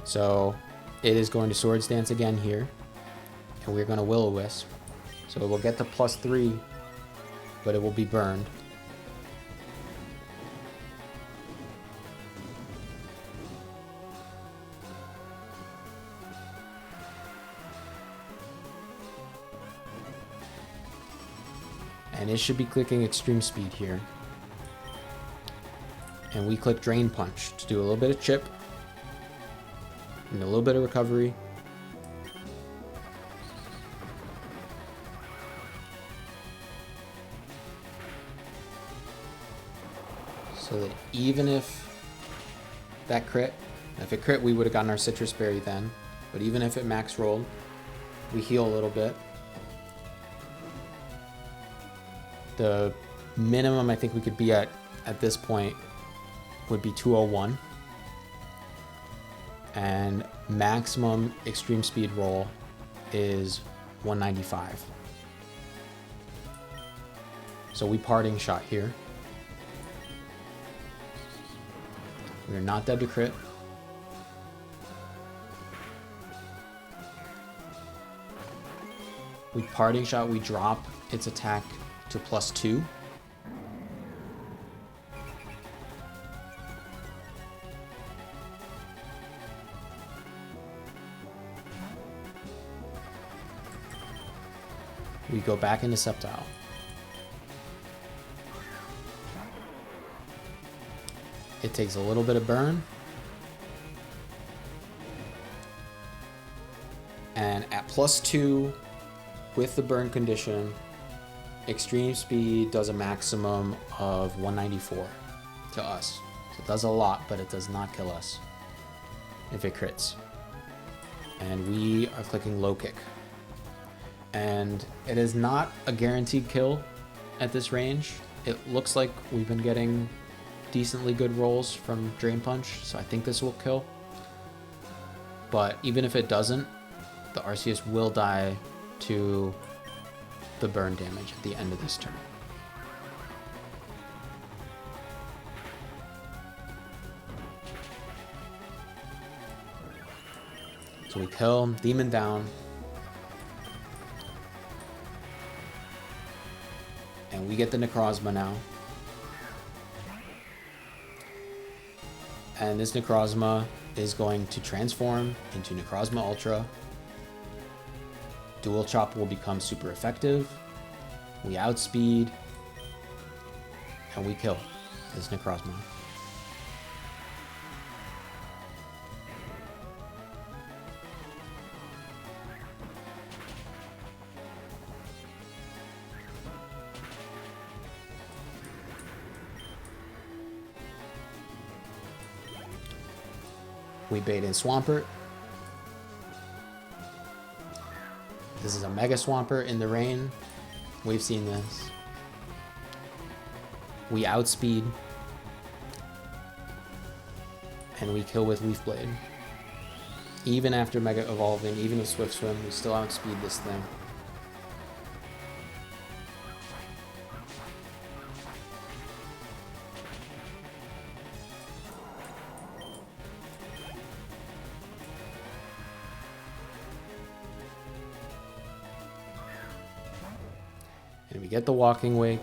So it is going to Swords Dance again here. And we're going to Will-O-Wisp. So it will get to +3, but it will be burned. And it should be clicking Extreme Speed here. And we click Drain Punch to do a little bit of chip and a little bit of recovery. So that even if that crit, if it crit, we would have gotten our Citrus Berry then. But even if it max rolled, we heal a little bit. The minimum I think we could be at this point would be 201. And maximum Extreme Speed roll is 195. So we Parting Shot here. We're not dead to crit. We Parting Shot, we drop its attack to +2. We go back into Sceptile. It takes a little bit of burn. And at +2 with the burn condition, extreme speed does a maximum of 194 to us. So it does a lot, but it does not kill us if it crits. And we are clicking low kick. And it is not a guaranteed kill at this range. It looks like we've been getting decently good rolls from Drain Punch, so I think this will kill. But even if it doesn't, the Arceus will die to the burn damage at the end of this turn. So we kill, Demon down. And we get the Necrozma now. And this Necrozma is going to transform into Necrozma Ultra. Dual Chop will become super effective. We outspeed. And we kill this Necrozma. We bait in Swampert. This is a Mega Swampert in the rain. We've seen this. We outspeed. And we kill with Leaf Blade. Even after Mega Evolving, even with Swift Swim, we still outspeed this thing. And we get the Walking Wake.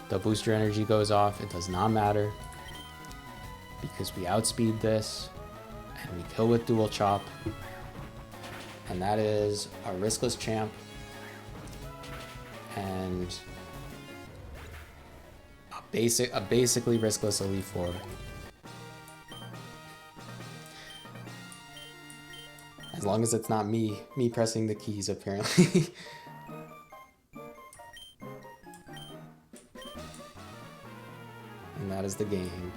The booster energy goes off. It does not matter because we outspeed this and we kill with Dual Chop. And that is a riskless champ and a basically riskless Elite Four. As long as it's not me pressing the keys, apparently. And that is the game.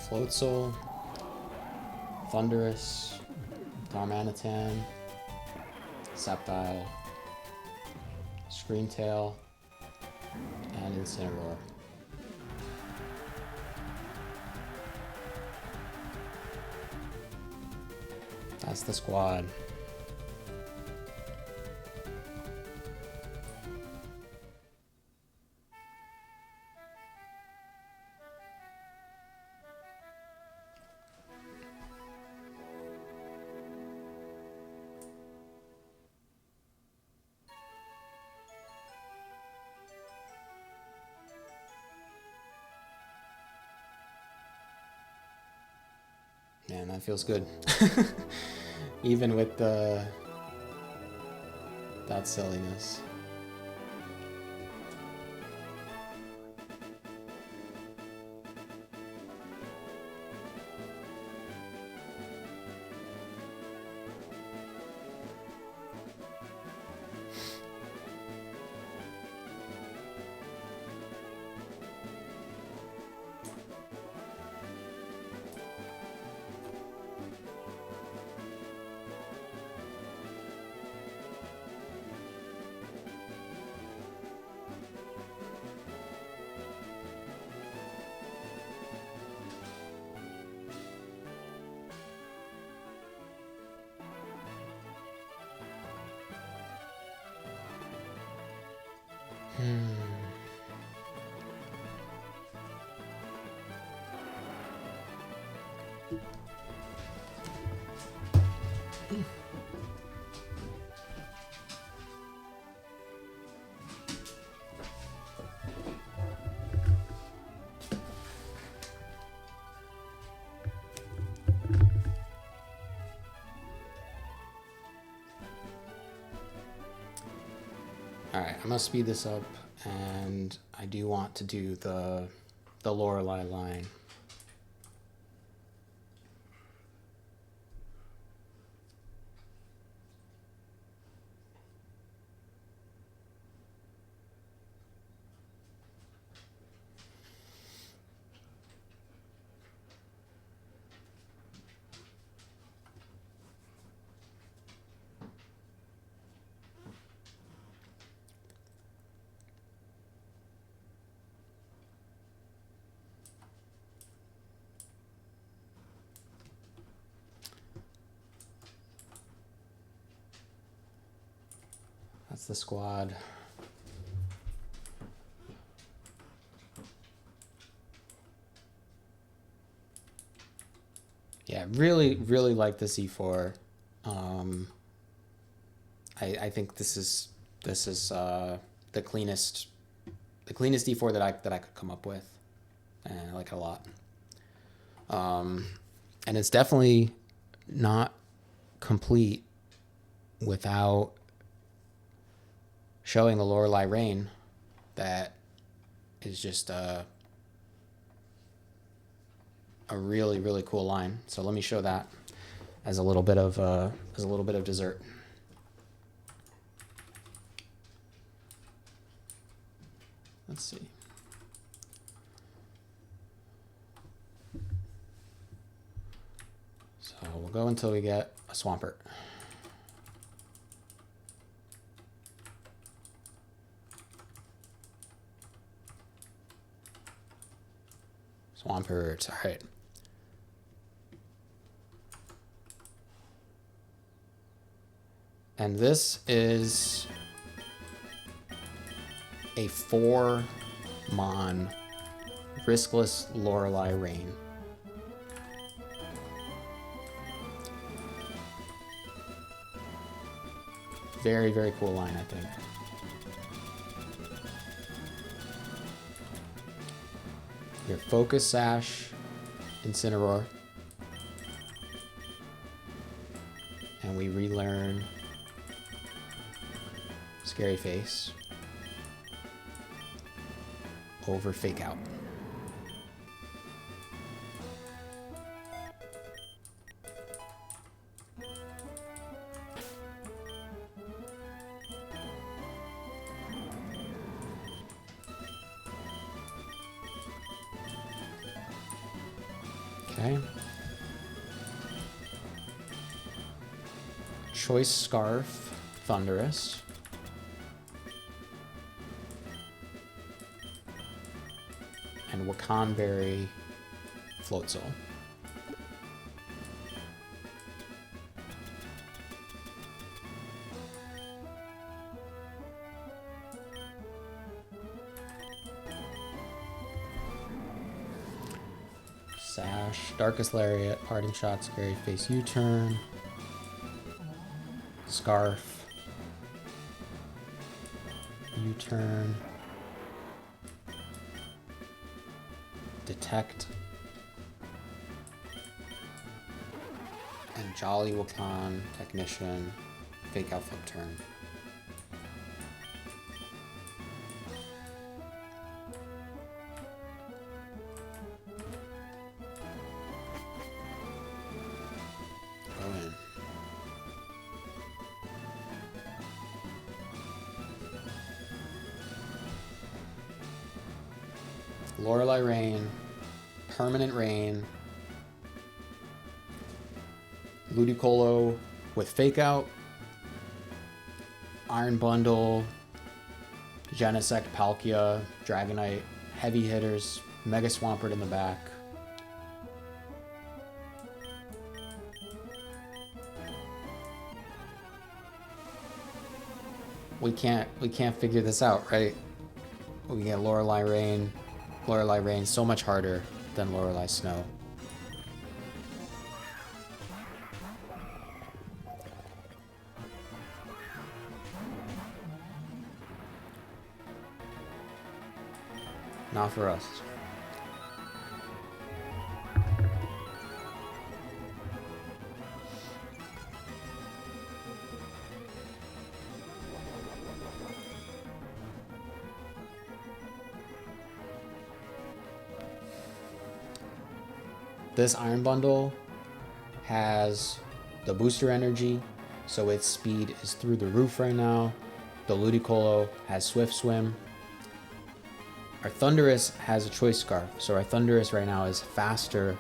Floatzel, Thundurus, Darmanitan, Sceptile, Screamtail, and Incineroar. That's the squad. Man, that feels good. Even with that silliness. Alright, I'm gonna speed this up, and I do want to do the Lorelei line. That's the squad. Yeah, really, really like the C4. I think this is the cleanest D4 that I could come up with, and I like it a lot. And it's definitely not complete without showing the Lorelei Rain. That is just a really, really cool line. So let me show that as a little bit of dessert. Let's see. So we'll go until we get a Swampert. Swampert, all right. And this is a 4-mon riskless Lorelei Rain. Very, very cool line, I think. Your Focus Sash, Incineroar. And we relearn Scary Face over Fake Out. Okay. Choice Scarf, Thunderous. And Wakanberry, Floatzel. Sash, Darkest Lariat, Parting Shot, Scary Face, U-Turn, Scarf, U-Turn, Detect, and Jolly Wakan, Technician, Fake Out, Flip Turn. Lorelei Rain, Permanent Rain, Ludicolo with Fake Out, Iron Bundle, Genesect, Palkia, Dragonite, heavy hitters, Mega Swampert in the back. We can't figure this out, right? We get Lorelei Rain. Lorelei Rain so much harder than Lorelei Snow. Not for us. This Iron Bundle has the booster energy, so its speed is through the roof right now. The Ludicolo has Swift Swim. Our Thundurus has a Choice Scarf, so our Thundurus right now is faster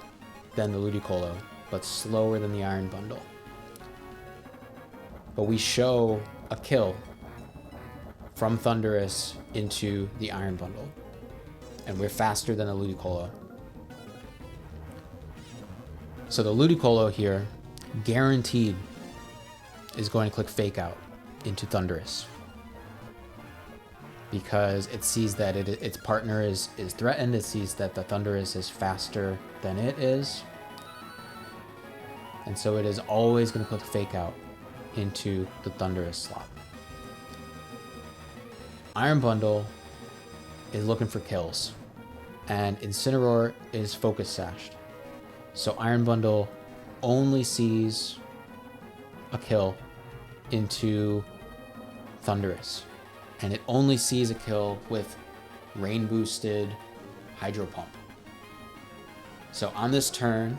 than the Ludicolo, but slower than the Iron Bundle. But we show a kill from Thundurus into the Iron Bundle, and we're faster than the Ludicolo. So the Ludicolo here, guaranteed, is going to click Fake Out into Thundurus, because it sees that its partner is threatened. It sees that the Thundurus is faster than it is, and so it is always going to click Fake Out into the Thundurus slot. Iron Bundle is looking for kills, and Incineroar is Focus Sashed. So Iron Bundle only sees a kill into Thundurus, and it only sees a kill with Rain Boosted Hydro Pump. So on this turn,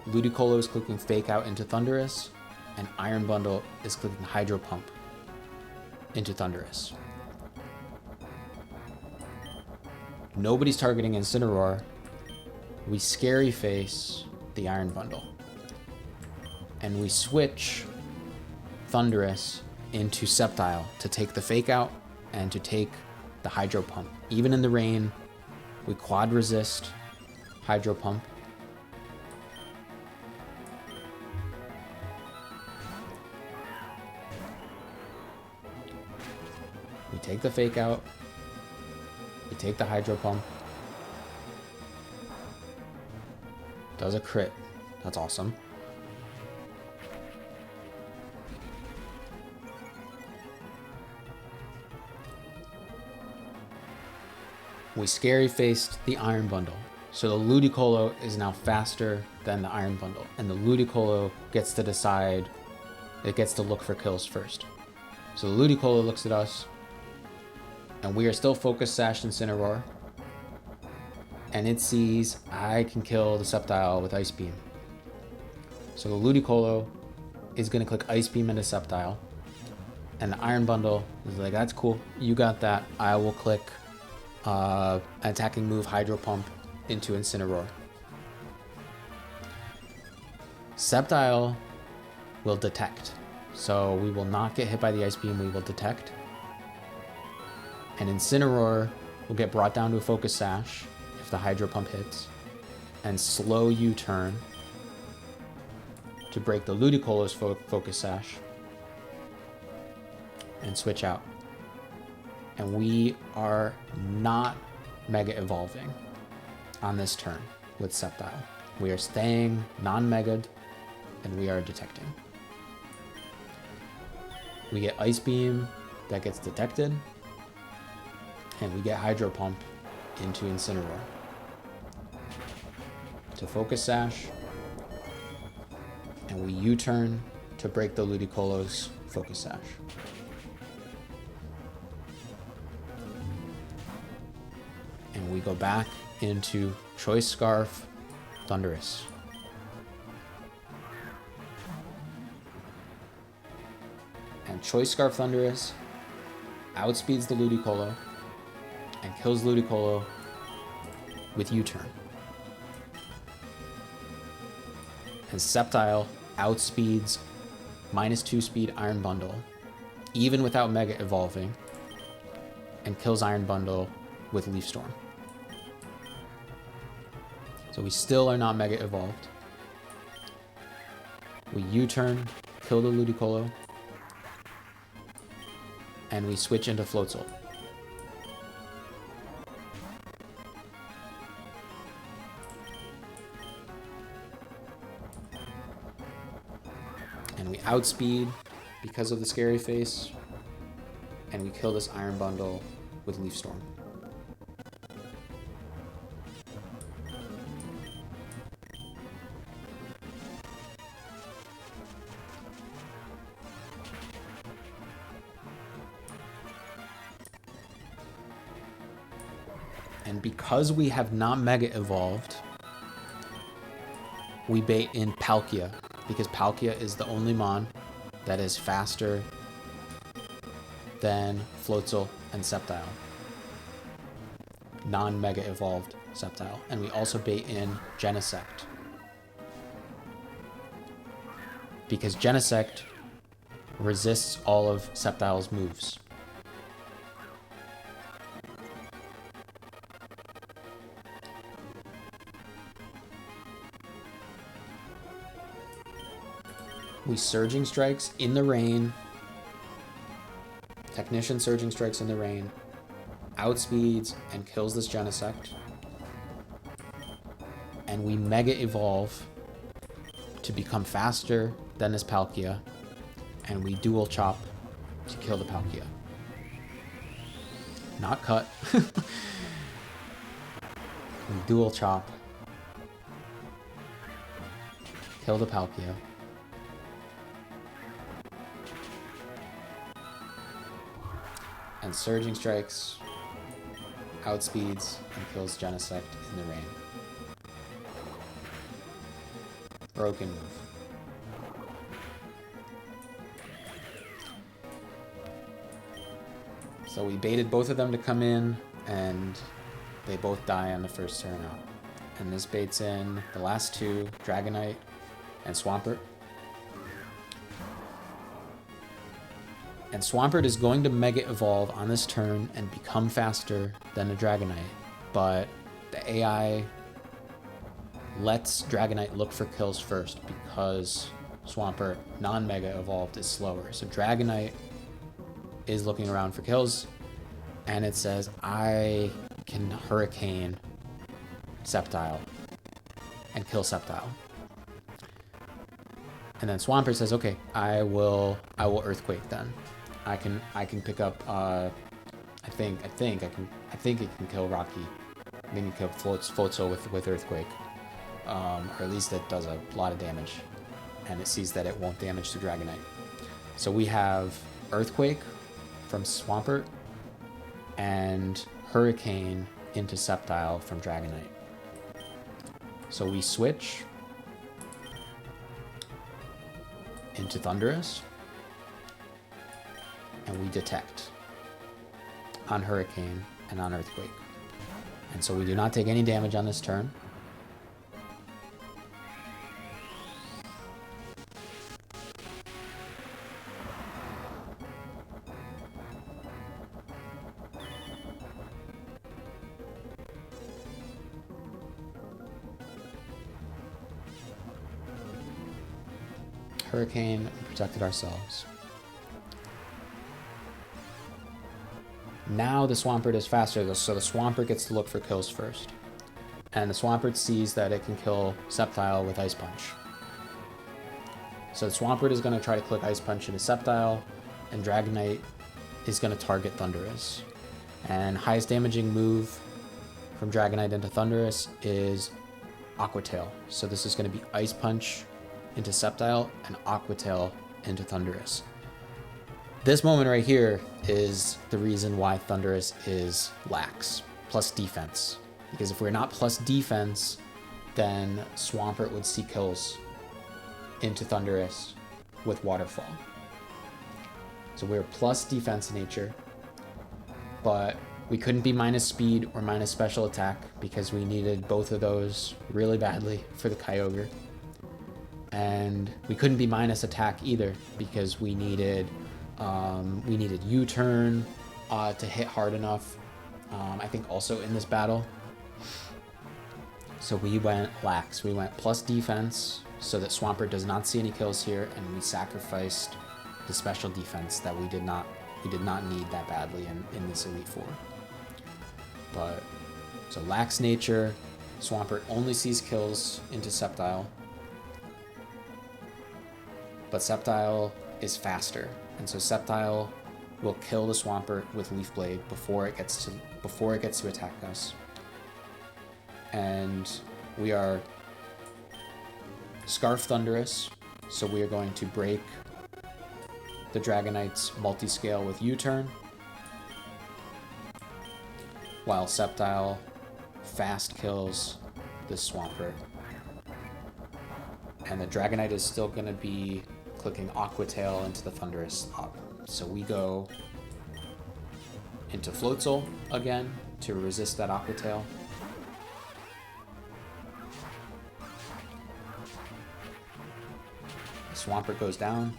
Ludicolo is clicking Fake Out into Thundurus, and Iron Bundle is clicking Hydro Pump into Thundurus. Nobody's targeting Incineroar. We Scary Face the Iron Bundle, and we switch Thundurus into Sceptile to take the Fake Out and to take the Hydro Pump. Even in the rain, we quad resist Hydro Pump. We take the Fake Out, we take the Hydro Pump. Does a crit. That's awesome. We Scary Faced the Iron Bundle. So the Ludicolo is now faster than the Iron Bundle, and the Ludicolo gets to decide, it gets to look for kills first. So the Ludicolo looks at us, and we are still Focus Sash Incineroar, and it sees I can kill the Sceptile with Ice Beam. So the Ludicolo is going to click Ice Beam into Sceptile, and the Iron Bundle is like, that's cool, you got that. I will click attacking move Hydro Pump into Incineroar. Sceptile will detect, so we will not get hit by the Ice Beam, we will detect. And Incineroar will get brought down to a Focus Sash if the Hydro Pump hits, and slow U-turn to break the Ludicolo's Focus Sash and switch out. And we are not Mega Evolving on this turn with Sceptile. We are staying non-Mega'd, and we are detecting. We get Ice Beam that gets detected, and we get Hydro Pump into Incineroar to Focus Sash, and we U-turn to break the Ludicolo's Focus Sash. And we go back into Choice Scarf Thundurus. And Choice Scarf Thundurus outspeeds the Ludicolo and kills Ludicolo with U-turn. And Sceptile outspeeds -2 speed Iron Bundle, even without Mega Evolving, and kills Iron Bundle with Leaf Storm. So we still are not Mega Evolved. We U-turn, kill the Ludicolo, and we switch into Floatzel. And we outspeed because of the scary face. And we kill this Iron Bundle with Leaf Storm. And because we have not Mega Evolved, we bait in Palkia, because Palkia is the only Mon that is faster than Floatzel and Sceptile. Non-Mega Evolved Sceptile. And we also bait in Genesect, because Genesect resists all of Sceptile's moves. We Surging Strikes in the rain. Technician Surging Strikes in the rain. Outspeeds and kills this Genesect. And we Mega Evolve to become faster than this Palkia. And we Dual Chop to kill the Palkia. Not cut. We Dual Chop. Kill the Palkia. And Surging Strikes, outspeeds, and kills Genesect in the rain. Broken move. So we baited both of them to come in, and they both die on the first turn out. And this baits in the last two, Dragonite and Swampert. And Swampert is going to Mega Evolve on this turn and become faster than a Dragonite. But the AI lets Dragonite look for kills first because Swampert, non-Mega Evolved, is slower. So Dragonite is looking around for kills, and it says, I can Hurricane Sceptile and kill Sceptile. And then Swampert says, okay, I will Earthquake then. I can pick up I think it can kill Rocky. I think it can kill Floatzel with Earthquake. Or at least it does a lot of damage. And it sees that it won't damage the Dragonite. So we have Earthquake from Swampert and Hurricane into Sceptile from Dragonite. So we switch into Thundurus. And we detect on Hurricane and on Earthquake. And so we do not take any damage on this turn. Hurricane, we protected ourselves. Now the Swampert is faster, so the Swampert gets to look for kills first. And the Swampert sees that it can kill Sceptile with Ice Punch. So the Swampert is going to try to click Ice Punch into Sceptile, and Dragonite is going to target Thundurus. And highest damaging move from Dragonite into Thundurus is Aqua Tail. So this is going to be Ice Punch into Sceptile and Aqua Tail into Thundurus. This moment right here is the reason why Thundurus is lax, plus defense. Because if we're not plus defense, then Swampert would see kills into Thundurus with Waterfall. So we're plus defense nature, but we couldn't be minus speed or minus special attack because we needed both of those really badly for the Kyogre. And we couldn't be minus attack either because we needed U-turn to hit hard enough. I think also in this battle. So we went lax. We went plus defense so that Swampert does not see any kills here, and we sacrificed the special defense that we did not need that badly in this Elite Four. But so lax nature, Swampert only sees kills into Sceptile. but Sceptile is faster, and so Sceptile will kill the Swampert with Leaf Blade before it gets to attack us. And we are Scarf Thunderous, so we are going to break the Dragonite's multi-scale with U-turn, while Sceptile fast kills this Swampert. And the Dragonite is still going to be clicking Aqua Tail into the Thunderous up. So we go into Floatzel again to resist that Aqua Tail. Swampert goes down.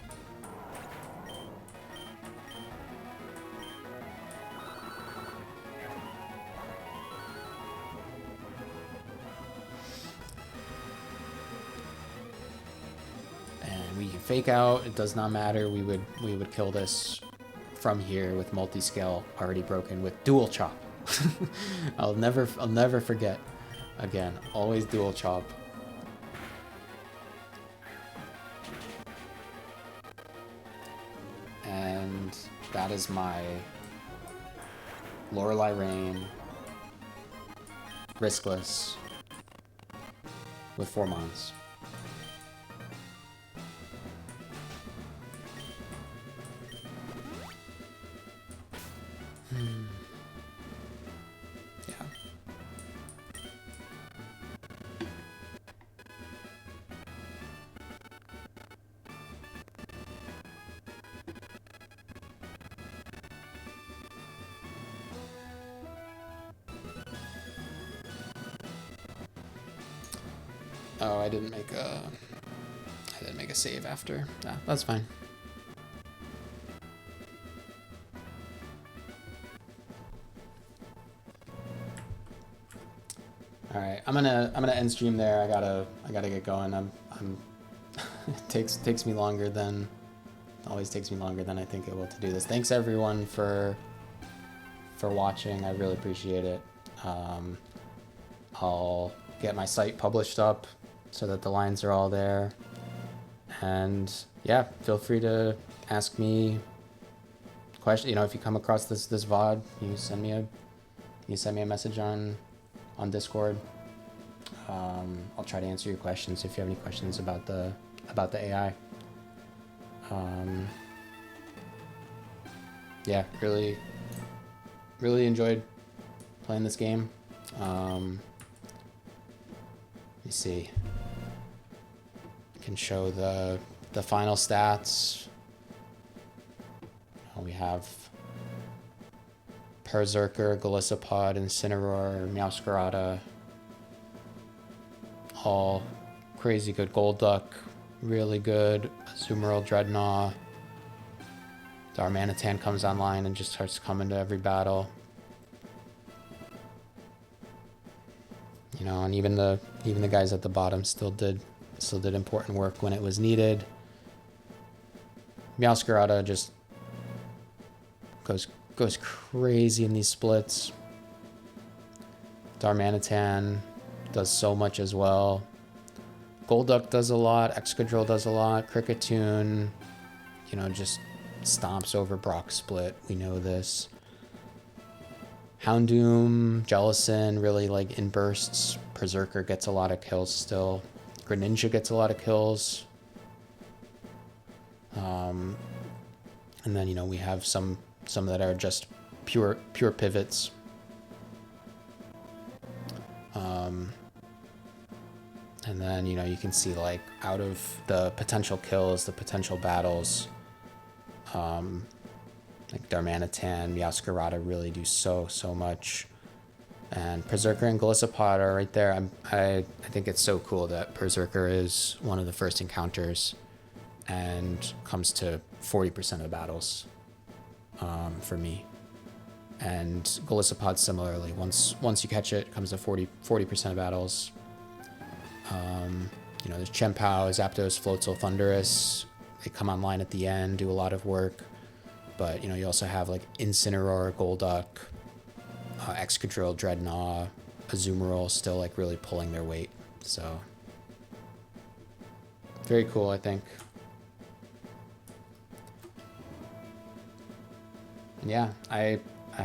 And we can fake out. It does not matter. We would kill this from here with multi-scale already broken with dual chop. I'll never forget. Again, always dual chop. And that is my Lorelei Rain Riskless with 4 mons. Yeah. Oh, I didn't make a save after. Ah, that's fine. All right, I'm gonna end stream there. I gotta get going. It takes me longer than always takes me longer than I think it will to do this. Thanks everyone for watching. I really appreciate it. I'll get my site published up so that the lines are all there. And yeah, feel free to ask me questions. You know, if you come across this VOD, you send me a message on Discord. I'll try to answer your questions if you have any questions about the AI. Yeah, really enjoyed playing this game. Let me see. I can show the final stats. We have Berserker, Golisopod, Incineroar, Meowscarada. All crazy good. Golduck, really good. Azumarill, Dreadnought. Darmanitan comes online and just starts coming to every battle. You know, and even the guys at the bottom still did important work when it was needed. Meowscarada just goes crazy in these splits. Darmanitan does so much as well. Golduck does a lot. Excadrill does a lot. Kricketune, you know, just stomps over Brock Split. We know this. Houndoom, Jellicent, really like in bursts. Berserker gets a lot of kills still. Greninja gets a lot of kills. And then, you know, we have some that are just pure pivots. And then, you know, you can see like out of the potential kills, the potential battles, like Darmanitan, Meowscarada really do so much. And Berserker and Golisopod are right there. I think it's so cool that Berserker is one of the first encounters and comes to 40% of the battles for me. And Golisopod similarly. Once you catch it, it comes to 40% of battles. You know, there's Chien-Pao, Zapdos, Floatzel, Thundurus. They come online at the end, do a lot of work. But, you know, you also have like Incineroar, Golduck, Excadrill, Dreadnought, Azumarill still like really pulling their weight. So very cool, I think. yeah, I